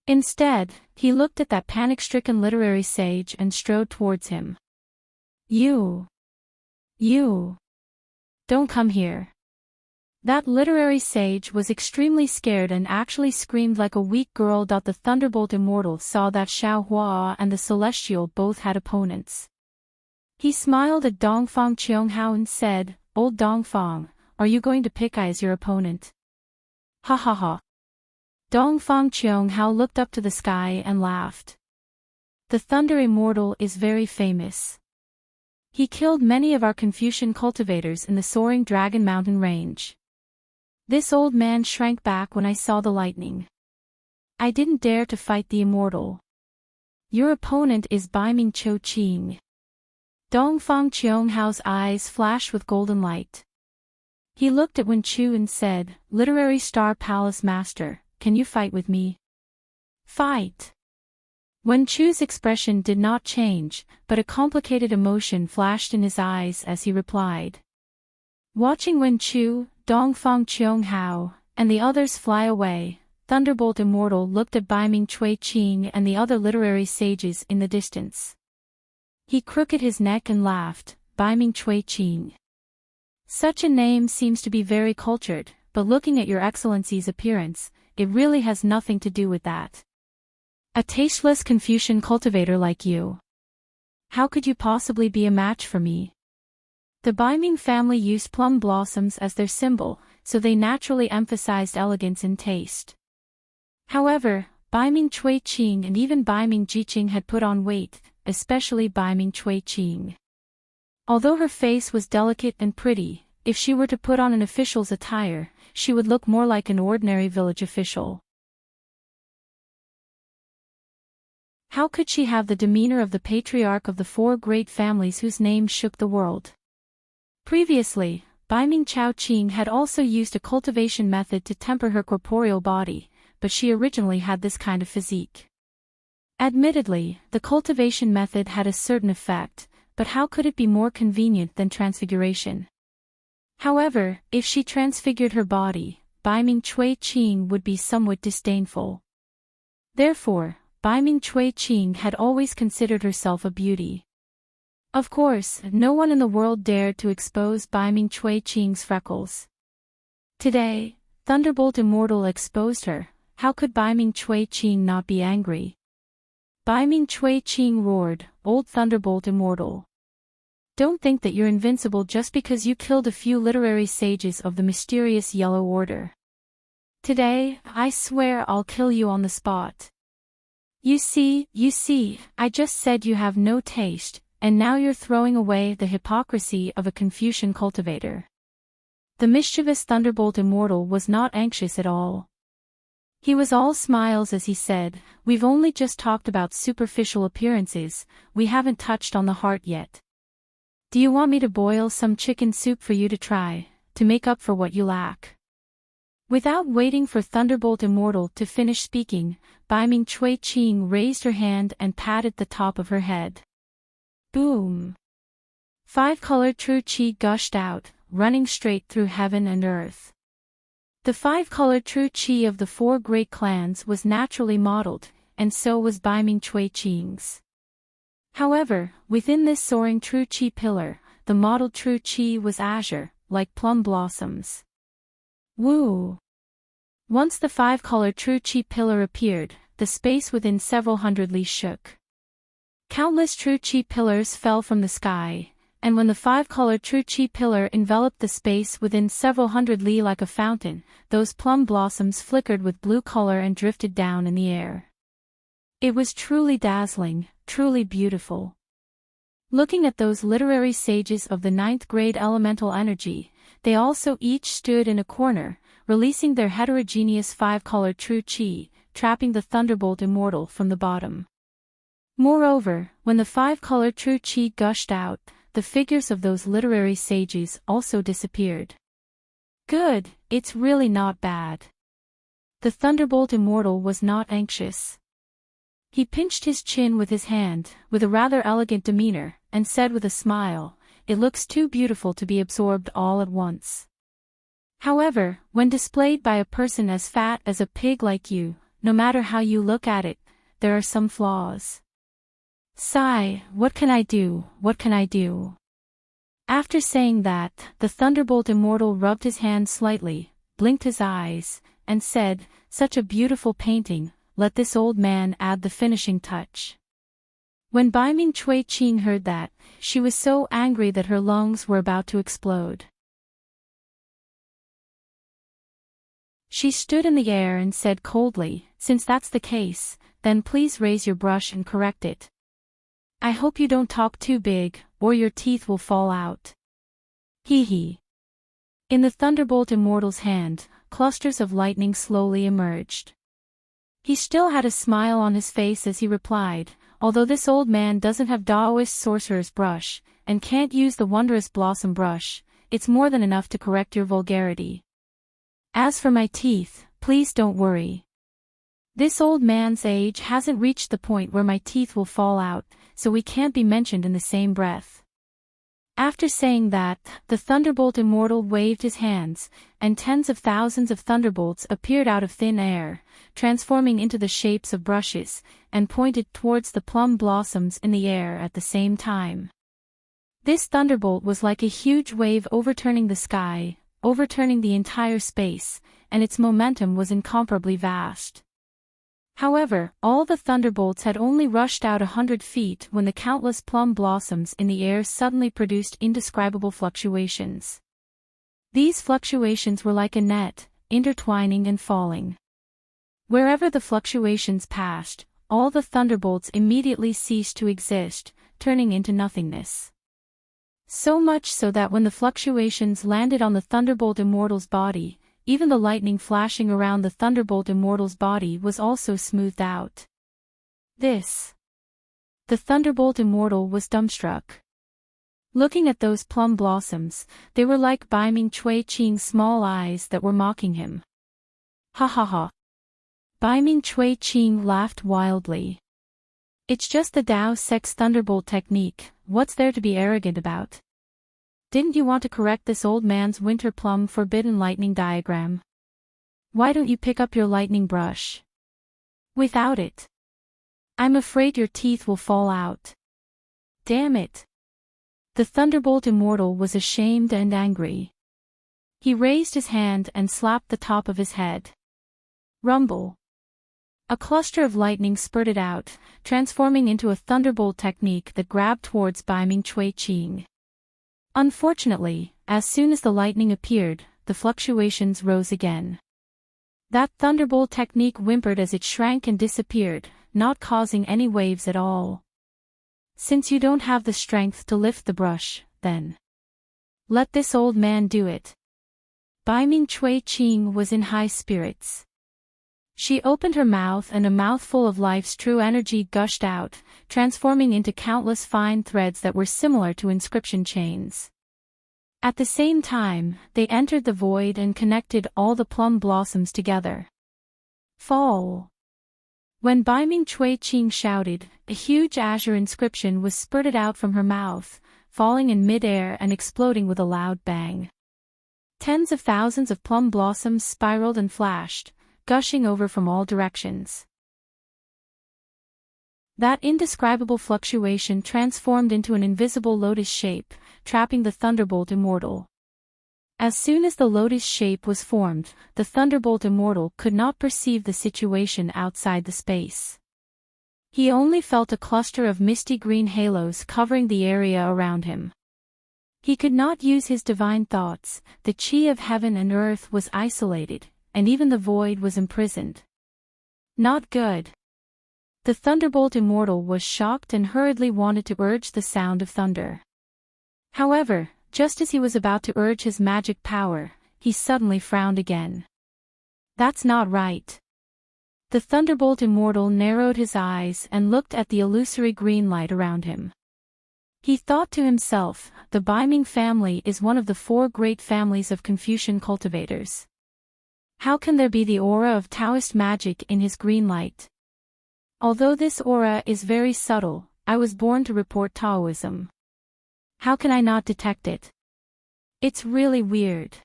Instead, he looked at that panic-stricken literary sage and strode towards him. You! Don't come here. That literary sage was extremely scared and actually screamed like a weak girl. The Thunderbolt Immortal saw that Xiao Hua and the Celestial both had opponents. He smiled at Dongfang Qianghao and said, "Old Dongfang, are you going to pick I as your opponent?" Ha ha ha. Dongfang Qianghao looked up to the sky and laughed. The Thunder Immortal is very famous. He killed many of our Confucian cultivators in the soaring Dragon Mountain range. This old man shrank back when I saw the lightning. I didn't dare to fight the immortal. Your opponent is Baiming Cho Qing. Dongfang Qionghao's eyes flashed with golden light. He looked at Wen Chu and said, "Literary Star Palace Master, can you fight with me?" Fight! Wen Chu's expression did not change, but a complicated emotion flashed in his eyes as he replied. Watching Wen Chu, Dongfang Qianghao, and the others fly away, Thunderbolt Immortal looked at Baiming Cui Qing and the other literary sages in the distance. He crooked his neck and laughed, "Baiming Cui Qing. Such a name seems to be very cultured, but looking at your excellency's appearance, it really has nothing to do with that. A tasteless Confucian cultivator like you. How could you possibly be a match for me?" The Baiming family used plum blossoms as their symbol, so they naturally emphasized elegance and taste. However, Baiming Cui Qing and even Baiming Jiqing had put on weight, especially Baiming Cui Qing. Although her face was delicate and pretty, if she were to put on an official's attire, she would look more like an ordinary village official. How could she have the demeanor of the patriarch of the four great families whose names shook the world? Previously, Baiming Chao Qing had also used a cultivation method to temper her corporeal body, but she originally had this kind of physique. Admittedly, the cultivation method had a certain effect, but how could it be more convenient than transfiguration? However, if she transfigured her body, Baiming Cui Qing would be somewhat disdainful. Therefore, Baiming Cui Qing had always considered herself a beauty. Of course, no one in the world dared to expose Baiming Cui Qing's freckles. Today, Thunderbolt Immortal exposed her. How could Baiming Cui Qing not be angry? Baiming Cui Qing roared, "Old Thunderbolt Immortal. Don't think that you're invincible just because you killed a few literary sages of the mysterious Yellow Order. Today, I swear I'll kill you on the spot. You see, I just said you have no taste, and now you're throwing away the hypocrisy of a Confucian cultivator." The mischievous Thunderbolt Immortal was not anxious at all. He was all smiles as he said, "We've only just talked about superficial appearances, we haven't touched on the heart yet. Do you want me to boil some chicken soup for you to try, to make up for what you lack?" Without waiting for Thunderbolt Immortal to finish speaking, Baiming Cui Qing raised her hand and patted the top of her head. Boom! 5-colored true qi gushed out, running straight through heaven and earth. The 5-colored true qi of the four great clans was naturally modeled, and so was Baiming Cui Qing's. However, within this soaring true qi pillar, the modeled true qi was azure, like plum blossoms. Woo! Once the 5-colored true qi pillar appeared, the space within several hundred li shook. Countless true qi pillars fell from the sky, and when the 5-colored true qi pillar enveloped the space within several hundred li like a fountain, those plum blossoms flickered with blue color and drifted down in the air. It was truly dazzling, truly beautiful. Looking at those literary sages of the ninth grade elemental energy, they also each stood in a corner, releasing their heterogeneous five-colored true chi, trapping the thunderbolt immortal from the bottom. Moreover, when the five-colored true chi gushed out, the figures of those literary sages also disappeared. Good, it's really not bad. The thunderbolt immortal was not anxious. He pinched his chin with his hand, with a rather elegant demeanor, and said with a smile, "It looks too beautiful to be absorbed all at once. However, when displayed by a person as fat as a pig like you, no matter how you look at it, there are some flaws. Sigh, what can I do, what can I do?" After saying that, the thunderbolt immortal rubbed his hand slightly, blinked his eyes, and said, "Such a beautiful painting, let this old man add the finishing touch." When Baiming Cui Qing heard that, she was so angry that her lungs were about to explode. She stood in the air and said coldly, "Since that's the case, then please raise your brush and correct it. I hope you don't talk too big, or your teeth will fall out." Hee hee. In the thunderbolt immortal's hand, clusters of lightning slowly emerged. He still had a smile on his face as he replied, "Although this old man doesn't have Taoist sorcerer's brush, and can't use the wondrous blossom brush, it's more than enough to correct your vulgarity. As for my teeth, please don't worry. This old man's age hasn't reached the point where my teeth will fall out, so we can't be mentioned in the same breath." After saying that, the thunderbolt immortal waved his hands, and tens of thousands of thunderbolts appeared out of thin air, transforming into the shapes of brushes, and pointed towards the plum blossoms in the air at the same time. This thunderbolt was like a huge wave overturning the sky, overturning the entire space, and its momentum was incomparably vast. However, all the thunderbolts had only rushed out 100 feet when the countless plum blossoms in the air suddenly produced indescribable fluctuations. These fluctuations were like a net, intertwining and falling. Wherever the fluctuations passed, all the thunderbolts immediately ceased to exist, turning into nothingness. So much so that when the fluctuations landed on the thunderbolt immortal's body, even the lightning flashing around the thunderbolt immortal's body was also smoothed out. The thunderbolt immortal was dumbstruck. Looking at those plum blossoms, they were like Baiming Cui Qing's small eyes that were mocking him. Ha ha ha. Baiming Cui Qing laughed wildly. "It's just the Tao Sex Thunderbolt technique, what's there to be arrogant about? Didn't you want to correct this old man's winter plum forbidden lightning diagram? Why don't you pick up your lightning brush? Without it, I'm afraid your teeth will fall out. Damn it." The thunderbolt immortal was ashamed and angry. He raised his hand and slapped the top of his head. Rumble. A cluster of lightning spurted out, transforming into a thunderbolt technique that grabbed towards Baiming Cui Qing. Unfortunately, as soon as the lightning appeared, the fluctuations rose again. That thunderbolt technique whimpered as it shrank and disappeared, not causing any waves at all. "Since you don't have the strength to lift the brush, then let this old man do it." Baiming Cui Qing was in high spirits. She opened her mouth and a mouthful of life's true energy gushed out, transforming into countless fine threads that were similar to inscription chains. At the same time, they entered the void and connected all the plum blossoms together. Fall. When Baiming Cui Qing shouted, a huge azure inscription was spurted out from her mouth, falling in mid-air and exploding with a loud bang. Tens of thousands of plum blossoms spiraled and flashed, gushing over from all directions. That indescribable fluctuation transformed into an invisible lotus shape, trapping the thunderbolt immortal. As soon as the lotus shape was formed, the thunderbolt immortal could not perceive the situation outside the space. He only felt a cluster of misty green halos covering the area around him. He could not use his divine thoughts, the chi of heaven and earth was isolated, and even the void was imprisoned. Not good. The Thunderbolt Immortal was shocked and hurriedly wanted to urge the sound of thunder. However, just as he was about to urge his magic power, he suddenly frowned again. That's not right. The Thunderbolt Immortal narrowed his eyes and looked at the illusory green light around him. He thought to himself, the Biming family is one of the 4 great families of Confucian cultivators. How can there be the aura of Taoist magic in his green light? Although this aura is very subtle, I was born to report Taoism. How can I not detect it? It's really weird.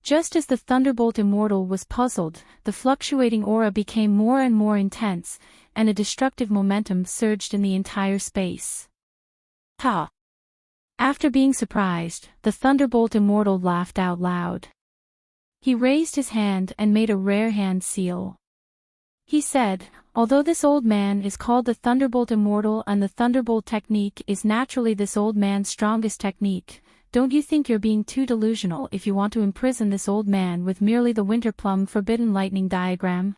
Just as the Thunderbolt Immortal was puzzled, the fluctuating aura became more and more intense, and a destructive momentum surged in the entire space. Ha! After being surprised, the Thunderbolt Immortal laughed out loud. He raised his hand and made a rare hand seal. He said, although this old man is called the Thunderbolt Immortal and the Thunderbolt technique is naturally this old man's strongest technique, don't you think you're being too delusional if you want to imprison this old man with merely the Winterplum Forbidden Lightning diagram?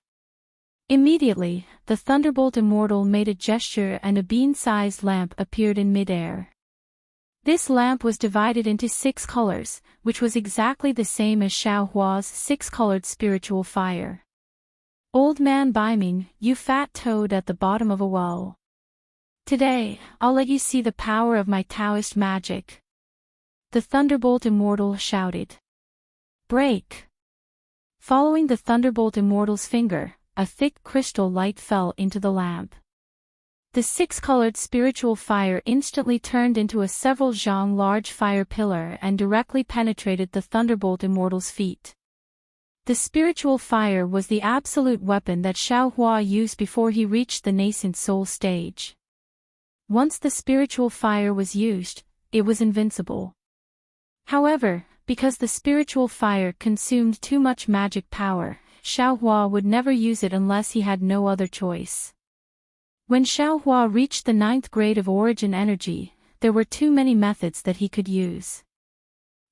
Immediately, the Thunderbolt Immortal made a gesture and a bean-sized lamp appeared in midair. This lamp was divided into 6 colors, which was exactly the same as Xiao Hua's 6-colored spiritual fire. Old man Biming, you fat toad at the bottom of a well. Today, I'll let you see the power of my Taoist magic. The Thunderbolt Immortal shouted. Break! Following the Thunderbolt Immortal's finger, a thick crystal light fell into the lamp. The 6-colored spiritual fire instantly turned into a several zhang large fire pillar and directly penetrated the Thunderbolt Immortal's feet. The spiritual fire was the absolute weapon that Xiao Hua used before he reached the nascent soul stage. Once the spiritual fire was used, it was invincible. However, because the spiritual fire consumed too much magic power, Xiao Hua would never use it unless he had no other choice. When Xiao Hua reached the 9th grade of origin energy, there were too many methods that he could use.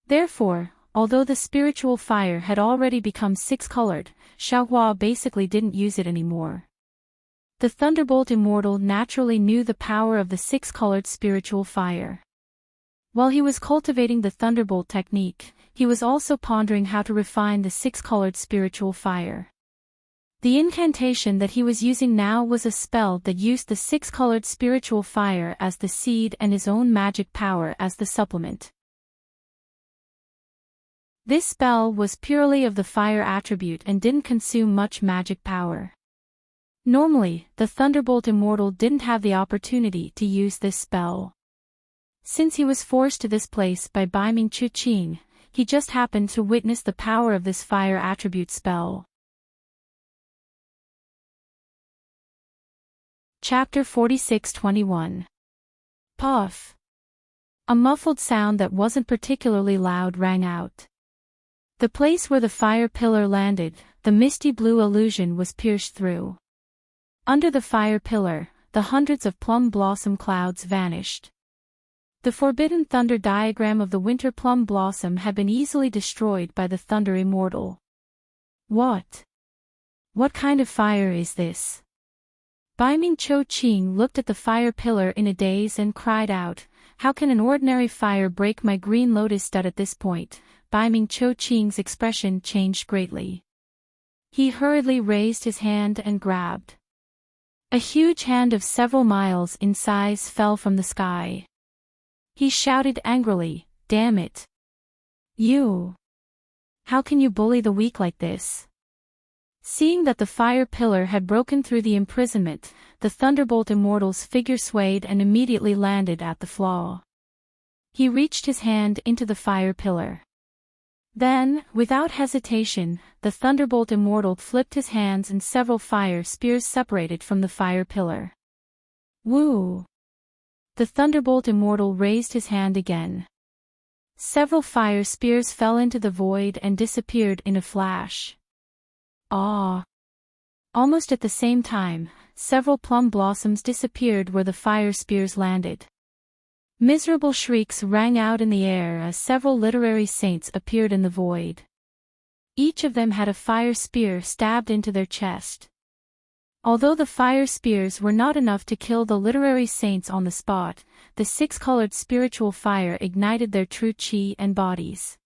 Therefore, although the spiritual fire had already become 6-colored, Xiao Hua basically didn't use it anymore. The Thunderbolt Immortal naturally knew the power of the 6-colored spiritual fire. While he was cultivating the Thunderbolt technique, he was also pondering how to refine the 6-colored spiritual fire. The incantation that he was using now was a spell that used the 6-colored spiritual fire as the seed and his own magic power as the supplement. This spell was purely of the fire attribute and didn't consume much magic power. Normally, the Thunderbolt Immortal didn't have the opportunity to use this spell. Since he was forced to this place by Biming Chuqing, he just happened to witness the power of this fire attribute spell. Chapter 46-21. Puff. A muffled sound that wasn't particularly loud rang out. The place where the fire pillar landed, the misty blue illusion was pierced through. Under the fire pillar, the hundreds of plum blossom clouds vanished. The forbidden thunder diagram of the winter plum blossom had been easily destroyed by the Thunder Immortal. What? What kind of fire is this? Biming Chuqing looked at the fire pillar in a daze and cried out, how can an ordinary fire break my green lotus stud at this point? Biming Chuqing's expression changed greatly. He hurriedly raised his hand and grabbed. A huge hand of several miles in size fell from the sky. He shouted angrily, damn it! You! How can you bully the weak like this? Seeing that the fire pillar had broken through the imprisonment, the Thunderbolt Immortal's figure swayed and immediately landed at the flaw. He reached his hand into the fire pillar. Then, without hesitation, the Thunderbolt Immortal flipped his hands and several fire spears separated from the fire pillar. Woo! The Thunderbolt Immortal raised his hand again. Several fire spears fell into the void and disappeared in a flash. Ah! Almost at the same time, several plum blossoms disappeared where the fire spears landed. Miserable shrieks rang out in the air as several literary saints appeared in the void. Each of them had a fire spear stabbed into their chest. Although the fire spears were not enough to kill the literary saints on the spot, the six-colored spiritual fire ignited their true chi and bodies.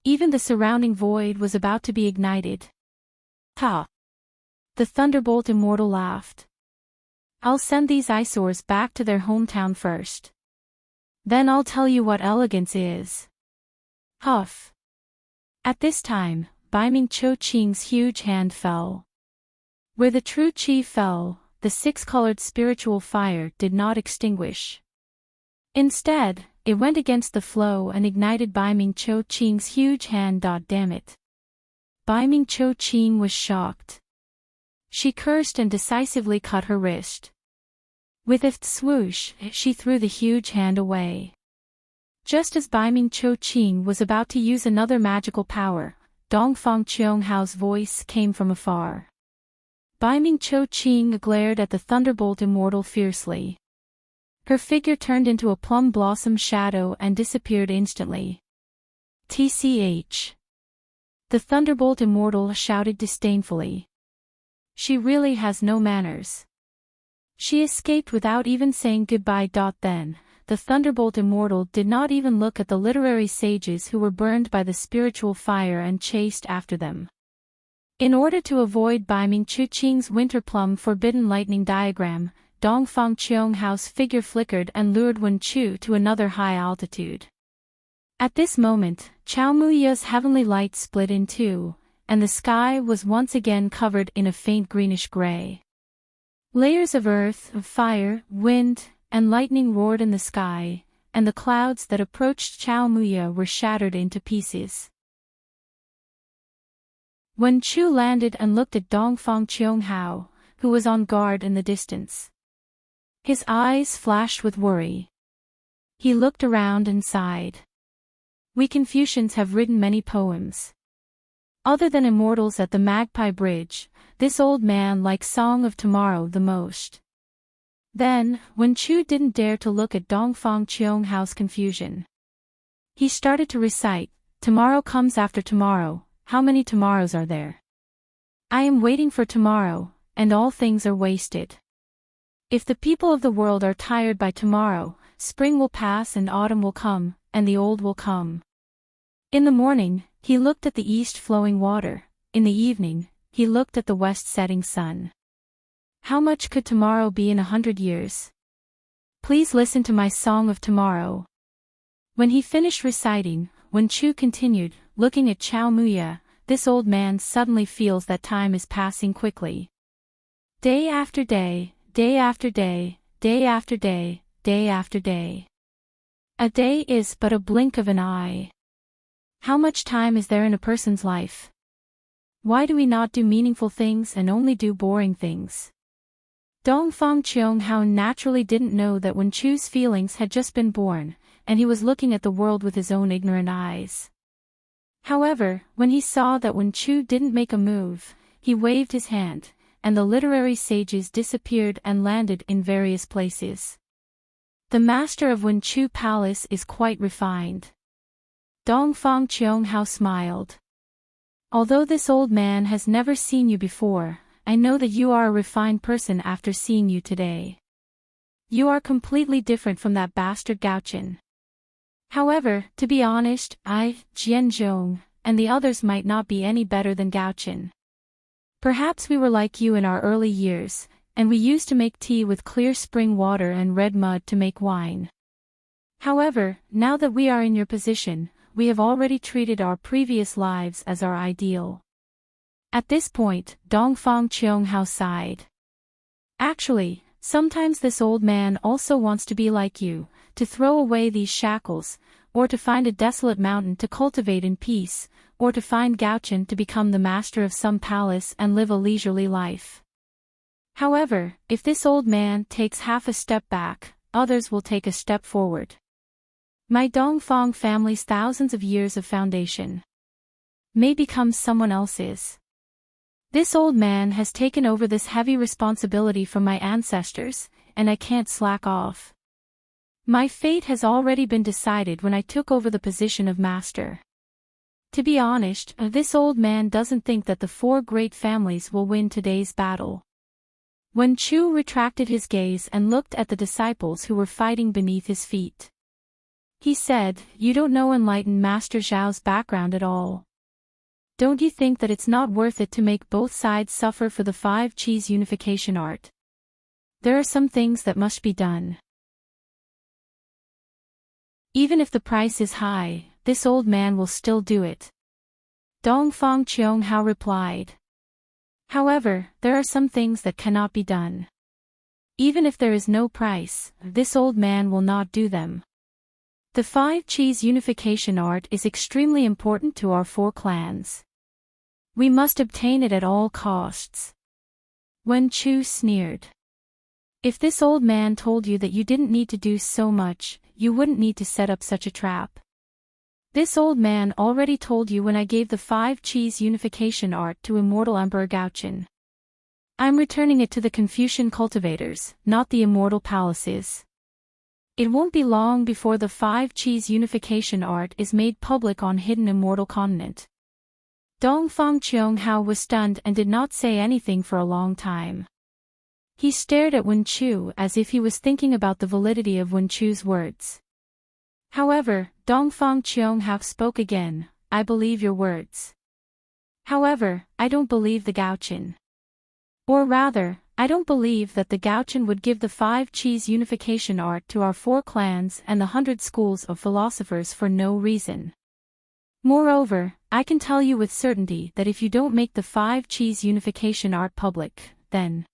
Even the surrounding void was about to be ignited. Ha! The Thunderbolt Immortal laughed. I'll send these eyesores back to their hometown first. Then I'll tell you what elegance is. Huff. At this time, Baiming Cho Ching's huge hand fell. Where the true chi fell, the six-colored spiritual fire did not extinguish. Instead, it went against the flow and ignited Baiming Cho Ching's huge hand. Damn it. Baiming Cho Ching was shocked. She cursed and decisively cut her wrist. With a swoosh, she threw the huge hand away. Just as Baiming Cho Ching was about to use another magical power, Dongfang Cheonghao's voice came from afar. Baiming Cho Ching glared at the Thunderbolt Immortal fiercely. Her figure turned into a plum blossom shadow and disappeared instantly. TCH. The Thunderbolt Immortal shouted disdainfully. She really has no manners. She escaped without even saying goodbye. Then, the Thunderbolt Immortal did not even look at the literary sages who were burned by the spiritual fire and chased after them. In order to avoid Baiming Cho Ching's winter plum forbidden lightning diagram, Dongfang Cheonghao's figure flickered and lured Wen Chu to another high altitude. At this moment, Chao Muya's heavenly light split in two, and the sky was once again covered in a faint greenish gray. Layers of earth, fire, wind, and lightning roared in the sky, and the clouds that approached Chao Muya were shattered into pieces. Wen Chu landed and looked at Dongfang Cheonghao, who was on guard in the distance. His eyes flashed with worry. He looked around and sighed. We Confucians have written many poems. Other than Immortals at the Magpie Bridge, this old man likes Song of Tomorrow the most. Then, Wen Chu didn't dare to look at Dongfang Cheonghao's confusion. He started to recite, tomorrow comes after tomorrow. How many tomorrows are there? I am waiting for tomorrow, and all things are wasted. If the people of the world are tired by tomorrow, spring will pass and autumn will come, and the old will come. In the morning, he looked at the east flowing water. In the evening, he looked at the west setting sun. How much could tomorrow be in 100 years? Please listen to my song of tomorrow. When he finished reciting, Wen Chu continued, looking at Chao Muya, this old man suddenly feels that time is passing quickly. Day after day, day after day, day after day, day after day. A day is but a blink of an eye. How much time is there in a person's life? Why do we not do meaningful things and only do boring things? Dongfang Cheonghao naturally didn't know that Wen Chu's feelings had just been born, and he was looking at the world with his own ignorant eyes. However, when he saw that Wen Chu didn't make a move, he waved his hand, and the literary sages disappeared and landed in various places. The master of Wen Chu Palace is quite refined. Dongfang Cheonghao smiled. Although this old man has never seen you before, I know that you are a refined person after seeing you today. You are completely different from that bastard Gao-chen. However, to be honest, I, Jian Zhong, and the others might not be any better than Gao-chen. Perhaps we were like you in our early years, and we used to make tea with clear spring water and red mud to make wine. However, now that we are in your position, we have already treated our previous lives as our ideal. At this point, Dongfang Cheonghao sighed. Actually, sometimes this old man also wants to be like you, to throw away these shackles, or to find a desolate mountain to cultivate in peace, or to find Gao-chen to become the master of some palace and live a leisurely life. However, if this old man takes half a step back, others will take a step forward. My Dongfang family's thousands of years of foundation may become someone else's. This old man has taken over this heavy responsibility from my ancestors, and I can't slack off. My fate has already been decided when I took over the position of master. To be honest, this old man doesn't think that the four great families will win today's battle. Wen Chu retracted his gaze and looked at the disciples who were fighting beneath his feet. He said, "You don't know enlightened Master Zhao's background at all. Don't you think that it's not worth it to make both sides suffer for the 5 Qis unification art? There are some things that must be done. Even if the price is high, this old man will still do it." Dongfang Qianghao replied. "However, there are some things that cannot be done. Even if there is no price, this old man will not do them. The 5 Qis unification art is extremely important to our 4 clans. We must obtain it at all costs." Wen Chu sneered. "If this old man told you that you didn't need to do so much, you wouldn't need to set up such a trap. This old man already told you when I gave the 5 Qis unification art to Immortal Emperor Gaochen. I'm returning it to the Confucian cultivators, not the Immortal Palaces. It won't be long before the 5 Qis unification art is made public on Hidden Immortal Continent." Dongfang Qianghao was stunned and did not say anything for a long time. He stared at Wen Chu as if he was thinking about the validity of Wen Chu's words. However, Dongfang Qianghao spoke again, "I believe your words. However, I don't believe the Gaochen. Or rather, I don't believe that the Gaochen would give the 5 Qis unification art to our 4 clans and the 100 schools of philosophers for no reason. Moreover, I can tell you with certainty that if you don't make the 5 Qis unification art public, then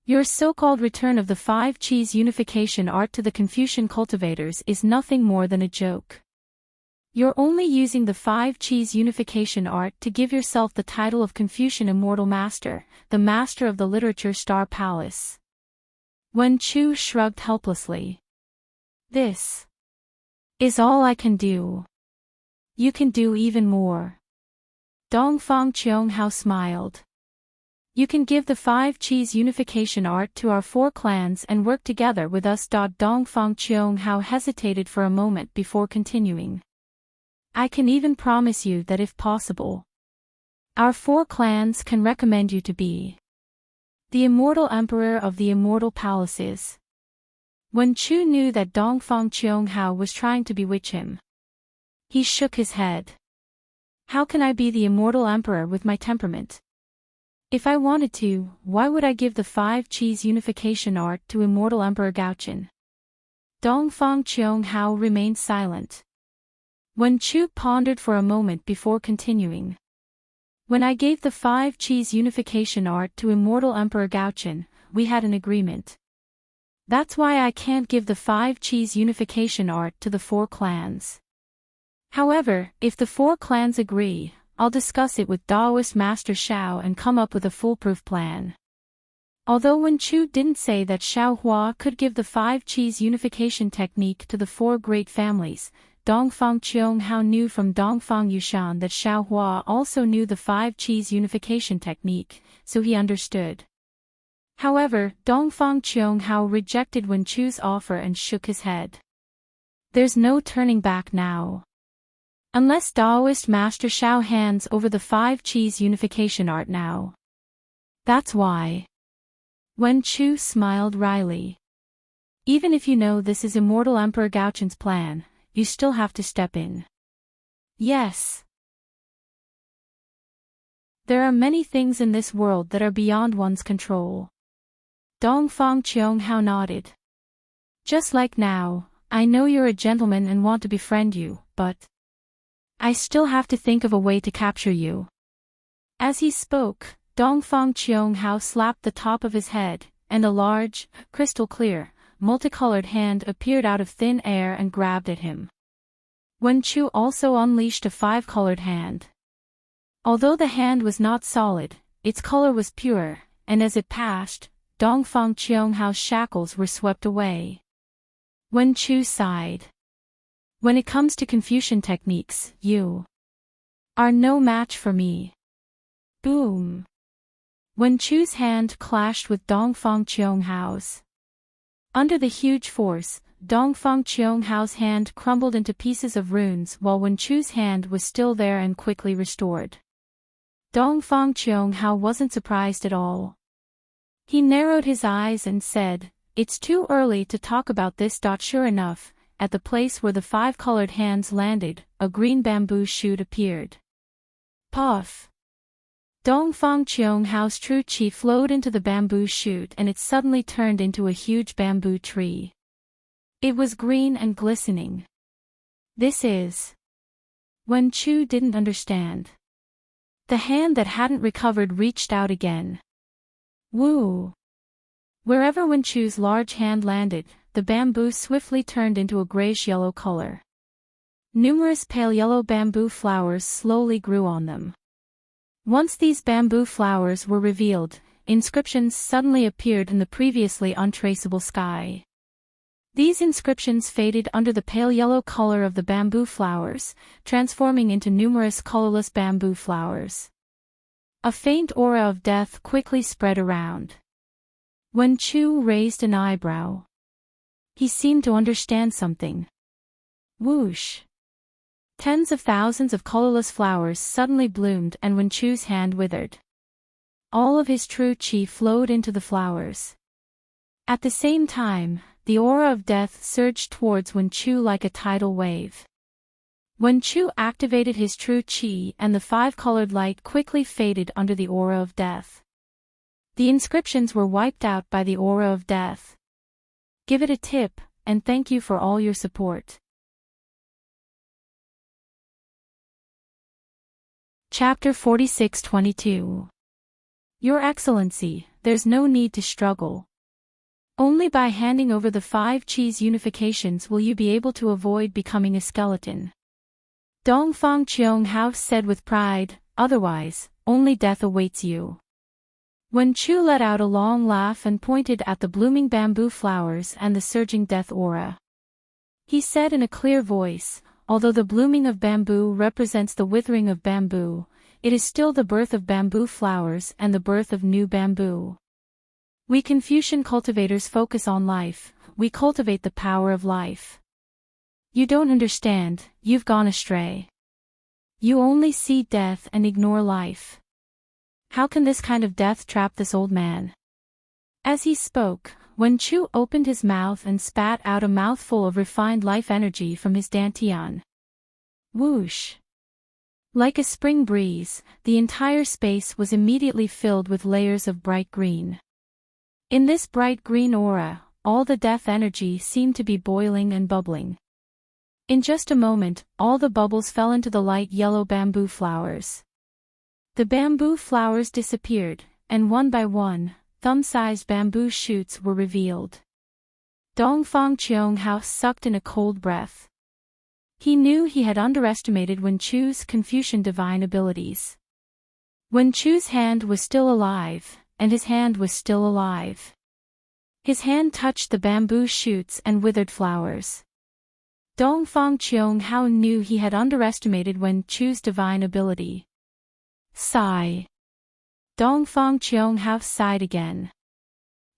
your so-called return of the 5 Qis unification art to the Confucian cultivators is nothing more than a joke. You're only using the 5 Qis unification art to give yourself the title of Confucian Immortal Master, the Master of the Literature Star Palace." Wen Chu shrugged helplessly. "This is all I can do. You can do even more." Dongfang Qianghao smiled. "You can give the 5 Qis unification art to our 4 clans and work together with us." Dongfang Qianghao hesitated for a moment before continuing. "I can even promise you that if possible, our 4 clans can recommend you to be the Immortal Emperor of the Immortal Palaces." Wen Chu knew that Dongfang Qianghao was trying to bewitch him. He shook his head. "How can I be the Immortal Emperor with my temperament? If I wanted to, why would I give the 5 Qis unification art to Immortal Emperor Gaochen?" Dongfang Qianghao remained silent. Wen Chu pondered for a moment before continuing. "When I gave the 5 Qis unification art to Immortal Emperor Gaochen, we had an agreement. That's why I can't give the 5 Qis unification art to the 4 clans. However, if the 4 clans agree, I'll discuss it with Daoist Master Xiao and come up with a foolproof plan." Although Wen Chu didn't say that Xiao Hua could give the 5 Qis unification technique to the 4 great families, Dongfang Qianghao knew from Dongfang Yushan that Xiao Hua also knew the 5 Qis unification technique, so he understood. However, Dongfang Qianghao rejected Wen Chu's offer and shook his head. "There's no turning back now. Unless Daoist Master Xiao hands over the 5 Qis unification art now. That's why." Wen Chu smiled wryly. "Even if you know this is Immortal Emperor Gaochen's plan, you still have to step in." "Yes. There are many things in this world that are beyond one's control." Dongfang Qianghao nodded. "Just like now, I know you're a gentleman and want to befriend you, but I still have to think of a way to capture you." As he spoke, Dongfang Qianghao slapped the top of his head, and a large, crystal-clear, multicolored hand appeared out of thin air and grabbed at him. Wen Chu also unleashed a 5-colored hand. Although the hand was not solid, its color was pure, and as it passed, Dongfang Qianghao's shackles were swept away. Wen Chu sighed. "When it comes to Confucian techniques, you are no match for me." Boom! Wen Chu's hand clashed with Dongfang Qianghao's. Under the huge force, Dongfang Qianghao's hand crumbled into pieces of runes while Wen Chu's hand was still there and quickly restored. Dongfang Qianghao wasn't surprised at all. He narrowed his eyes and said, "It's too early to talk about this." Sure enough, at the place where the 5-colored hands landed, a green bamboo shoot appeared. Puff! Dongfang Cheonghao's true chi flowed into the bamboo shoot and it suddenly turned into a huge bamboo tree. It was green and glistening. This is... Wen Chu didn't understand. The hand that hadn't recovered reached out again. Woo! Wherever Wen Chu's large hand landed, the bamboo swiftly turned into a grayish-yellow color. Numerous pale yellow bamboo flowers slowly grew on them. Once these bamboo flowers were revealed, inscriptions suddenly appeared in the previously untraceable sky. These inscriptions faded under the pale yellow color of the bamboo flowers, transforming into numerous colorless bamboo flowers. A faint aura of death quickly spread around. Wen Chu raised an eyebrow. He seemed to understand something. Whoosh! Tens of thousands of colorless flowers suddenly bloomed and Wen Chu's hand withered. All of his true chi flowed into the flowers. At the same time, the aura of death surged towards Wen Chu like a tidal wave. Wen Chu activated his true chi and the 5-colored light quickly faded under the aura of death. The inscriptions were wiped out by the aura of death. Give it a tip, and thank you for all your support. Chapter 46-22. Your Excellency, there's no need to struggle. Only by handing over the 5 Chi's unifications will you be able to avoid becoming a skeleton. Dongfang Cheonghao said with pride, otherwise, only death awaits you. Wen Chu let out a long laugh and pointed at the blooming bamboo flowers and the surging death aura. He said in a clear voice, although the blooming of bamboo represents the withering of bamboo, it is still the birth of bamboo flowers and the birth of new bamboo. We Confucian cultivators focus on life, we cultivate the power of life. You don't understand, you've gone astray. You only see death and ignore life. How can this kind of death trap this old man? As he spoke, Wen Chu opened his mouth and spat out a mouthful of refined life energy from his dantian. Whoosh! Like a spring breeze, the entire space was immediately filled with layers of bright green. In this bright green aura, all the death energy seemed to be boiling and bubbling. In just a moment, all the bubbles fell into the light yellow bamboo flowers. The bamboo flowers disappeared, and one by one, thumb-sized bamboo shoots were revealed. Dongfang Cheonghao sucked in a cold breath. He knew he had underestimated Wen Chu's Confucian divine abilities. Wen Chu's hand was still alive, and his hand was still alive. His hand touched the bamboo shoots and withered flowers. Dongfang Cheonghao knew he had underestimated Wen Chu's divine ability. Sigh. Dongfang Cheonghao sighed again.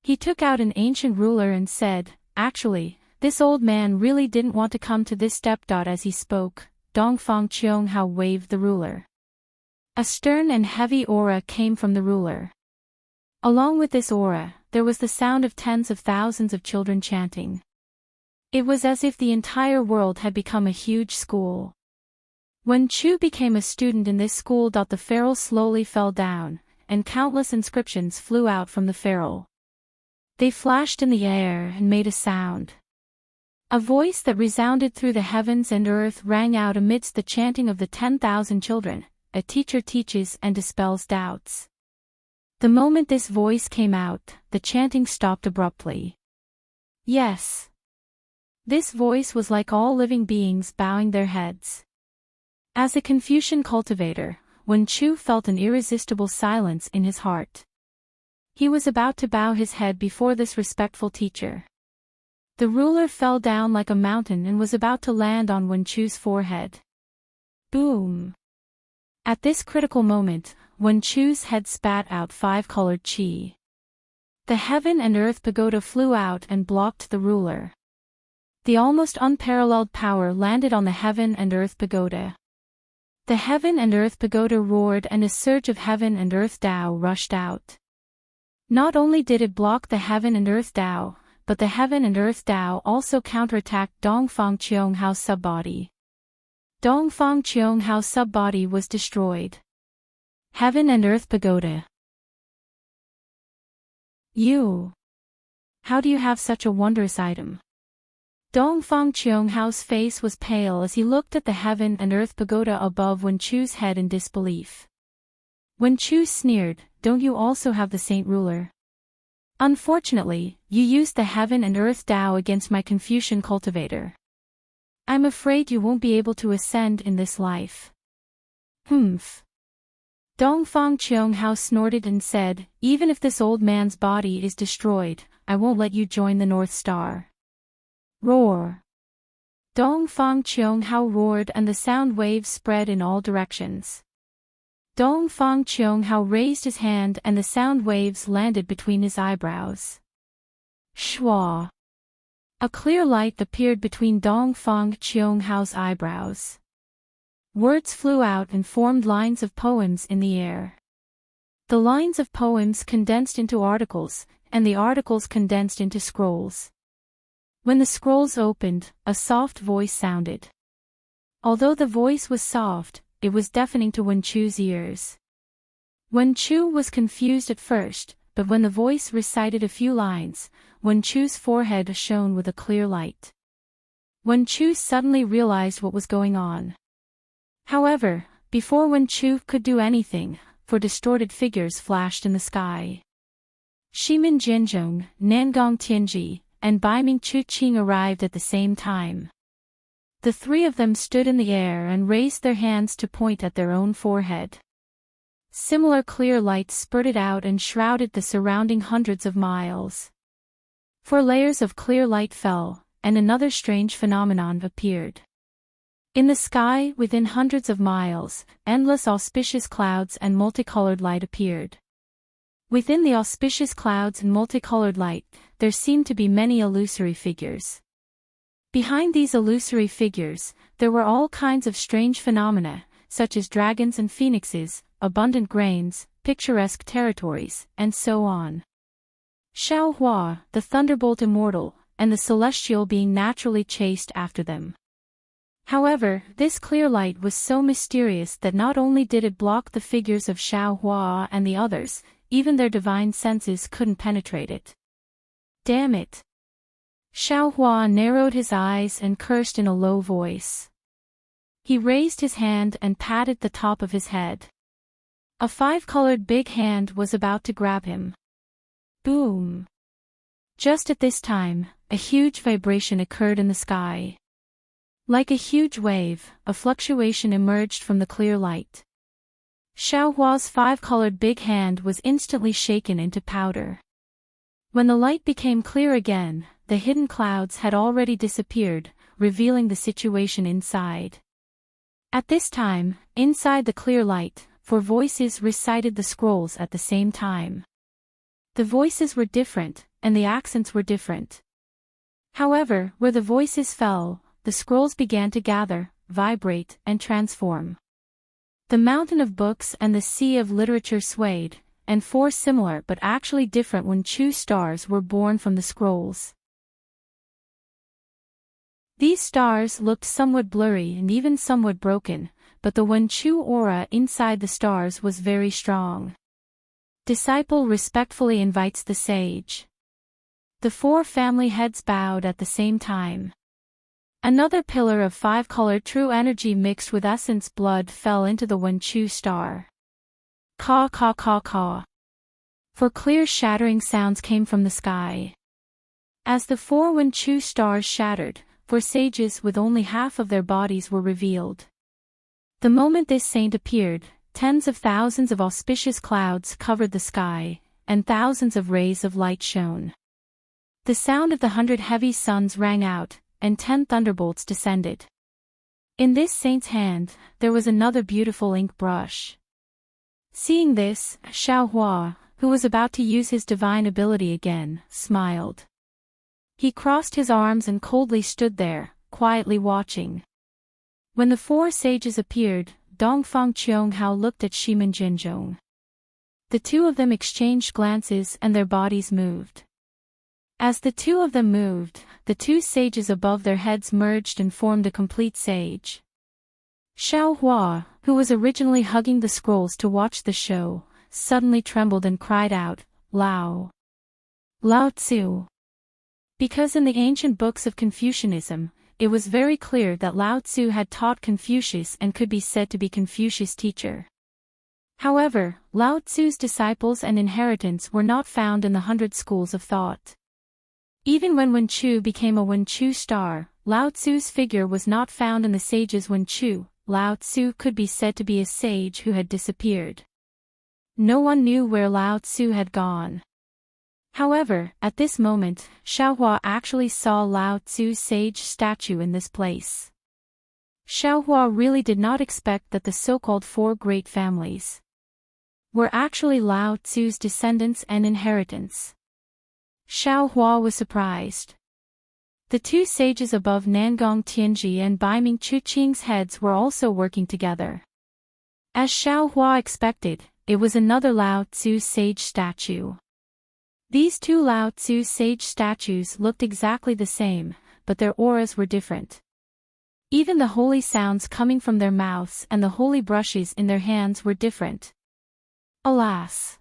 He took out an ancient ruler and said, actually, this old man really didn't want to come to this step. As he spoke, Dongfang Cheonghao waved the ruler. A stern and heavy aura came from the ruler. Along with this aura, there was the sound of tens of thousands of children chanting. It was as if the entire world had become a huge school. When Chu became a student in this school. The ferrule slowly fell down, and countless inscriptions flew out from the ferrule. They flashed in the air and made a sound. A voice that resounded through the heavens and earth rang out amidst the chanting of the 10,000 children. A teacher teaches and dispels doubts. The moment this voice came out, the chanting stopped abruptly. Yes. This voice was like all living beings bowing their heads. As a Confucian cultivator, Wen Chu felt an irresistible silence in his heart. He was about to bow his head before this respectful teacher. The ruler fell down like a mountain and was about to land on Wen Chu's forehead. Boom! At this critical moment, Wen Chu's head spat out 5-colored chi. The heaven and earth pagoda flew out and blocked the ruler. The almost unparalleled power landed on the heaven and earth pagoda. The heaven and earth pagoda roared and a surge of heaven and earth Tao rushed out. Not only did it block the Heaven and Earth Tao, but the Heaven and Earth Tao also counterattacked Dongfang Qionghao's subbody. Dongfang Qionghao's subbody was destroyed. Heaven and Earth Pagoda. You. How do you have such a wondrous item? Dongfang Qionghao's face was pale as he looked at the Heaven and Earth Pagoda above Wen Chu's head in disbelief. Wen Chu sneered, "Don't you also have the Saint Ruler? Unfortunately, you used the Heaven and Earth Tao against my Confucian cultivator. I'm afraid you won't be able to ascend in this life." Humph. Dongfang Qiongghao snorted and said, "Even if this old man's body is destroyed, I won't let you join the North Star." Roar. Dongfang Qiongghao roared and the sound waves spread in all directions. Dongfang Qiongghao raised his hand and the sound waves landed between his eyebrows. Shwa. A clear light appeared between Dongfang Qionghao's eyebrows. Words flew out and formed lines of poems in the air. The lines of poems condensed into articles, and the articles condensed into scrolls. When the scrolls opened, a soft voice sounded. Although the voice was soft, it was deafening to Wen Chu's ears. Wen Chu was confused at first, but when the voice recited a few lines, Wen Chu's forehead shone with a clear light. Wen Chu suddenly realized what was going on. However, before Wen Chu could do anything, four distorted figures flashed in the sky. Shimin Jinzhong, Nangong Tianji, and Baiming Chuqing arrived at the same time. The three of them stood in the air and raised their hands to point at their own forehead. Similar clear lights spurted out and shrouded the surrounding hundreds of miles. 4 layers of clear light fell, and another strange phenomenon appeared. In the sky, within hundreds of miles, endless auspicious clouds and multicolored light appeared. Within the auspicious clouds and multicolored light, there seemed to be many illusory figures. Behind these illusory figures, there were all kinds of strange phenomena, such as dragons and phoenixes, abundant grains, picturesque territories, and so on. Xiao Hua, the thunderbolt immortal, and the celestial being naturally chased after them. However, this clear light was so mysterious that not only did it block the figures of Xiao Hua and the others, even their divine senses couldn't penetrate it. Damn it! Xiao Hua narrowed his eyes and cursed in a low voice. He raised his hand and patted the top of his head. A 5-colored big hand was about to grab him. Boom! Just at this time, a huge vibration occurred in the sky. Like a huge wave, a fluctuation emerged from the clear light. Xiao Hua's 5-colored big hand was instantly shaken into powder. When the light became clear again, the hidden clouds had already disappeared, revealing the situation inside. At this time, inside the clear light, 4 voices recited the scrolls at the same time. The voices were different, and the accents were different. However, where the voices fell, the scrolls began to gather, vibrate, and transform. The mountain of books and the sea of literature swayed, and 4 similar but actually different Wen Chu stars were born from the scrolls. These stars looked somewhat blurry and even somewhat broken, but the Wen Chu aura inside the stars was very strong. Disciple respectfully invites the sage. The 4 family heads bowed at the same time. Another pillar of 5-colored true energy mixed with essence blood fell into the Wen Chu star. Caw caw caw caw. 4 clear shattering sounds came from the sky. As the 4 Wen Chu stars shattered, 4 sages with only half of their bodies were revealed. The moment this saint appeared, tens of thousands of auspicious clouds covered the sky, and thousands of rays of light shone. The sound of the 100 heavy suns rang out, and 10 thunderbolts descended. In this saint's hand, there was another beautiful ink brush. Seeing this, Xiao Hua, who was about to use his divine ability again, smiled. He crossed his arms and coldly stood there, quietly watching. When the 4 sages appeared, Dongfang Qiongghao looked at Shimin Jinzhong. The two of them exchanged glances and their bodies moved. As the two of them moved, the two sages above their heads merged and formed a complete sage. Xiaohua, who was originally hugging the scrolls to watch the show, suddenly trembled and cried out, Lao! Lao Tzu! Because in the ancient books of Confucianism, it was very clear that Lao Tzu had taught Confucius and could be said to be Confucius' teacher. However, Lao Tzu's disciples and inheritance were not found in the 100 schools of thought. Even when Wen Chu became a Wen Chu star, Lao Tzu's figure was not found in the sages Wen Chu. Lao Tzu could be said to be a sage who had disappeared. No one knew where Lao Tzu had gone. However, at this moment, Xiaohua actually saw Lao Tzu's sage statue in this place. Xiaohua really did not expect that the so-called four great families were actually Lao Tzu's descendants and inheritance. Xiaohua was surprised. The two sages above Nangong Tianji and Baiming Chuqing's heads were also working together. As Xiaohua expected, it was another Lao Tzu sage statue. These two Lao Tzu sage statues looked exactly the same, but their auras were different. Even the holy sounds coming from their mouths and the holy brushes in their hands were different. Alas!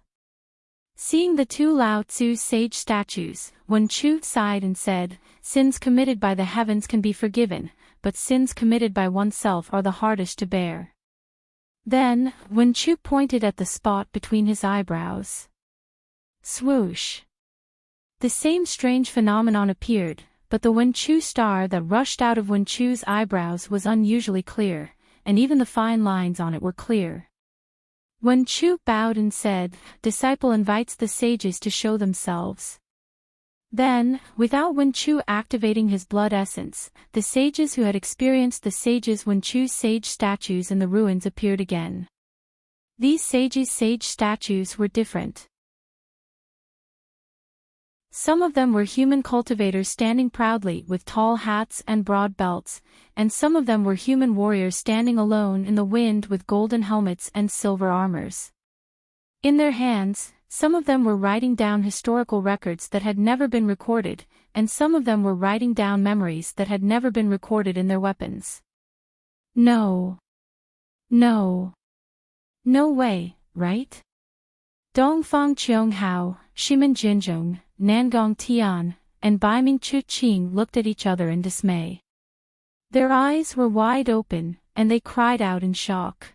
Seeing the two Lao Tzu sage statues, Wen Chu sighed and said, Sins committed by the heavens can be forgiven, but sins committed by oneself are the hardest to bear. Then, Wen Chu pointed at the spot between his eyebrows. Swoosh! The same strange phenomenon appeared, but the Wen Chu star that rushed out of Wen Chu's eyebrows was unusually clear, and even the fine lines on it were clear. Wen Chu bowed and said, Disciple invites the sages to show themselves. Then, without Wen Chu activating his blood essence, the sages who had experienced the sages Wen Chu's sage statues in the ruins appeared again. These sages' sage statues were different. Some of them were human cultivators standing proudly with tall hats and broad belts, and some of them were human warriors standing alone in the wind with golden helmets and silver armors. In their hands, some of them were writing down historical records that had never been recorded, and some of them were writing down memories that had never been recorded in their weapons. No. No. No way, right? Dongfang Qianghao, Shimen Jinzhong, Nangong Tian, and Baiming Chuqing looked at each other in dismay. Their eyes were wide open, and they cried out in shock.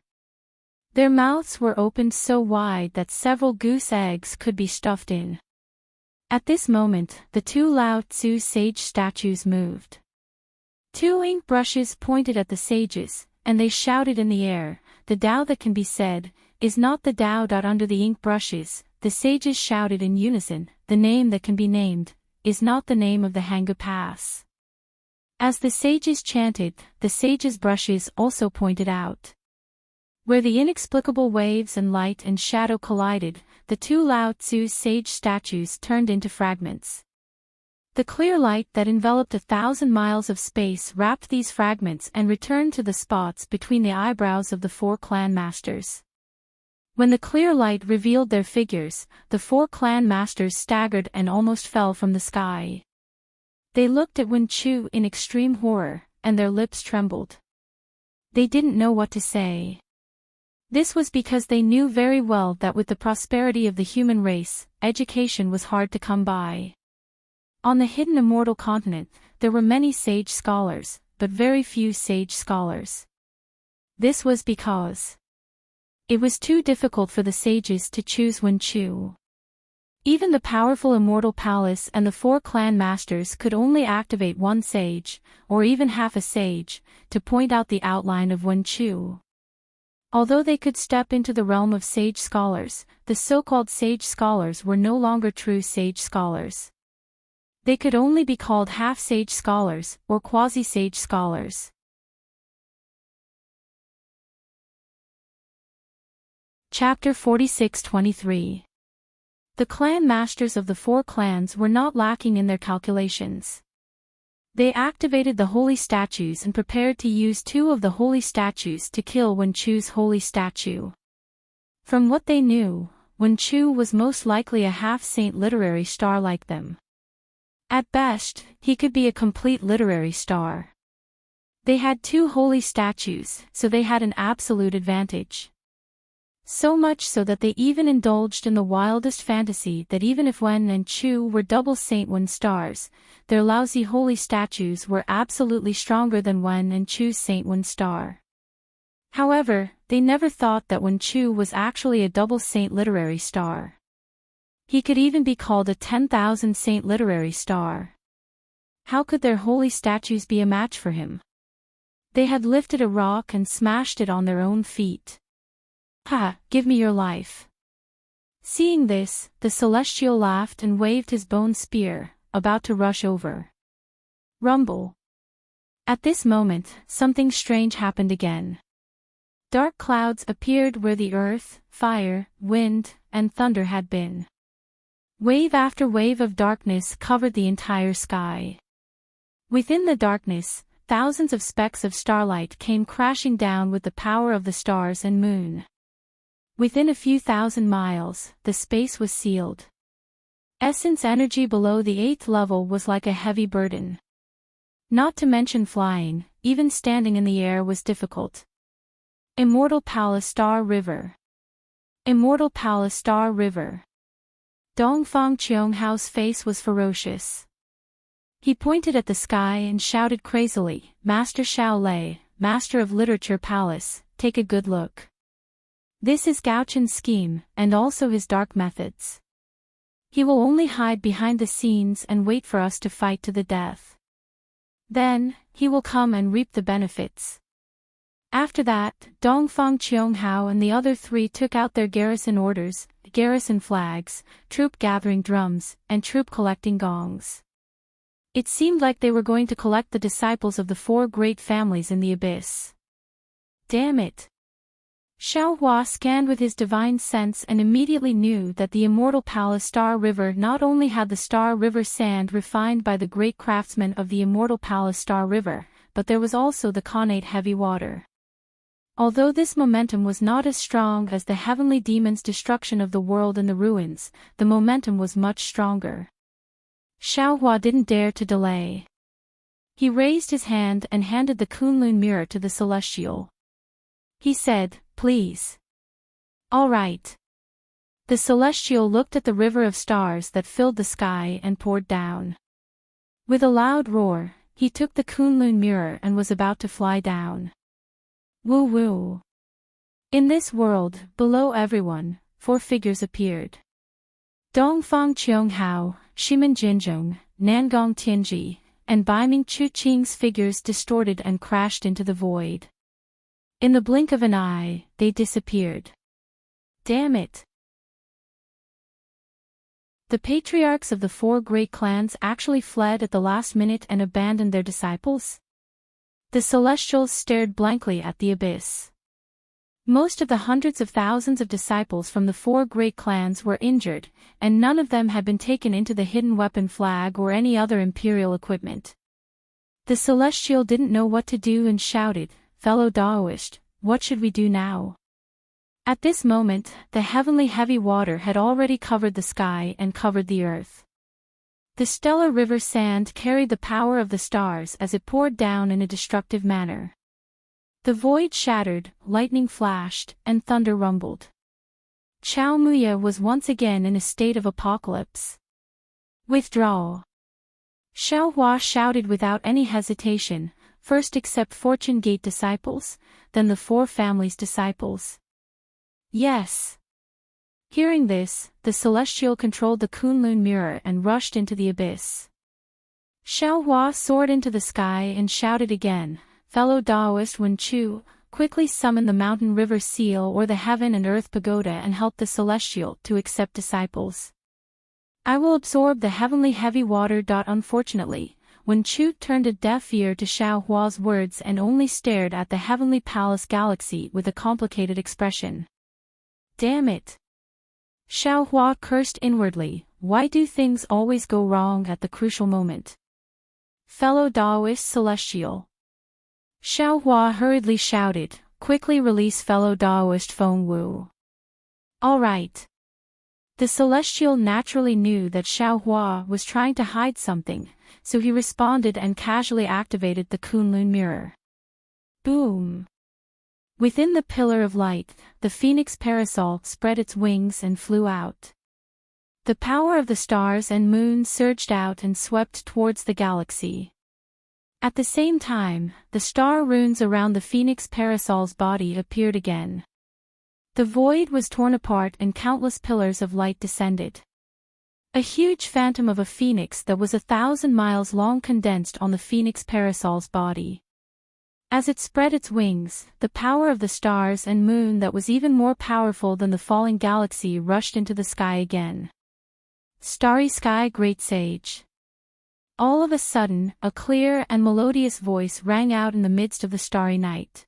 Their mouths were opened so wide that several goose eggs could be stuffed in. At this moment, the two Lao Tzu sage statues moved. Two ink brushes pointed at the sages, and they shouted in the air, The Tao that can be said, is not the Tao. Under the ink brushes, the sages shouted in unison, The name that can be named, is not the name of the Hanggu Pass. As the sages chanted, the sages' brushes also pointed out. Where the inexplicable waves and light and shadow collided, the two Lao Tzu sage statues turned into fragments. The clear light that enveloped 1,000 miles of space wrapped these fragments and returned to the spots between the eyebrows of the four clan masters. When the clear light revealed their figures, the four clan masters staggered and almost fell from the sky. They looked at Wen Chu in extreme horror, and their lips trembled. They didn't know what to say. This was because they knew very well that with the prosperity of the human race, education was hard to come by. On the hidden immortal continent, there were many sage scholars, but very few sage scholars. This was because it was too difficult for the sages to choose Wen Chu. Even the powerful immortal palace and the four clan masters could only activate one sage, or even half a sage, to point out the outline of Wen Chu. Although they could step into the realm of sage scholars, the so-called sage scholars were no longer true sage scholars. They could only be called half-sage scholars, or quasi-sage scholars. Chapter 46-23. The clan masters of the four clans were not lacking in their calculations. They activated the holy statues and prepared to use two of the holy statues to kill Wen Chu's holy statue. From what they knew, Wen Chu was most likely a half-saint literary star like them. At best, he could be a complete literary star. They had 2 holy statues, so they had an absolute advantage. So much so that they even indulged in the wildest fantasy that even if Wen and Chu were double Saint Wen stars, their lousy holy statues were absolutely stronger than Wen and Chu's Saint Wen star. However, they never thought that Wen Chu was actually a double saint literary star. He could even be called a 10,000 saint literary star. How could their holy statues be a match for him? They had lifted a rock and smashed it on their own feet. Ha, give me your life. Seeing this, the celestial laughed and waved his bone spear, about to rush over. Rumble. At this moment, something strange happened again. Dark clouds appeared where the earth, fire, wind, and thunder had been. Wave after wave of darkness covered the entire sky. Within the darkness, thousands of specks of starlight came crashing down with the power of the stars and moon. Within a few thousand miles, the space was sealed. Essence energy below the 8th level was like a heavy burden. Not to mention flying, even standing in the air was difficult. Immortal Palace Star River. Immortal Palace Star River. Dongfang Cheonghao's face was ferocious. He pointed at the sky and shouted crazily, "Master Xiao Lei, Master of Literature Palace, take a good look. This is Gao Chen's scheme, and also his dark methods. He will only hide behind the scenes and wait for us to fight to the death. Then, he will come and reap the benefits." After that, Dongfang Cheonghao and the other 3 took out their garrison orders, garrison flags, troop gathering drums, and troop collecting gongs. It seemed like they were going to collect the disciples of the 4 great families in the abyss. Damn it! Xiao Hua scanned with his divine sense and immediately knew that the Immortal Palace Star River not only had the Star River sand refined by the great craftsmen of the Immortal Palace Star River, but there was also the Khanate heavy water. Although this momentum was not as strong as the heavenly demon's destruction of the world in the ruins, the momentum was much stronger. Xiao Hua didn't dare to delay. He raised his hand and handed the Kunlun mirror to the Celestial. He said, "Please." "All right." The Celestial looked at the river of stars that filled the sky and poured down. With a loud roar, he took the Kunlun mirror and was about to fly down. Woo woo. In this world, below everyone, 4 figures appeared. Dongfang Cheonghao, Shimen Jinzhong, Nangong Tianji, and Baiming Chuqing's figures distorted and crashed into the void. In the blink of an eye, they disappeared. Damn it! The patriarchs of the 4 great clans actually fled at the last minute and abandoned their disciples? The Celestials stared blankly at the abyss. Most of the hundreds of thousands of disciples from the 4 great clans were injured, and none of them had been taken into the hidden weapon flag or any other imperial equipment. The Celestial didn't know what to do and shouted, "Fellow Daoist, what should we do now?" At this moment, the heavenly heavy water had already covered the sky and covered the earth. The stellar river sand carried the power of the stars as it poured down in a destructive manner. The void shattered, lightning flashed, and thunder rumbled. Chao Muya was once again in a state of apocalypse. "Withdraw!" Xiao Hua shouted without any hesitation, first accept Fortune Gate disciples, then the 4 families' disciples. Yes. Hearing this, the Celestial controlled the Kunlun mirror and rushed into the abyss. Xiao Hua soared into the sky and shouted again, "Fellow Daoist Wen Chu, quickly summon the mountain river seal or the heaven and earth pagoda and help the Celestial to accept disciples. I will absorb the heavenly heavy water." Unfortunately, Wen Chu turned a deaf ear to Xiao Hua's words and only stared at the heavenly palace galaxy with a complicated expression. Damn it! Xiao Hua cursed inwardly, why do things always go wrong at the crucial moment? Fellow Daoist Celestial. Xiao Hua hurriedly shouted, quickly release fellow Daoist Feng Wu. All right. The Celestial naturally knew that Xiaohua was trying to hide something, so he responded and casually activated the Kunlun mirror. Boom! Within the pillar of light, the phoenix parasol spread its wings and flew out. The power of the stars and moon surged out and swept towards the galaxy. At the same time, the star runes around the phoenix parasol's body appeared again. The void was torn apart and countless pillars of light descended. A huge phantom of a phoenix that was 1,000 miles long condensed on the phoenix parasol's body. As it spread its wings, the power of the stars and moon that was even more powerful than the falling galaxy rushed into the sky again. Starry Sky Great Sage. All of a sudden, a clear and melodious voice rang out in the midst of the starry night.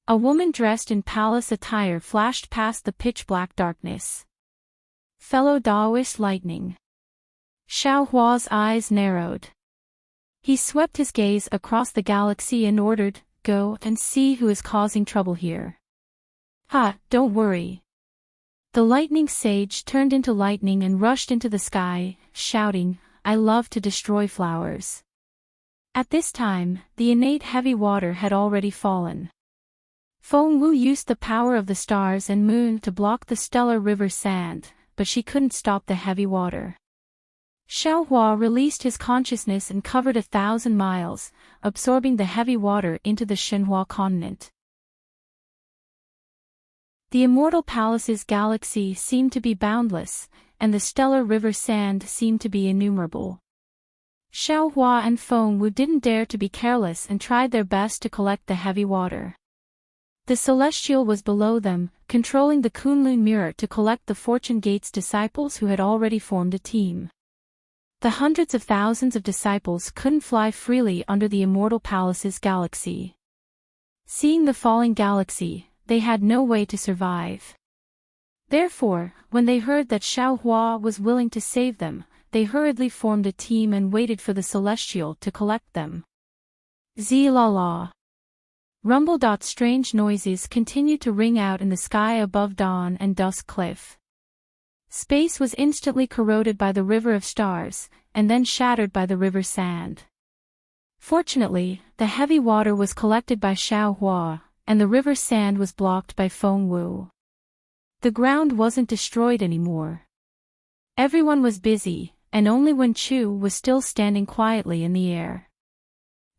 A woman dressed in palace attire flashed past the pitch-black darkness. Fellow Taoist lightning. Xiaohua's eyes narrowed. He swept his gaze across the galaxy and ordered, "Go and see who is causing trouble here." "Ha, don't worry." The lightning sage turned into lightning and rushed into the sky, shouting, "I love to destroy flowers." At this time, the innate heavy water had already fallen. Feng Wu used the power of the stars and moon to block the stellar river sand, but she couldn't stop the heavy water. Xiaohua released his consciousness and covered 1,000 miles, absorbing the heavy water into the Shenhua continent. The Immortal Palace's galaxy seemed to be boundless, and the stellar river sand seemed to be innumerable. Xiaohua and Feng Wu didn't dare to be careless and tried their best to collect the heavy water. The Celestial was below them, controlling the Kunlun mirror to collect the Fortune Gate's disciples who had already formed a team. The hundreds of thousands of disciples couldn't fly freely under the Immortal Palace's galaxy. Seeing the falling galaxy, they had no way to survive. Therefore, when they heard that Xiaohua was willing to save them, they hurriedly formed a team and waited for the Celestial to collect them. Zee-la-la. Rumble. Strange noises continued to ring out in the sky above Dawn and Dusk Cliff. Space was instantly corroded by the river of stars, and then shattered by the river sand. Fortunately, the heavy water was collected by Xiaohua, and the river sand was blocked by Feng Wu. The ground wasn't destroyed anymore. Everyone was busy, and only Wen Chu was still standing quietly in the air.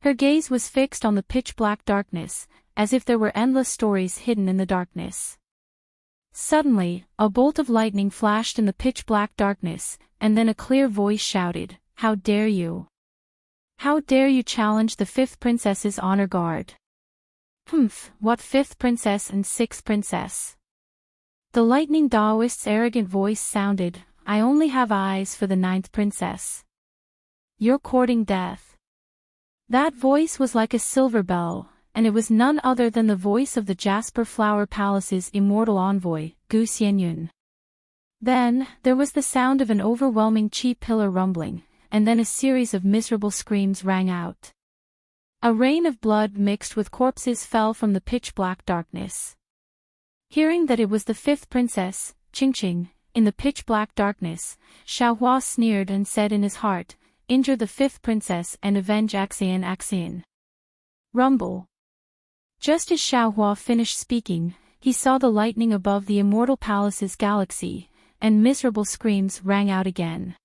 Her gaze was fixed on the pitch-black darkness, as if there were endless stories hidden in the darkness. Suddenly, a bolt of lightning flashed in the pitch-black darkness, and then a clear voice shouted, "How dare you? How dare you challenge the 5th princess's honor guard?" "Humph, what 5th princess and 6th princess?" The lightning Taoist's arrogant voice sounded, "I only have eyes for the 9th princess. You're courting death." That voice was like a silver bell, and it was none other than the voice of the Jasper Flower Palace's immortal envoy, Gu Xianyun. Then, there was the sound of an overwhelming chi pillar rumbling, and then a series of miserable screams rang out. A rain of blood mixed with corpses fell from the pitch-black darkness. Hearing that it was the 5th princess, Qingqing, in the pitch-black darkness, Xiaohua sneered and said in his heart, "Injure the 5th princess and avenge Axian. Rumble." Just as Xiaohua finished speaking, he saw the lightning above the Immortal Palace's galaxy, and miserable screams rang out again.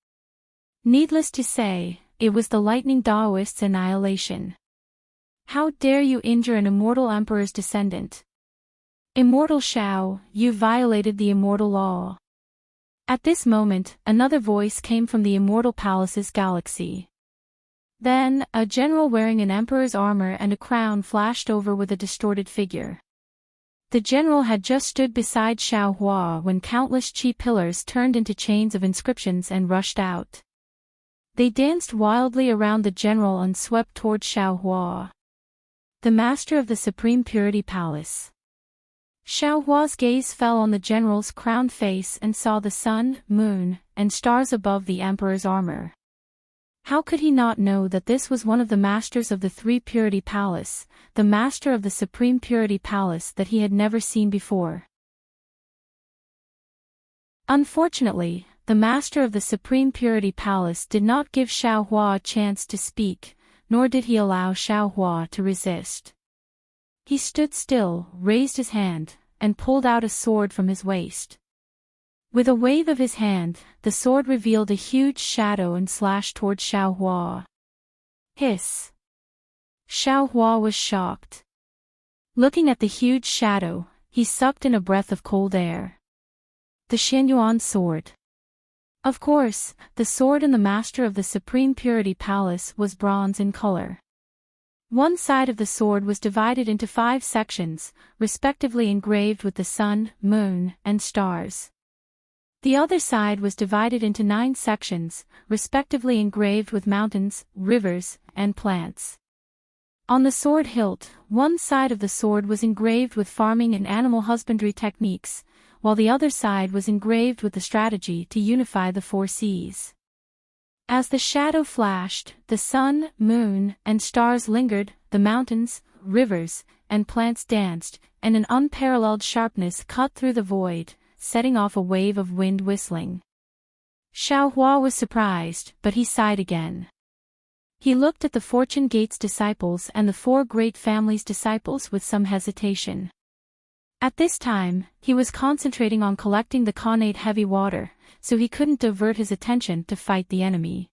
Needless to say, it was the lightning Taoist's annihilation. "How dare you injure an immortal emperor's descendant? Immortal Xiao, you violated the immortal law." At this moment, another voice came from the Immortal Palace's galaxy. Then, a general wearing an emperor's armor and a crown flashed over with a distorted figure. The general had just stood beside Xiaohua when countless chi pillars turned into chains of inscriptions and rushed out. They danced wildly around the general and swept toward Xiaohua, the master of the Supreme Purity Palace. Xiaohua's gaze fell on the general's crowned face and saw the sun, moon, and stars above the emperor's armor. How could he not know that this was one of the masters of the Three Purity Palace, the master of the Supreme Purity Palace that he had never seen before? Unfortunately, the master of the Supreme Purity Palace did not give Xiaohua a chance to speak, nor did he allow Xiaohua to resist. He stood still, raised his hand, and pulled out a sword from his waist. With a wave of his hand, the sword revealed a huge shadow and slashed toward Xiaohua. Hiss! Xiaohua was shocked. Looking at the huge shadow, he sucked in a breath of cold air. The Xianyuan sword. Of course, the sword in the master of the Supreme Purity Palace was bronze in color. One side of the sword was divided into 5 sections, respectively engraved with the sun, moon, and stars. The other side was divided into 9 sections, respectively engraved with mountains, rivers, and plants. On the sword hilt, one side of the sword was engraved with farming and animal husbandry techniques, while the other side was engraved with the strategy to unify the 4 seas. As the shadow flashed, the sun, moon, and stars lingered, the mountains, rivers, and plants danced, and an unparalleled sharpness cut through the void, setting off a wave of wind whistling. Xiaohua was surprised, but he sighed again. He looked at the Fortune Gate's disciples and the 4 great families' disciples with some hesitation. At this time, he was concentrating on collecting the Khanate heavy water, so he couldn't divert his attention to fight the enemy.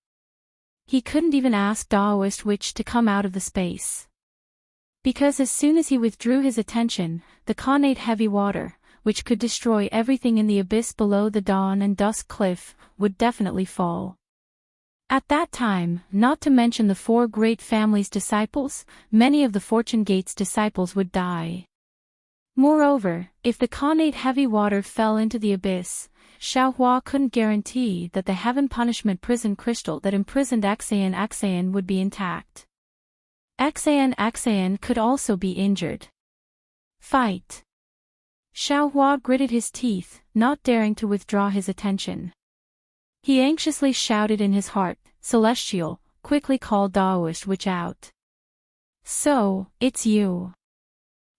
He couldn't even ask Daoist Witch to come out of the space. Because as soon as he withdrew his attention, the Khanate heavy water, which could destroy everything in the abyss below the Dawn and Dusk Cliff, would definitely fall. At that time, not to mention the 4 great families' disciples, many of the Fortune Gate's disciples would die. Moreover, if the Khanate heavy water fell into the abyss, Xiaohua couldn't guarantee that the Heaven Punishment Prison crystal that imprisoned Xayan would be intact. Xayan could also be injured. Fight! Xiaohua gritted his teeth, not daring to withdraw his attention. He anxiously shouted in his heart, "Celestial," quickly called Daoist Witch out. "So, it's you."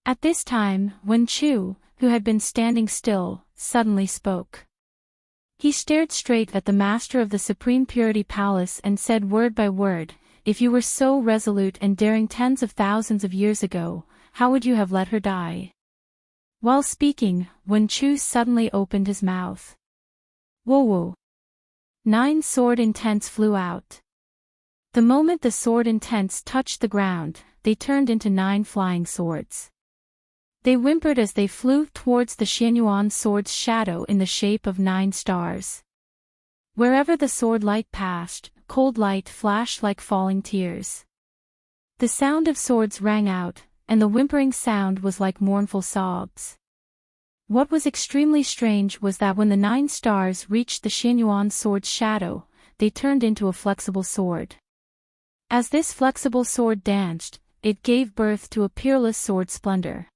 At this time, Wen Chu, who had been standing still, suddenly spoke. He stared straight at the master of the Supreme Purity Palace and said word by word, "If you were so resolute and daring tens of thousands of years ago, how would you have let her die?" While speaking, Wen Chu suddenly opened his mouth. Whoa! 9 sword intents flew out. The moment the sword intents touched the ground, they turned into 9 flying swords. They whimpered as they flew towards the Xianyuan sword's shadow in the shape of 9 stars. Wherever the sword light passed, cold light flashed like falling tears. The sound of swords rang out, and the whimpering sound was like mournful sobs. What was extremely strange was that when the 9 stars reached the Xianyuan sword's shadow, they turned into a flexible sword. As this flexible sword danced, it gave birth to a peerless sword splendor.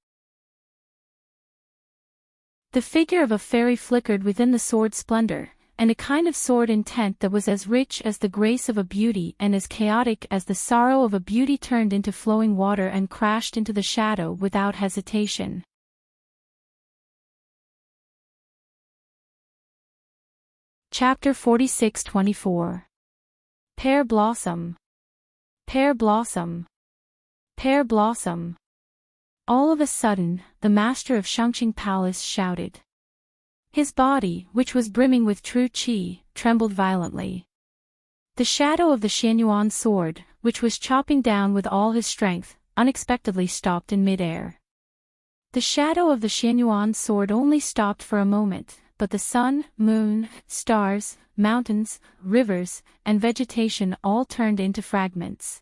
The figure of a fairy flickered within the sword splendor, and a kind of sword intent that was as rich as the grace of a beauty and as chaotic as the sorrow of a beauty turned into flowing water and crashed into the shadow without hesitation. Chapter 46-24. Pear Blossom. Pear Blossom. Pear Blossom. All of a sudden, the master of Shangqing Palace shouted. His body, which was brimming with true qi, trembled violently. The shadow of the Xianyuan sword, which was chopping down with all his strength, unexpectedly stopped in midair. The shadow of the Xianyuan sword only stopped for a moment, but the sun, moon, stars, mountains, rivers, and vegetation all turned into fragments.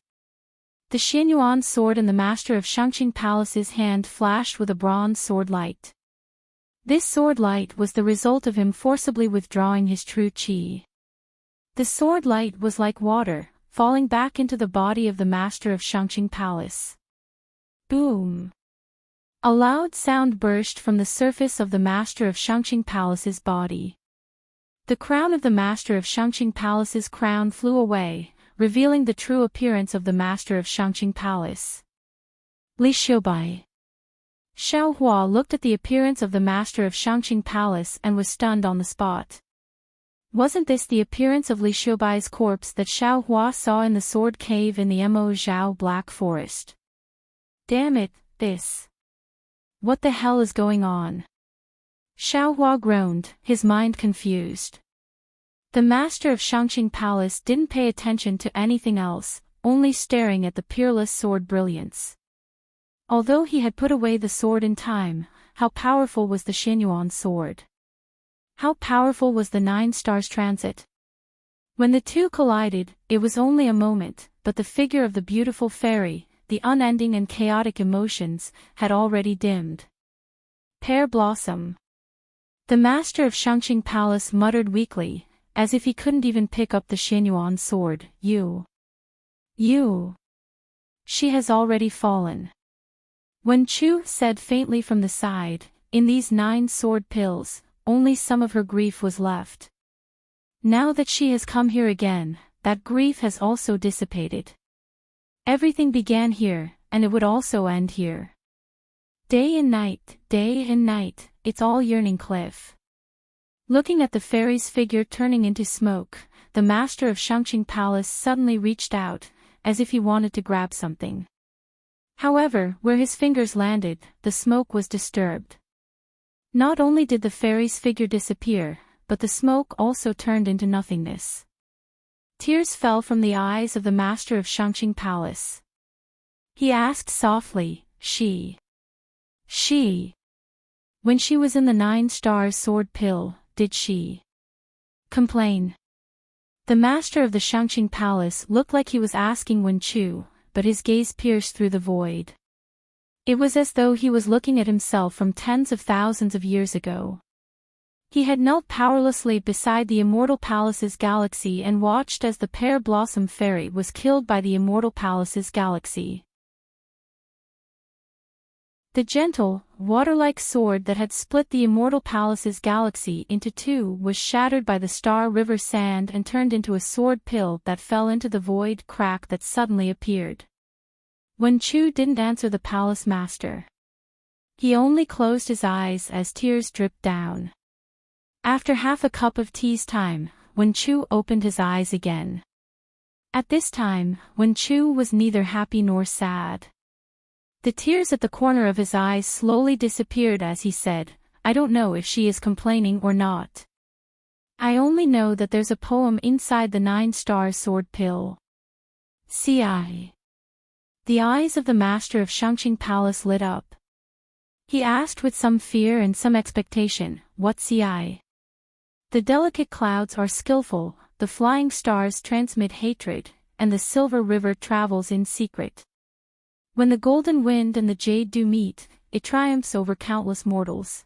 The Xianyuan sword in the master of Shangqing Palace's hand flashed with a bronze sword light. This sword light was the result of him forcibly withdrawing his true qi. The sword light was like water, falling back into the body of the master of Shangqing Palace. Boom! A loud sound burst from the surface of the master of Shangqing Palace's body. The crown of the master of Shangqing Palace's crown flew away, revealing the true appearance of the master of Shangqing Palace. Li Xiubai. Xiao Hua looked at the appearance of the master of Shangqing Palace and was stunned on the spot. Wasn't this the appearance of Li Xiubai's corpse that Xiao Hua saw in the sword cave in the Mo Zhao Black Forest? Damn it, this. What the hell is going on? Xiao Hua groaned, his mind confused. The master of Shangqing Palace didn't pay attention to anything else, only staring at the peerless sword brilliance. Although he had put away the sword in time, how powerful was the Xinyuan sword? How powerful was the 9 stars transit? When the two collided, it was only a moment, but the figure of the beautiful fairy, the unending and chaotic emotions, had already dimmed. Pear blossom. The master of Shangqing Palace muttered weakly, as if he couldn't even pick up the Xinyuan sword. You. She has already fallen. Wen Chu said faintly from the side, in these 9 sword pills, only some of her grief was left. Now that she has come here again, that grief has also dissipated. Everything began here, and it would also end here. Day and night, it's all yearning cliff. Looking at the fairy's figure turning into smoke, the master of Shangqing Palace suddenly reached out, as if he wanted to grab something. However, where his fingers landed, the smoke was disturbed. Not only did the fairy's figure disappear, but the smoke also turned into nothingness. Tears fell from the eyes of the master of Shangqing Palace. He asked softly, She. When she was in the 9 stars sword pill, did she complain? The master of the Shangqing Palace looked like he was asking Wen Chu, but his gaze pierced through the void. It was as though he was looking at himself from tens of thousands of years ago. He had knelt powerlessly beside the Immortal Palace's galaxy and watched as the Pear Blossom Fairy was killed by the Immortal Palace's galaxy. The gentle, water-like sword that had split the Immortal Palace's galaxy into 2 was shattered by the Star River sand and turned into a sword pill that fell into the void crack that suddenly appeared. Wen Chu didn't answer the palace master. He only closed his eyes as tears dripped down. After half a cup of tea's time, Wen Chu opened his eyes again. At this time, Wen Chu was neither happy nor sad. The tears at the corner of his eyes slowly disappeared as he said, I don't know if she is complaining or not. I only know that there's a poem inside the 9 stars sword pill. Ci. The eyes of the master of Shangqing Palace lit up. He asked with some fear and some expectation, what Ci? The delicate clouds are skillful, the flying stars transmit hatred, and the silver river travels in secret. When the golden wind and the jade do meet, it triumphs over countless mortals.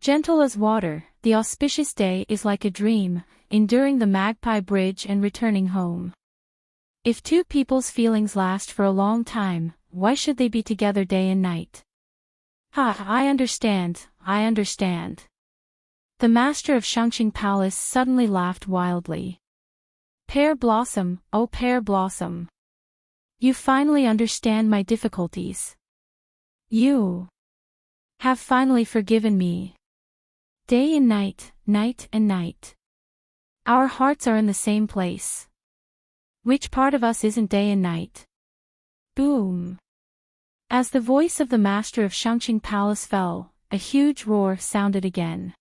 Gentle as water, the auspicious day is like a dream, enduring the Magpie Bridge and returning home. If 2 people's feelings last for a long time, why should they be together day and night? I understand. The master of Shangqing Palace suddenly laughed wildly. Pear Blossom, oh Pear Blossom. You finally understand my difficulties. You have finally forgiven me. Day and night, night and night. Our hearts are in the same place. Which part of us isn't day and night? Boom. As the voice of the master of Shangqing Palace fell, a huge roar sounded again.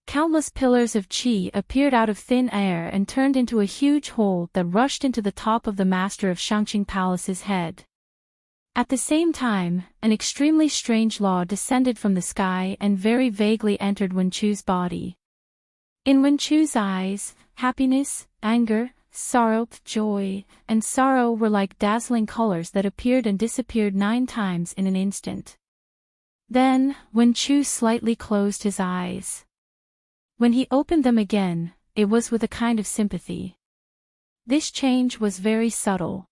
Countless pillars of qi appeared out of thin air and turned into a huge hole that rushed into the top of the master of Shangqing Palace's head. At the same time, an extremely strange law descended from the sky and very vaguely entered Wen Chu's body. In Wen Chu's eyes, happiness, anger, sorrow, joy, and sorrow were like dazzling colors that appeared and disappeared 9 times in an instant. Then, Wen Chu slightly closed his eyes. When he opened them again, it was with a kind of sympathy. This change was very subtle.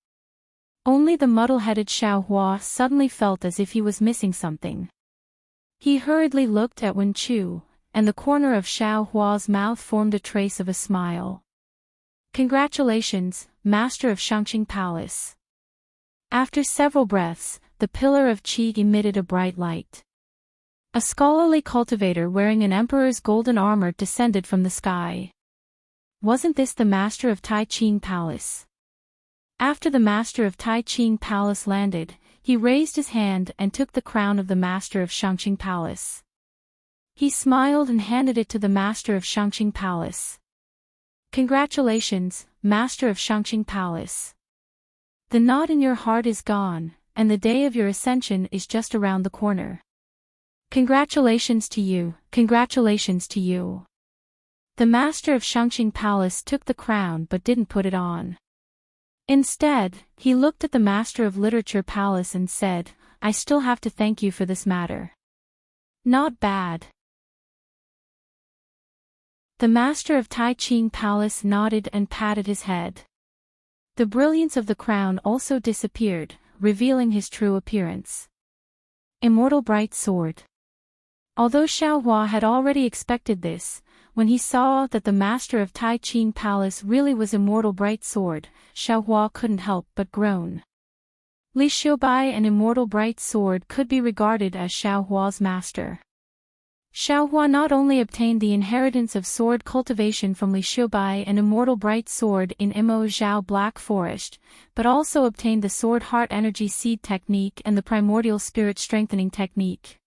Only the muddle-headed Xiao Hua suddenly felt as if he was missing something. He hurriedly looked at Wen Chu, and the corner of Xiao Hua's mouth formed a trace of a smile. Congratulations, master of Shangqing Palace. After several breaths, the pillar of qi emitted a bright light. A scholarly cultivator wearing an emperor's golden armor descended from the sky. Wasn't this the master of Tai Ching Palace? After the master of Tai Ching Palace landed, he raised his hand and took the crown of the master of Shangqing Palace. He smiled and handed it to the master of Shangqing Palace. Congratulations, master of Shangqing Palace. The knot in your heart is gone, and the day of your ascension is just around the corner. Congratulations to you, congratulations to you. The master of Shangqing Palace took the crown but didn't put it on. Instead, he looked at the master of Literature Palace and said, I still have to thank you for this matter. Not bad. The master of Tai Ching Palace nodded and patted his head. The brilliance of the crown also disappeared, revealing his true appearance. Immortal Bright Sword. Although Xiaohua had already expected this, when he saw that the master of Tai Ching Palace really was Immortal Bright Sword, Xiaohua couldn't help but groan. Li Xiubai and Immortal Bright Sword could be regarded as Xiaohua's master. Xiaohua not only obtained the inheritance of sword cultivation from Li Xiubai and Immortal Bright Sword in Imo Zhao Black Forest, but also obtained the Sword Heart Energy Seed Technique and the Primordial Spirit Strengthening Technique.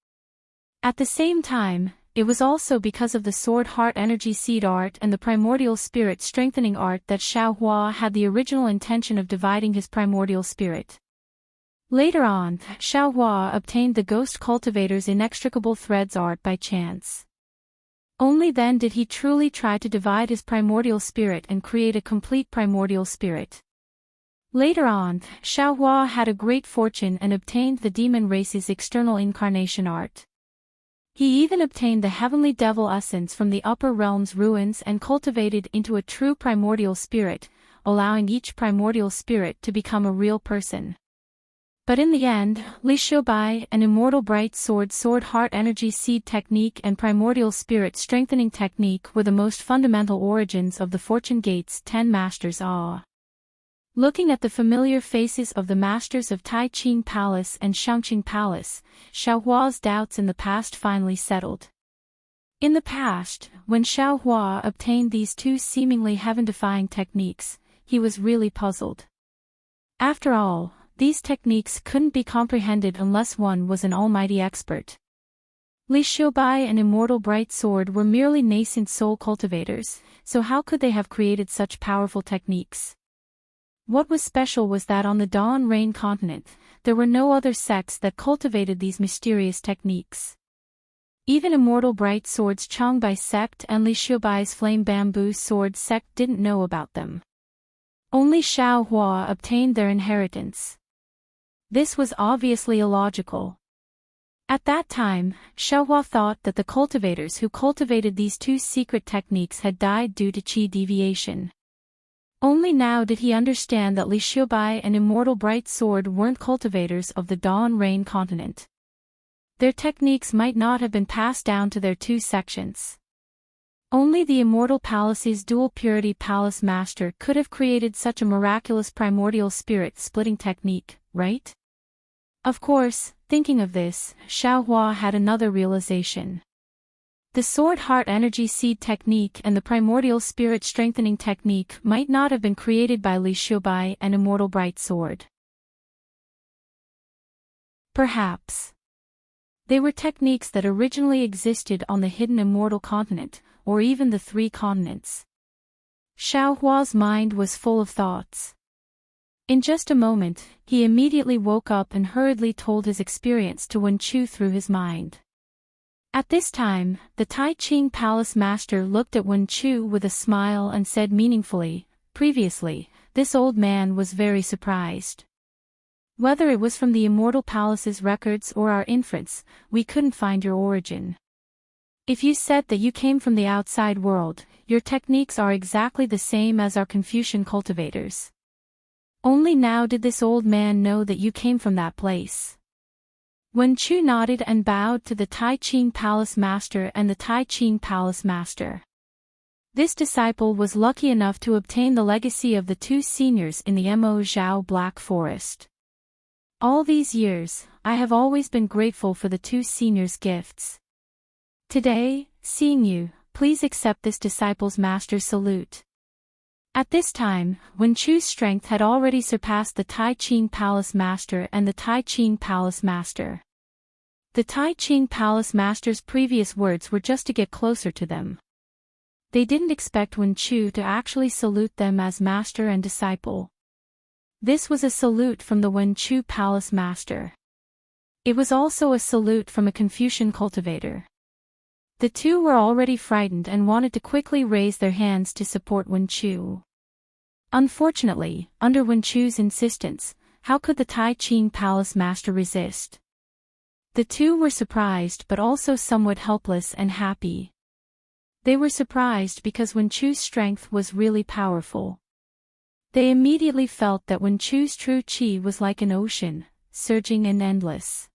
At the same time, it was also because of the Sword Heart Energy Seed Art and the Primordial Spirit Strengthening Art that Xiaohua had the original intention of dividing his primordial spirit. Later on, Xiaohua obtained the Ghost Cultivator's Inextricable Threads Art by chance. Only then did he truly try to divide his primordial spirit and create a complete primordial spirit. Later on, Xiaohua had a great fortune and obtained the Demon Race's External Incarnation Art. He even obtained the Heavenly Devil Essence from the Upper Realm's ruins and cultivated into a true primordial spirit, allowing each primordial spirit to become a real person. But in the end, Li Xiubai and Immortal Bright Sword Sword Heart Energy Seed Technique and Primordial Spirit Strengthening Technique were the most fundamental origins of the Fortune Gate's 10 Masters. Looking at the familiar faces of the masters of Tai Ching Palace and Shangqing Palace, Xiaohua's doubts in the past finally settled. In the past, when Xiaohua obtained these two seemingly heaven-defying techniques, he was really puzzled. After all, these techniques couldn't be comprehended unless one was an almighty expert. Li Xiubai and Immortal Bright Sword were merely nascent soul cultivators, so how could they have created such powerful techniques? What was special was that on the Dawn Rain continent, there were no other sects that cultivated these mysterious techniques. Even Immortal Bright Sword's Changbai sect and Li Xiubai's Flame Bamboo Sword sect didn't know about them. Only Xiaohua obtained their inheritance. This was obviously illogical. At that time, Xiaohua thought that the cultivators who cultivated these two secret techniques had died due to qi deviation. Only now did he understand that Li Xiubai and Immortal Bright Sword weren't cultivators of the Dawn Rain continent. Their techniques might not have been passed down to their two sections. Only the Immortal Palace's Dual Purity Palace Master could have created such a miraculous primordial spirit splitting technique, right? Of course, thinking of this, Xiaohua had another realization. The Sword Heart Energy Seed Technique and the Primordial Spirit Strengthening Technique might not have been created by Li Xiubai and Immortal Bright Sword. Perhaps they were techniques that originally existed on the hidden Immortal Continent, or even the three continents. Xiaohua's mind was full of thoughts. In just a moment, he immediately woke up and hurriedly told his experience to Wen Chu through his mind. At this time, the Tai Ching Palace Master looked at Wen Chu with a smile and said meaningfully, "Previously, this old man was very surprised. Whether it was from the Immortal Palace's records or our inference, we couldn't find your origin. If you said that you came from the outside world, your techniques are exactly the same as our Confucian cultivators. Only now did this old man know that you came from that place." Wen Chu nodded and bowed to the Tai Ching Palace Master and the Tai Ching Palace Master. This disciple was lucky enough to obtain the legacy of the two seniors in the Mo Zhao Black Forest. All these years, I have always been grateful for the two seniors' gifts. Today, seeing you, please accept this disciple's master's salute. At this time, Wen Chu's strength had already surpassed the Tai Ching Palace Master and the Tai Ching Palace Master. The Tai Ching Palace Master's previous words were just to get closer to them. They didn't expect Wen Chu to actually salute them as master and disciple. This was a salute from the Wen Chu Palace Master. It was also a salute from a Confucian cultivator. The two were already frightened and wanted to quickly raise their hands to support Wen Chu. Unfortunately, under Wen Chu's insistence, how could the Tai Ching Palace Master resist? The two were surprised but also somewhat helpless and happy. They were surprised because Wen Chu's strength was really powerful. They immediately felt that Wen Chu's true qi was like an ocean, surging and endless.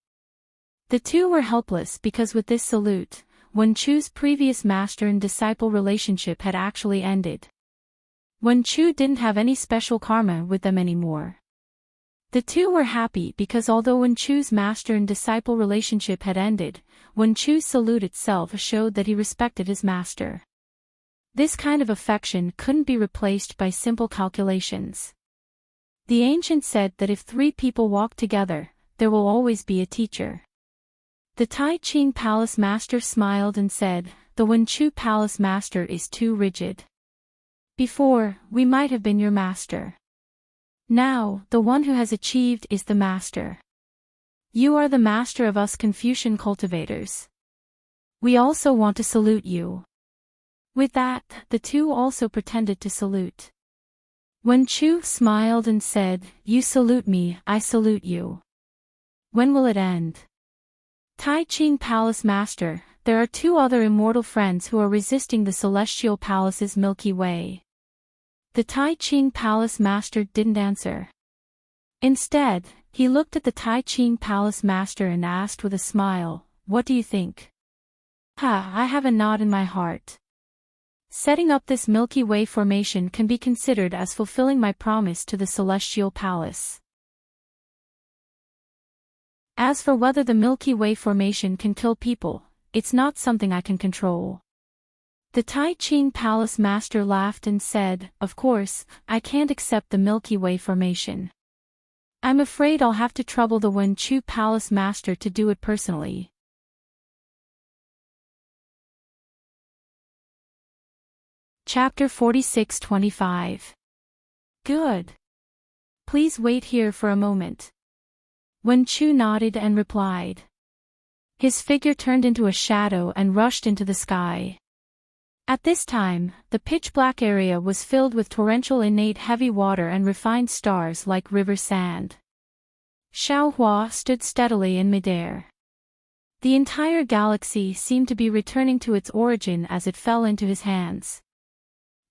The two were helpless because with this salute, Wen Chu's previous master and disciple relationship had actually ended. Wen Chu didn't have any special karma with them anymore. The two were happy because although Wen Chu's master and disciple relationship had ended, Wen Chu's salute itself showed that he respected his master. This kind of affection couldn't be replaced by simple calculations. The ancient said that if three people walk together, there will always be a teacher. The Tai Ching Palace Master smiled and said, "The Wen Chu Palace Master is too rigid. Before, we might have been your master. Now, the one who has achieved is the master. You are the master of us Confucian cultivators. We also want to salute you." With that, the two also pretended to salute. Wen Chu smiled and said, "You salute me, I salute you. When will it end?" Tai Ching Palace Master, there are two other immortal friends who are resisting the Celestial Palace's Milky Way. The Tai Ching Palace Master didn't answer. Instead, he looked at the Tai Ching Palace Master and asked with a smile, "What do you think?" I have a knot in my heart. Setting up this Milky Way formation can be considered as fulfilling my promise to the Celestial Palace. As for whether the Milky Way formation can kill people, it's not something I can control. The Tai Ching Palace Master laughed and said, "Of course, I can't accept the Milky Way formation. I'm afraid I'll have to trouble the Wen Chu Palace Master to do it personally." Chapter 46-25. Good. Please wait here for a moment. Wen Chu nodded and replied. His figure turned into a shadow and rushed into the sky. At this time, the pitch-black area was filled with torrential innate heavy water and refined stars like river sand. Xiaohua stood steadily in midair. The entire galaxy seemed to be returning to its origin as it fell into his hands.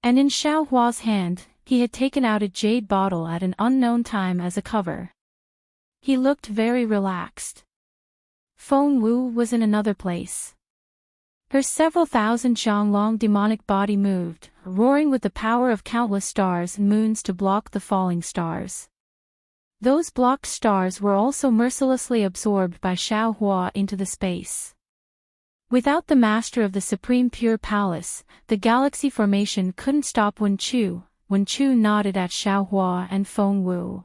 And in Xiaohua's hand, he had taken out a jade bottle at an unknown time as a cover. He looked very relaxed. Feng Wu was in another place. Her several thousand zhang-long demonic body moved, roaring with the power of countless stars and moons to block the falling stars. Those blocked stars were also mercilessly absorbed by Xiaohua into the space. Without the master of the Supreme Pure Palace, the galaxy formation couldn't stop Wen Chu. Wen Chu nodded at Xiaohua and Feng Wu.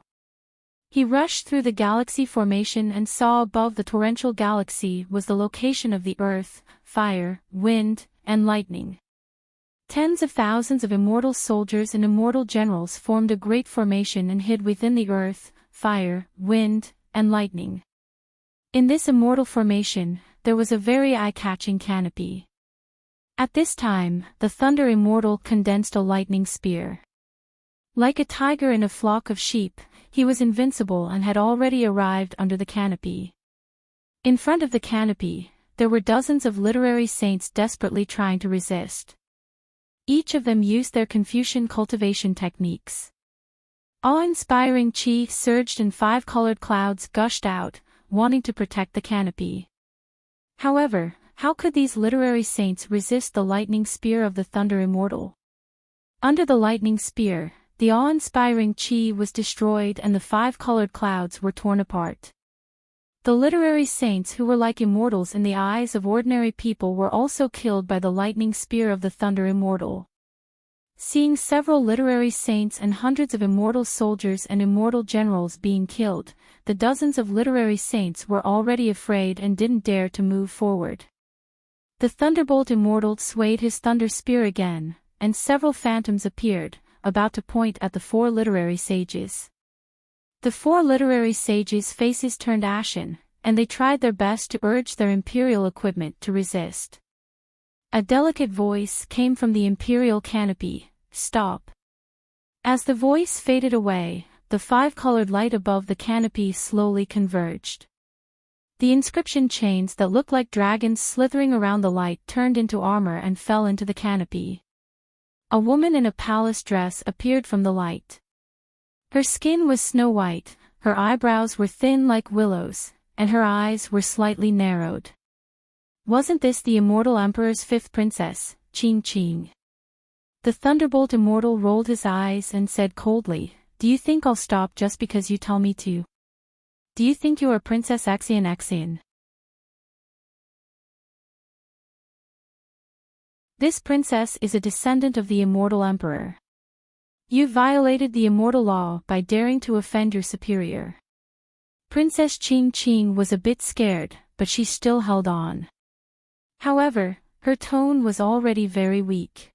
He rushed through the galaxy formation and saw above the torrential galaxy was the location of the earth, fire, wind, and lightning. Tens of thousands of immortal soldiers and immortal generals formed a great formation and hid within the earth, fire, wind, and lightning. In this immortal formation, there was a very eye-catching canopy. At this time, the Thunder Immortal condensed a lightning spear. Like a tiger in a flock of sheep, he was invincible and had already arrived under the canopy. In front of the canopy, there were dozens of literary saints desperately trying to resist. Each of them used their Confucian cultivation techniques. Awe-inspiring qi surged and five-colored clouds gushed out, wanting to protect the canopy. However, how could these literary saints resist the lightning spear of the Thunder Immortal? Under the lightning spear, the awe-inspiring chi was destroyed and the 5 colored clouds were torn apart. The literary saints who were like immortals in the eyes of ordinary people were also killed by the lightning spear of the Thunder Immortal. Seeing several literary saints and hundreds of immortal soldiers and immortal generals being killed, the dozens of literary saints were already afraid and didn't dare to move forward. The Thunderbolt Immortal swayed his thunder spear again, and several phantoms appeared, about to point at the 4 literary sages. The 4 literary sages' faces turned ashen, and they tried their best to urge their imperial equipment to resist. A delicate voice came from the imperial canopy, "Stop." As the voice faded away, the 5-colored light above the canopy slowly converged. The inscription chains that looked like dragons slithering around the light turned into armor and fell into the canopy. A woman in a palace dress appeared from the light. Her skin was snow white, her eyebrows were thin like willows, and her eyes were slightly narrowed. Wasn't this the Immortal Emperor's 5th princess, Ching Ching? The Thunderbolt Immortal rolled his eyes and said coldly, "Do you think I'll stop just because you tell me to? Do you think you are Princess Exian Exian? This princess is a descendant of the Immortal Emperor. You violated the immortal law by daring to offend your superior." Princess Ching Ching was a bit scared, but she still held on. However, her tone was already very weak.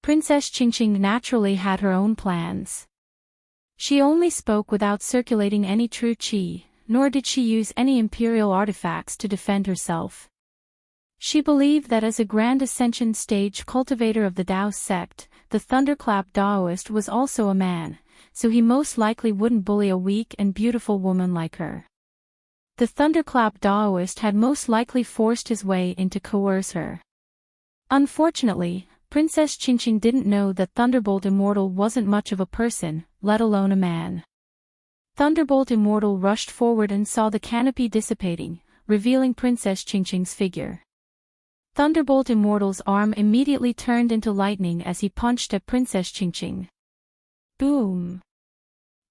Princess Ching Ching naturally had her own plans. She only spoke without circulating any true chi, nor did she use any imperial artifacts to defend herself. She believed that as a Grand Ascension stage cultivator of the Tao sect, the Thunderclap Taoist was also a man, so he most likely wouldn't bully a weak and beautiful woman like her. The Thunderclap Taoist had most likely forced his way in to coerce her. Unfortunately, Princess Ching Ching didn't know that Thunderbolt Immortal wasn't much of a person, let alone a man. Thunderbolt Immortal rushed forward and saw the canopy dissipating, revealing Princess Ching Ching's figure. Thunderbolt Immortal's arm immediately turned into lightning as he punched at Princess Ching Ching. Boom!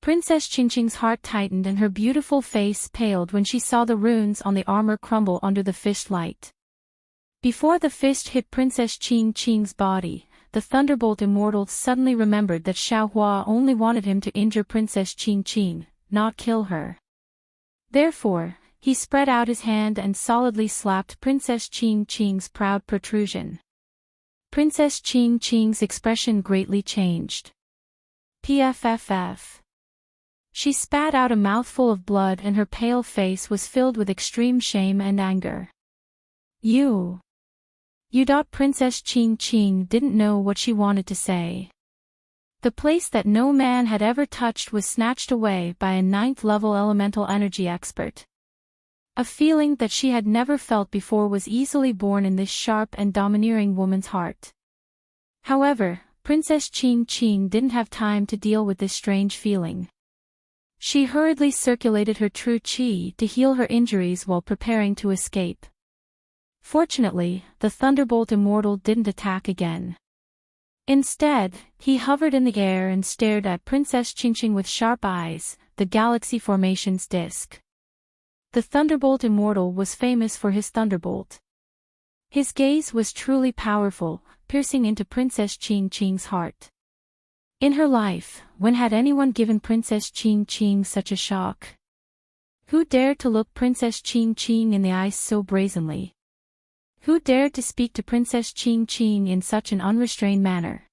Princess Ching Ching's heart tightened and her beautiful face paled when she saw the runes on the armor crumble under the fist light. Before the fist hit Princess Ching Ching's body, the Thunderbolt Immortal suddenly remembered that Xiaohua only wanted him to injure Princess Ching Ching, not kill her. Therefore, he spread out his hand and solidly slapped Princess Ching Ching's proud protrusion. Princess Ching Ching's expression greatly changed. PFFF. She spat out a mouthful of blood and her pale face was filled with extreme shame and anger. You. Princess Ching Ching didn't know what she wanted to say. The place that no man had ever touched was snatched away by a 9th-level elemental energy expert. A feeling that she had never felt before was easily born in this sharp and domineering woman's heart. However, Princess Ching Ching didn't have time to deal with this strange feeling. She hurriedly circulated her true chi to heal her injuries while preparing to escape. Fortunately, the Thunderbolt Immortal didn't attack again. Instead, he hovered in the air and stared at Princess Ching Ching with sharp eyes, the Galaxy Formation's disk. The Thunderbolt Immortal was famous for his thunderbolt. His gaze was truly powerful, piercing into Princess Ching Ching's heart. In her life, when had anyone given Princess Ching Ching such a shock? Who dared to look Princess Ching Ching in the eyes so brazenly? Who dared to speak to Princess Ching Ching in such an unrestrained manner?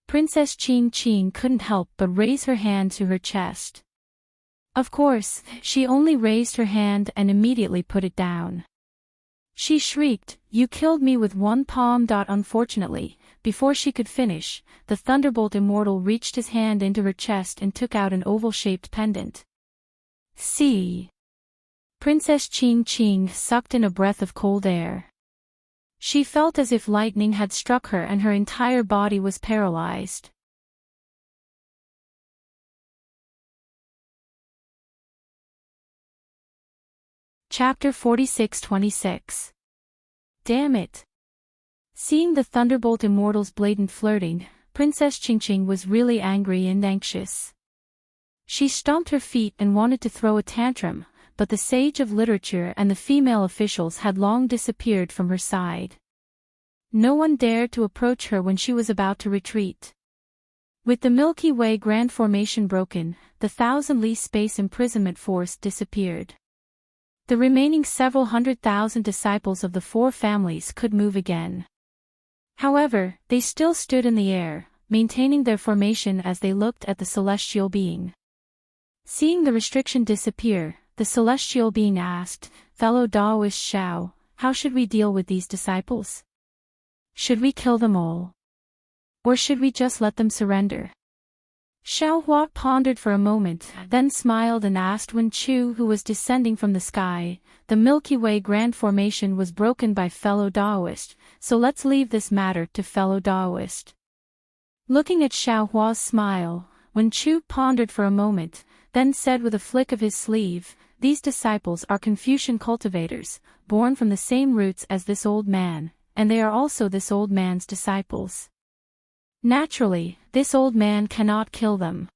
Princess Ching Ching couldn't help but raise her hand to her chest. Of course, she only raised her hand and immediately put it down. She shrieked, "You killed me with one palm." Unfortunately, before she could finish, the Thunderbolt Immortal reached his hand into her chest and took out an oval-shaped pendant. See? Princess Ching Ching sucked in a breath of cold air. She felt as if lightning had struck her and her entire body was paralyzed. Chapter 46. Damn it. Seeing the Thunderbolt Immortal's blatant flirting, Princess Qingqing was really angry and anxious. She stomped her feet and wanted to throw a tantrum, but the sage of literature and the female officials had long disappeared from her side. No one dared to approach her when she was about to retreat. With the Milky Way grand formation broken, the 1,000-li space imprisonment force disappeared. The remaining several 100,000 disciples of the four families could move again. However, they still stood in the air, maintaining their formation as they looked at the celestial being. Seeing the restriction disappear, the celestial being asked, "Fellow Taoist Shao, how should we deal with these disciples? Should we kill them all? Or should we just let them surrender?" Xiao Hua pondered for a moment, then smiled and asked Wen Chu, who was descending from the sky, "The Milky Way grand formation was broken by fellow Taoist, so let's leave this matter to fellow Taoist." Looking at Xiao Hua's smile, Wen Chu pondered for a moment, then said with a flick of his sleeve, "These disciples are Confucian cultivators, born from the same roots as this old man, and they are also this old man's disciples. Naturally, this old man cannot kill them.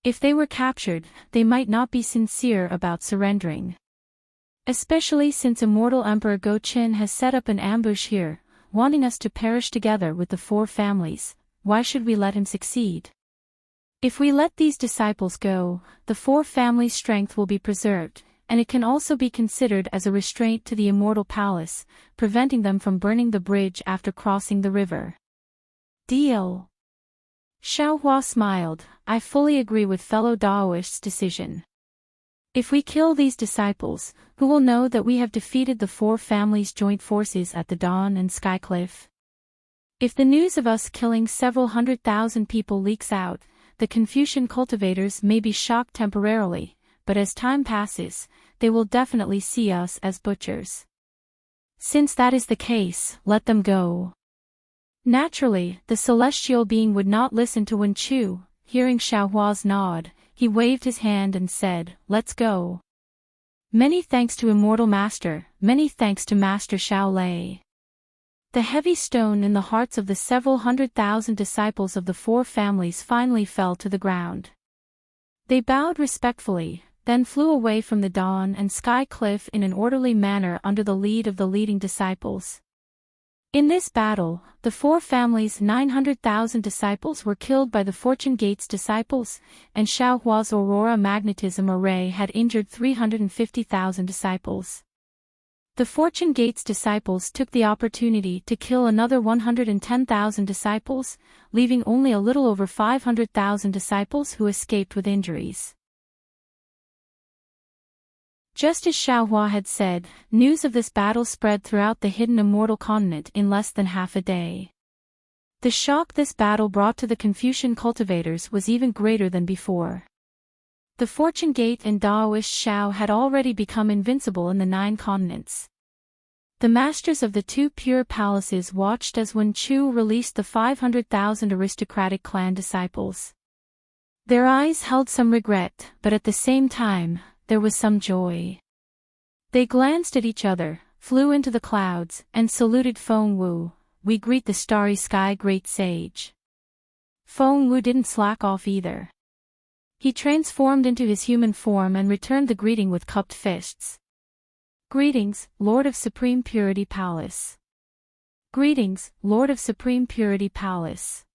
If they were captured, they might not be sincere about surrendering. Especially since immortal Emperor Go Qin has set up an ambush here, wanting us to perish together with the four families. Why should we let him succeed? If we let these disciples go, the four families' strength will be preserved, and it can also be considered as a restraint to the immortal palace, preventing them from burning the bridge after crossing the river." Deal. Xiao Hua smiled, "I fully agree with fellow Taoist's decision. If we kill these disciples, who will know that we have defeated the four families' joint forces at the Dawn and Skycliff? If the news of us killing several 100,000 people leaks out, the Confucian cultivators may be shocked temporarily, but as time passes, they will definitely see us as butchers. Since that is the case, let them go." Naturally, the celestial being would not listen to Wen Chu. Hearing Xiao Hua's nod, he waved his hand and said, "Let's go. Many thanks to Immortal Master, many thanks to Master Xiao Lei." The heavy stone in the hearts of the several 100,000 disciples of the four families finally fell to the ground. They bowed respectfully, then flew away from the Dawn and Sky Cliff in an orderly manner under the lead of the leading disciples. In this battle, the four families' 900,000 disciples were killed by the Fortune Gate's disciples, and Xiao Hua's Aurora Magnetism Array had injured 350,000 disciples. The Fortune Gate's disciples took the opportunity to kill another 110,000 disciples, leaving only a little over 500,000 disciples who escaped with injuries. Just as Xiao Hua had said, news of this battle spread throughout the hidden immortal continent in less than half a day. The shock this battle brought to the Confucian cultivators was even greater than before. The Fortune Gate and Taoist Shao had already become invincible in the 9 continents. The masters of the 2 pure palaces watched as Wen Chu released the 500,000 aristocratic clan disciples. Their eyes held some regret, but at the same time, there was some joy. They glanced at each other, flew into the clouds, and saluted Feng Wu. "We greet the starry sky great sage." Feng Wu didn't slack off either. He transformed into his human form and returned the greeting with cupped fists. "Greetings, Lord of Supreme Purity Palace." "Greetings, Lord of Supreme Purity Palace."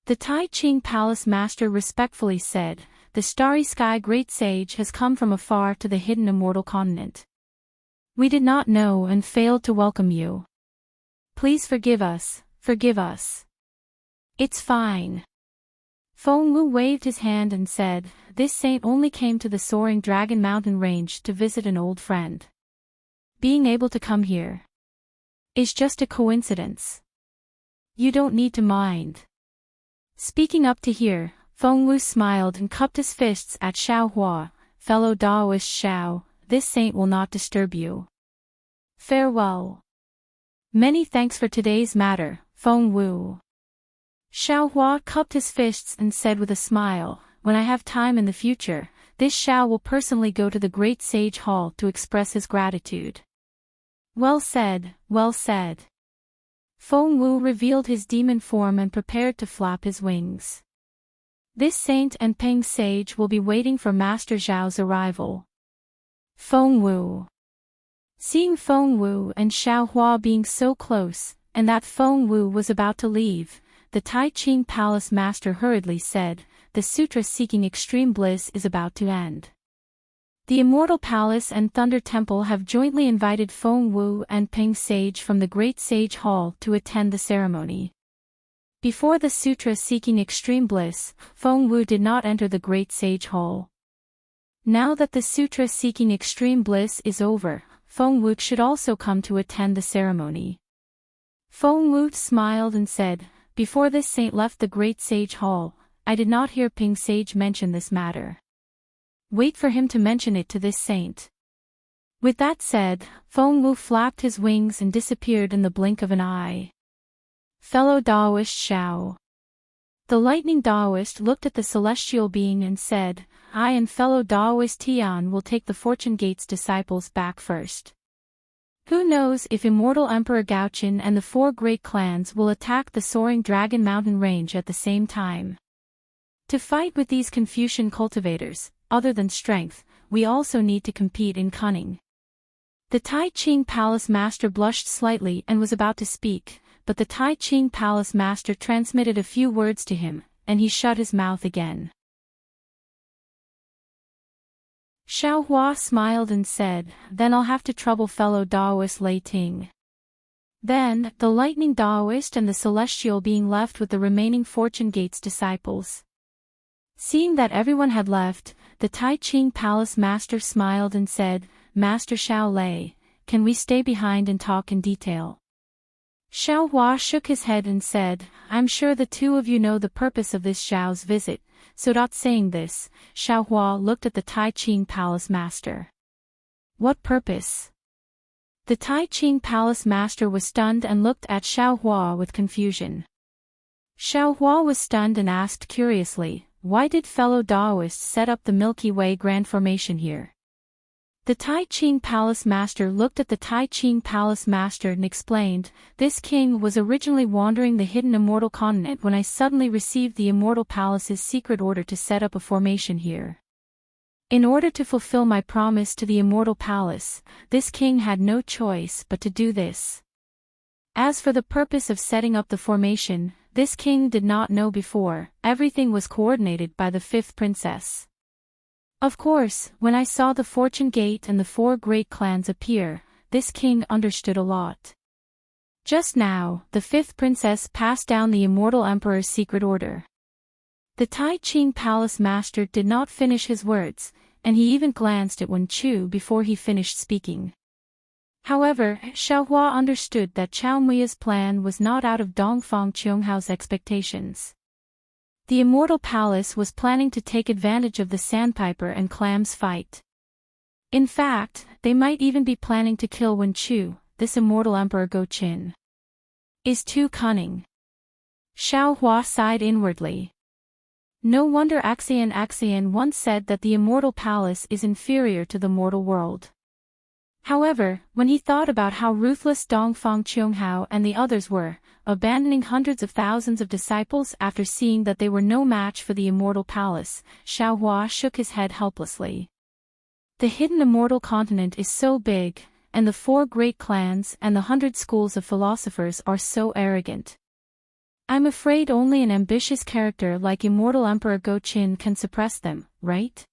The Tai Ching Palace Master respectfully said, "The starry sky great sage has come from afar to the hidden immortal continent. We did not know and failed to welcome you. Please forgive us, forgive us." "It's fine." Feng Wu waved his hand and said, "This saint only came to the soaring Dragon Mountain range to visit an old friend. Being able to come here is just a coincidence. You don't need to mind." Speaking up to hear, Feng Wu smiled and cupped his fists at Xiao Hua. "Fellow Taoist Xiao, this saint will not disturb you. Farewell." "Many thanks for today's matter, Feng Wu." Xiao Hua cupped his fists and said with a smile, "When I have time in the future, this Xiao will personally go to the Great Sage Hall to express his gratitude." Well said, well said. Feng Wu revealed his demon form and prepared to flap his wings. This saint and Peng sage will be waiting for Master Zhao's arrival. Feng Wu. Seeing Feng Wu and Xiao Hua being so close, and that Feng Wu was about to leave, the Tai Ching Palace Master hurriedly said, "The sutra seeking extreme bliss is about to end." The Immortal Palace and Thunder Temple have jointly invited Feng Wu and Peng Sage from the Great Sage Hall to attend the ceremony. Before the sutra seeking extreme bliss, Feng Wu did not enter the Great Sage Hall. Now that the sutra seeking extreme bliss is over, Feng Wu should also come to attend the ceremony. Feng Wu smiled and said, "Before this saint left the Great Sage Hall, I did not hear Peng Sage mention this matter. Wait for him to mention it to this saint." With that said, Feng Wu flapped his wings and disappeared in the blink of an eye. Fellow Taoist Xiao. The lightning Taoist looked at the celestial being and said, "I and fellow Taoist Tian will take the Fortune Gate's disciples back first. Who knows if Immortal Emperor Gaoqin and the four great clans will attack the soaring Dragon Mountain Range at the same time. To fight with these Confucian cultivators, other than strength, we also need to compete in cunning." The Tai Ching Palace Master blushed slightly and was about to speak, but the Tai Ching Palace Master transmitted a few words to him, and he shut his mouth again. Xiao Hua smiled and said, "Then I'll have to trouble fellow Taoist Lei Ting." Then, the lightning Taoist and the celestial being left with the remaining Fortune Gate's disciples. Seeing that everyone had left, the Tai Ching Palace Master smiled and said, "Master Xiao Lei, can we stay behind and talk in detail?" Xiao Hua shook his head and said, "I'm sure the two of you know the purpose of this Xiao's visit," so saying this, Xiao Hua looked at the Tai Ching Palace Master. "What purpose?" The Tai Ching Palace Master was stunned and looked at Xiao Hua with confusion. Xiao Hua was stunned and asked curiously, "Why did fellow Taoists set up the Milky Way Grand Formation here?" The Tai Ching Palace Master looked at the Tai Ching Palace Master and explained, "This king was originally wandering the hidden immortal continent when I suddenly received the Immortal Palace's secret order to set up a formation here. In order to fulfill my promise to the Immortal Palace, this king had no choice but to do this. As for the purpose of setting up the formation, this king did not know before. Everything was coordinated by the fifth princess. Of course, when I saw the Fortune Gate and the four great clans appear, this king understood a lot. Just now, the fifth princess passed down the Immortal Emperor's secret order." The Tai Ching Palace Master did not finish his words, and he even glanced at Wen Chu before he finished speaking. However, Xiao Hua understood that Chao Muya's plan was not out of Dongfang Qionghao's expectations. The Immortal Palace was planning to take advantage of the Sandpiper and Clams fight. In fact, they might even be planning to kill Wen Chu. This Immortal Emperor Gaoqin is too cunning. Xiao Hua sighed inwardly. No wonder Axian once said that the Immortal Palace is inferior to the mortal world. However, when he thought about how ruthless Dongfang Qionghao and the others were, abandoning hundreds of thousands of disciples after seeing that they were no match for the Immortal Palace, Xiao Hua shook his head helplessly. The hidden immortal continent is so big, and the four great clans and the 100 schools of philosophers are so arrogant. I'm afraid only an ambitious character like Immortal Emperor Gaoqin can suppress them, right?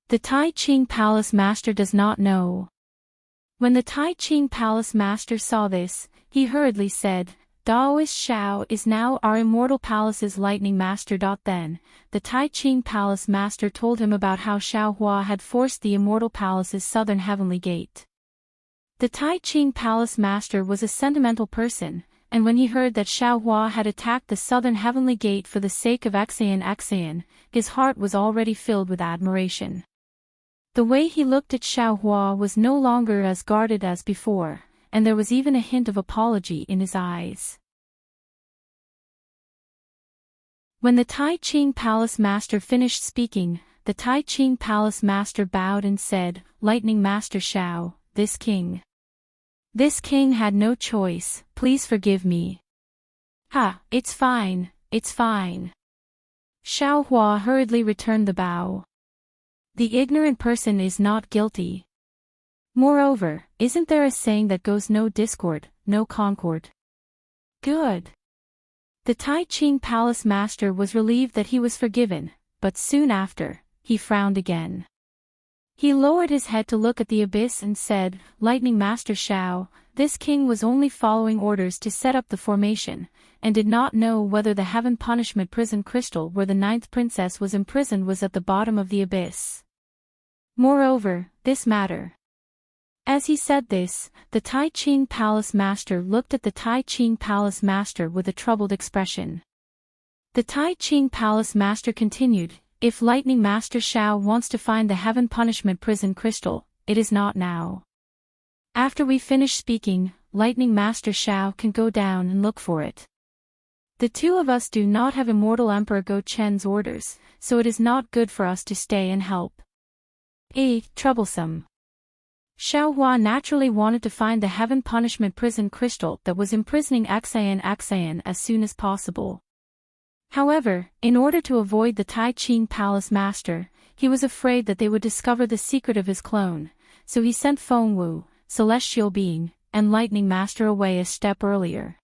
The Tai Ching Palace Master does not know. When the Tai Ching Palace Master saw this, he hurriedly said, "Daoist Xiao is now our Immortal Palace's Lightning Master." Then, the Tai Ching Palace Master told him about how Xiao Hua had forced the Immortal Palace's southern heavenly gate. The Tai Ching Palace Master was a sentimental person, and when he heard that Xiao Hua had attacked the southern heavenly gate for the sake of Axian, his heart was already filled with admiration. The way he looked at Xiao Hua was no longer as guarded as before, and there was even a hint of apology in his eyes. When the Tai Ching Palace Master finished speaking, the Tai Ching Palace Master bowed and said, "Lightning Master Xiao, this king This king had no choice, please forgive me. Ha, it's fine, it's fine. Xiaohua hurriedly returned the bow. The ignorant person is not guilty. Moreover, isn't there a saying that goes no discord, no concord? Good. The Tai Ching Palace Master was relieved that he was forgiven, but soon after, he frowned again. He lowered his head to look at the abyss and said, Lightning Master Xiao, this king was only following orders to set up the formation, and did not know whether the heaven punishment prison crystal where the 9th princess was imprisoned was at the bottom of the abyss. Moreover, this matter. As he said this, the Tai Ching Palace Master looked at the Tai Ching Palace Master with a troubled expression. The Tai Ching Palace Master continued, if Lightning Master Xiao wants to find the heaven punishment prison crystal, it is not now. After we finish speaking, Lightning Master Xiao can go down and look for it. The two of us do not have Immortal Emperor Go Chen's orders, so it is not good for us to stay and help. Troublesome. Xiaohua naturally wanted to find the heaven punishment prison crystal that was imprisoning Xian as soon as possible. However, in order to avoid the Tai Ching Palace Master, he was afraid that they would discover the secret of his clone, so he sent Fengwu, Celestial Being, and Lightning Master away a step earlier.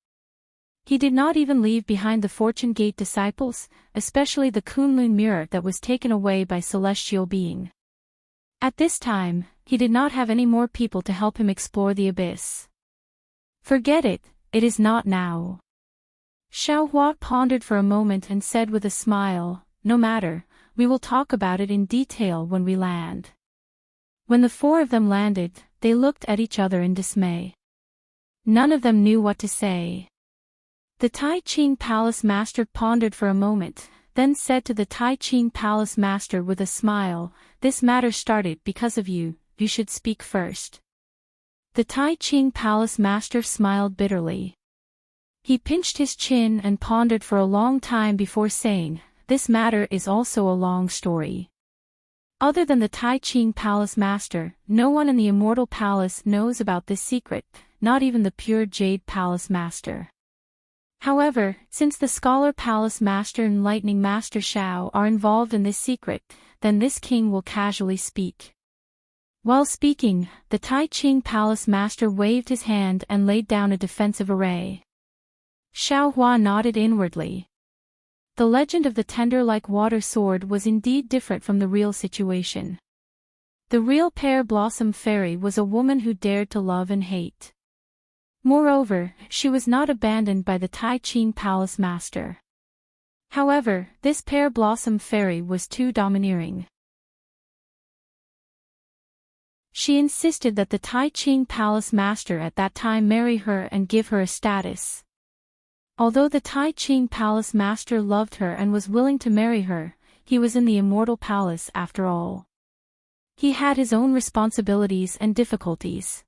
He did not even leave behind the Fortune Gate disciples, especially the Kunlun mirror that was taken away by Celestial Being. At this time, he did not have any more people to help him explore the abyss. Forget it, it is not now. Xiaohua pondered for a moment and said with a smile, no matter, we will talk about it in detail when we land. When the four of them landed, they looked at each other in dismay. None of them knew what to say. The Tai Ching Palace Master pondered for a moment, then said to the Tai Ching Palace Master with a smile, this matter started because of you, you should speak first. The Tai Ching Palace Master smiled bitterly. He pinched his chin and pondered for a long time before saying, this matter is also a long story. Other than the Tai Ching Palace Master, no one in the Immortal Palace knows about this secret, not even the Pure Jade Palace Master. However, since the Scholar Palace Master and Lightning Master Xiao are involved in this secret, then this king will casually speak. While speaking, the Tai Ching Palace Master waved his hand and laid down a defensive array. Xiaohua nodded inwardly. The legend of the tender-like-water sword was indeed different from the real situation. The real Pear Blossom Fairy was a woman who dared to love and hate. Moreover, she was not abandoned by the Tai Ching Palace Master. However, this Pear Blossom Fairy was too domineering. She insisted that the Tai Ching Palace Master at that time marry her and give her a status. Although the Tai Ching Palace Master loved her and was willing to marry her, he was in the Immortal Palace after all. He had his own responsibilities and difficulties.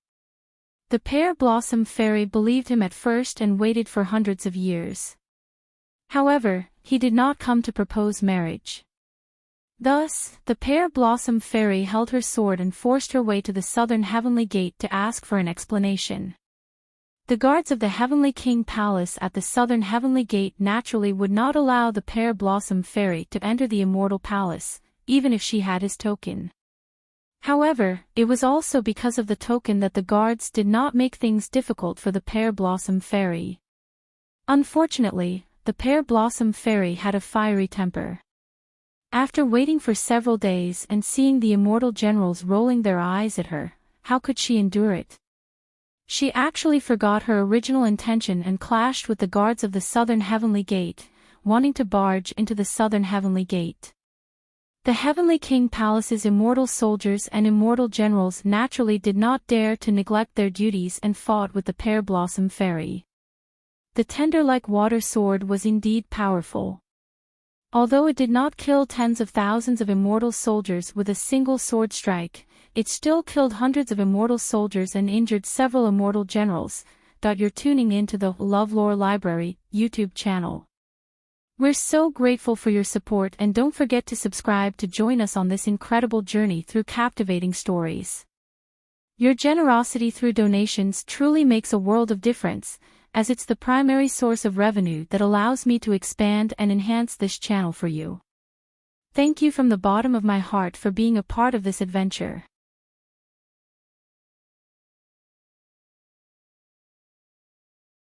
The Pear Blossom Fairy believed him at first and waited for hundreds of years. However, he did not come to propose marriage. Thus, the Pear Blossom Fairy held her sword and forced her way to the southern Heavenly Gate to ask for an explanation. The guards of the Heavenly King Palace at the southern Heavenly Gate naturally would not allow the Pear Blossom Fairy to enter the Immortal Palace, even if she had his token. However, it was also because of the token that the guards did not make things difficult for the Pear Blossom Fairy. Unfortunately, the Pear Blossom Fairy had a fiery temper. After waiting for several days and seeing the immortal generals rolling their eyes at her, how could she endure it? She actually forgot her original intention and clashed with the guards of the southern Heavenly Gate, wanting to barge into the southern Heavenly Gate. The Heavenly King Palace's immortal soldiers and immortal generals naturally did not dare to neglect their duties and fought with the Pear Blossom Fairy. The tender-like-water sword was indeed powerful. Although it did not kill tens of thousands of immortal soldiers with a single sword strike, it still killed hundreds of immortal soldiers and injured several immortal generals. You're tuning into the LoveLore Library YouTube channel. We're so grateful for your support, and don't forget to subscribe to join us on this incredible journey through captivating stories. Your generosity through donations truly makes a world of difference, as it's the primary source of revenue that allows me to expand and enhance this channel for you. Thank you from the bottom of my heart for being a part of this adventure.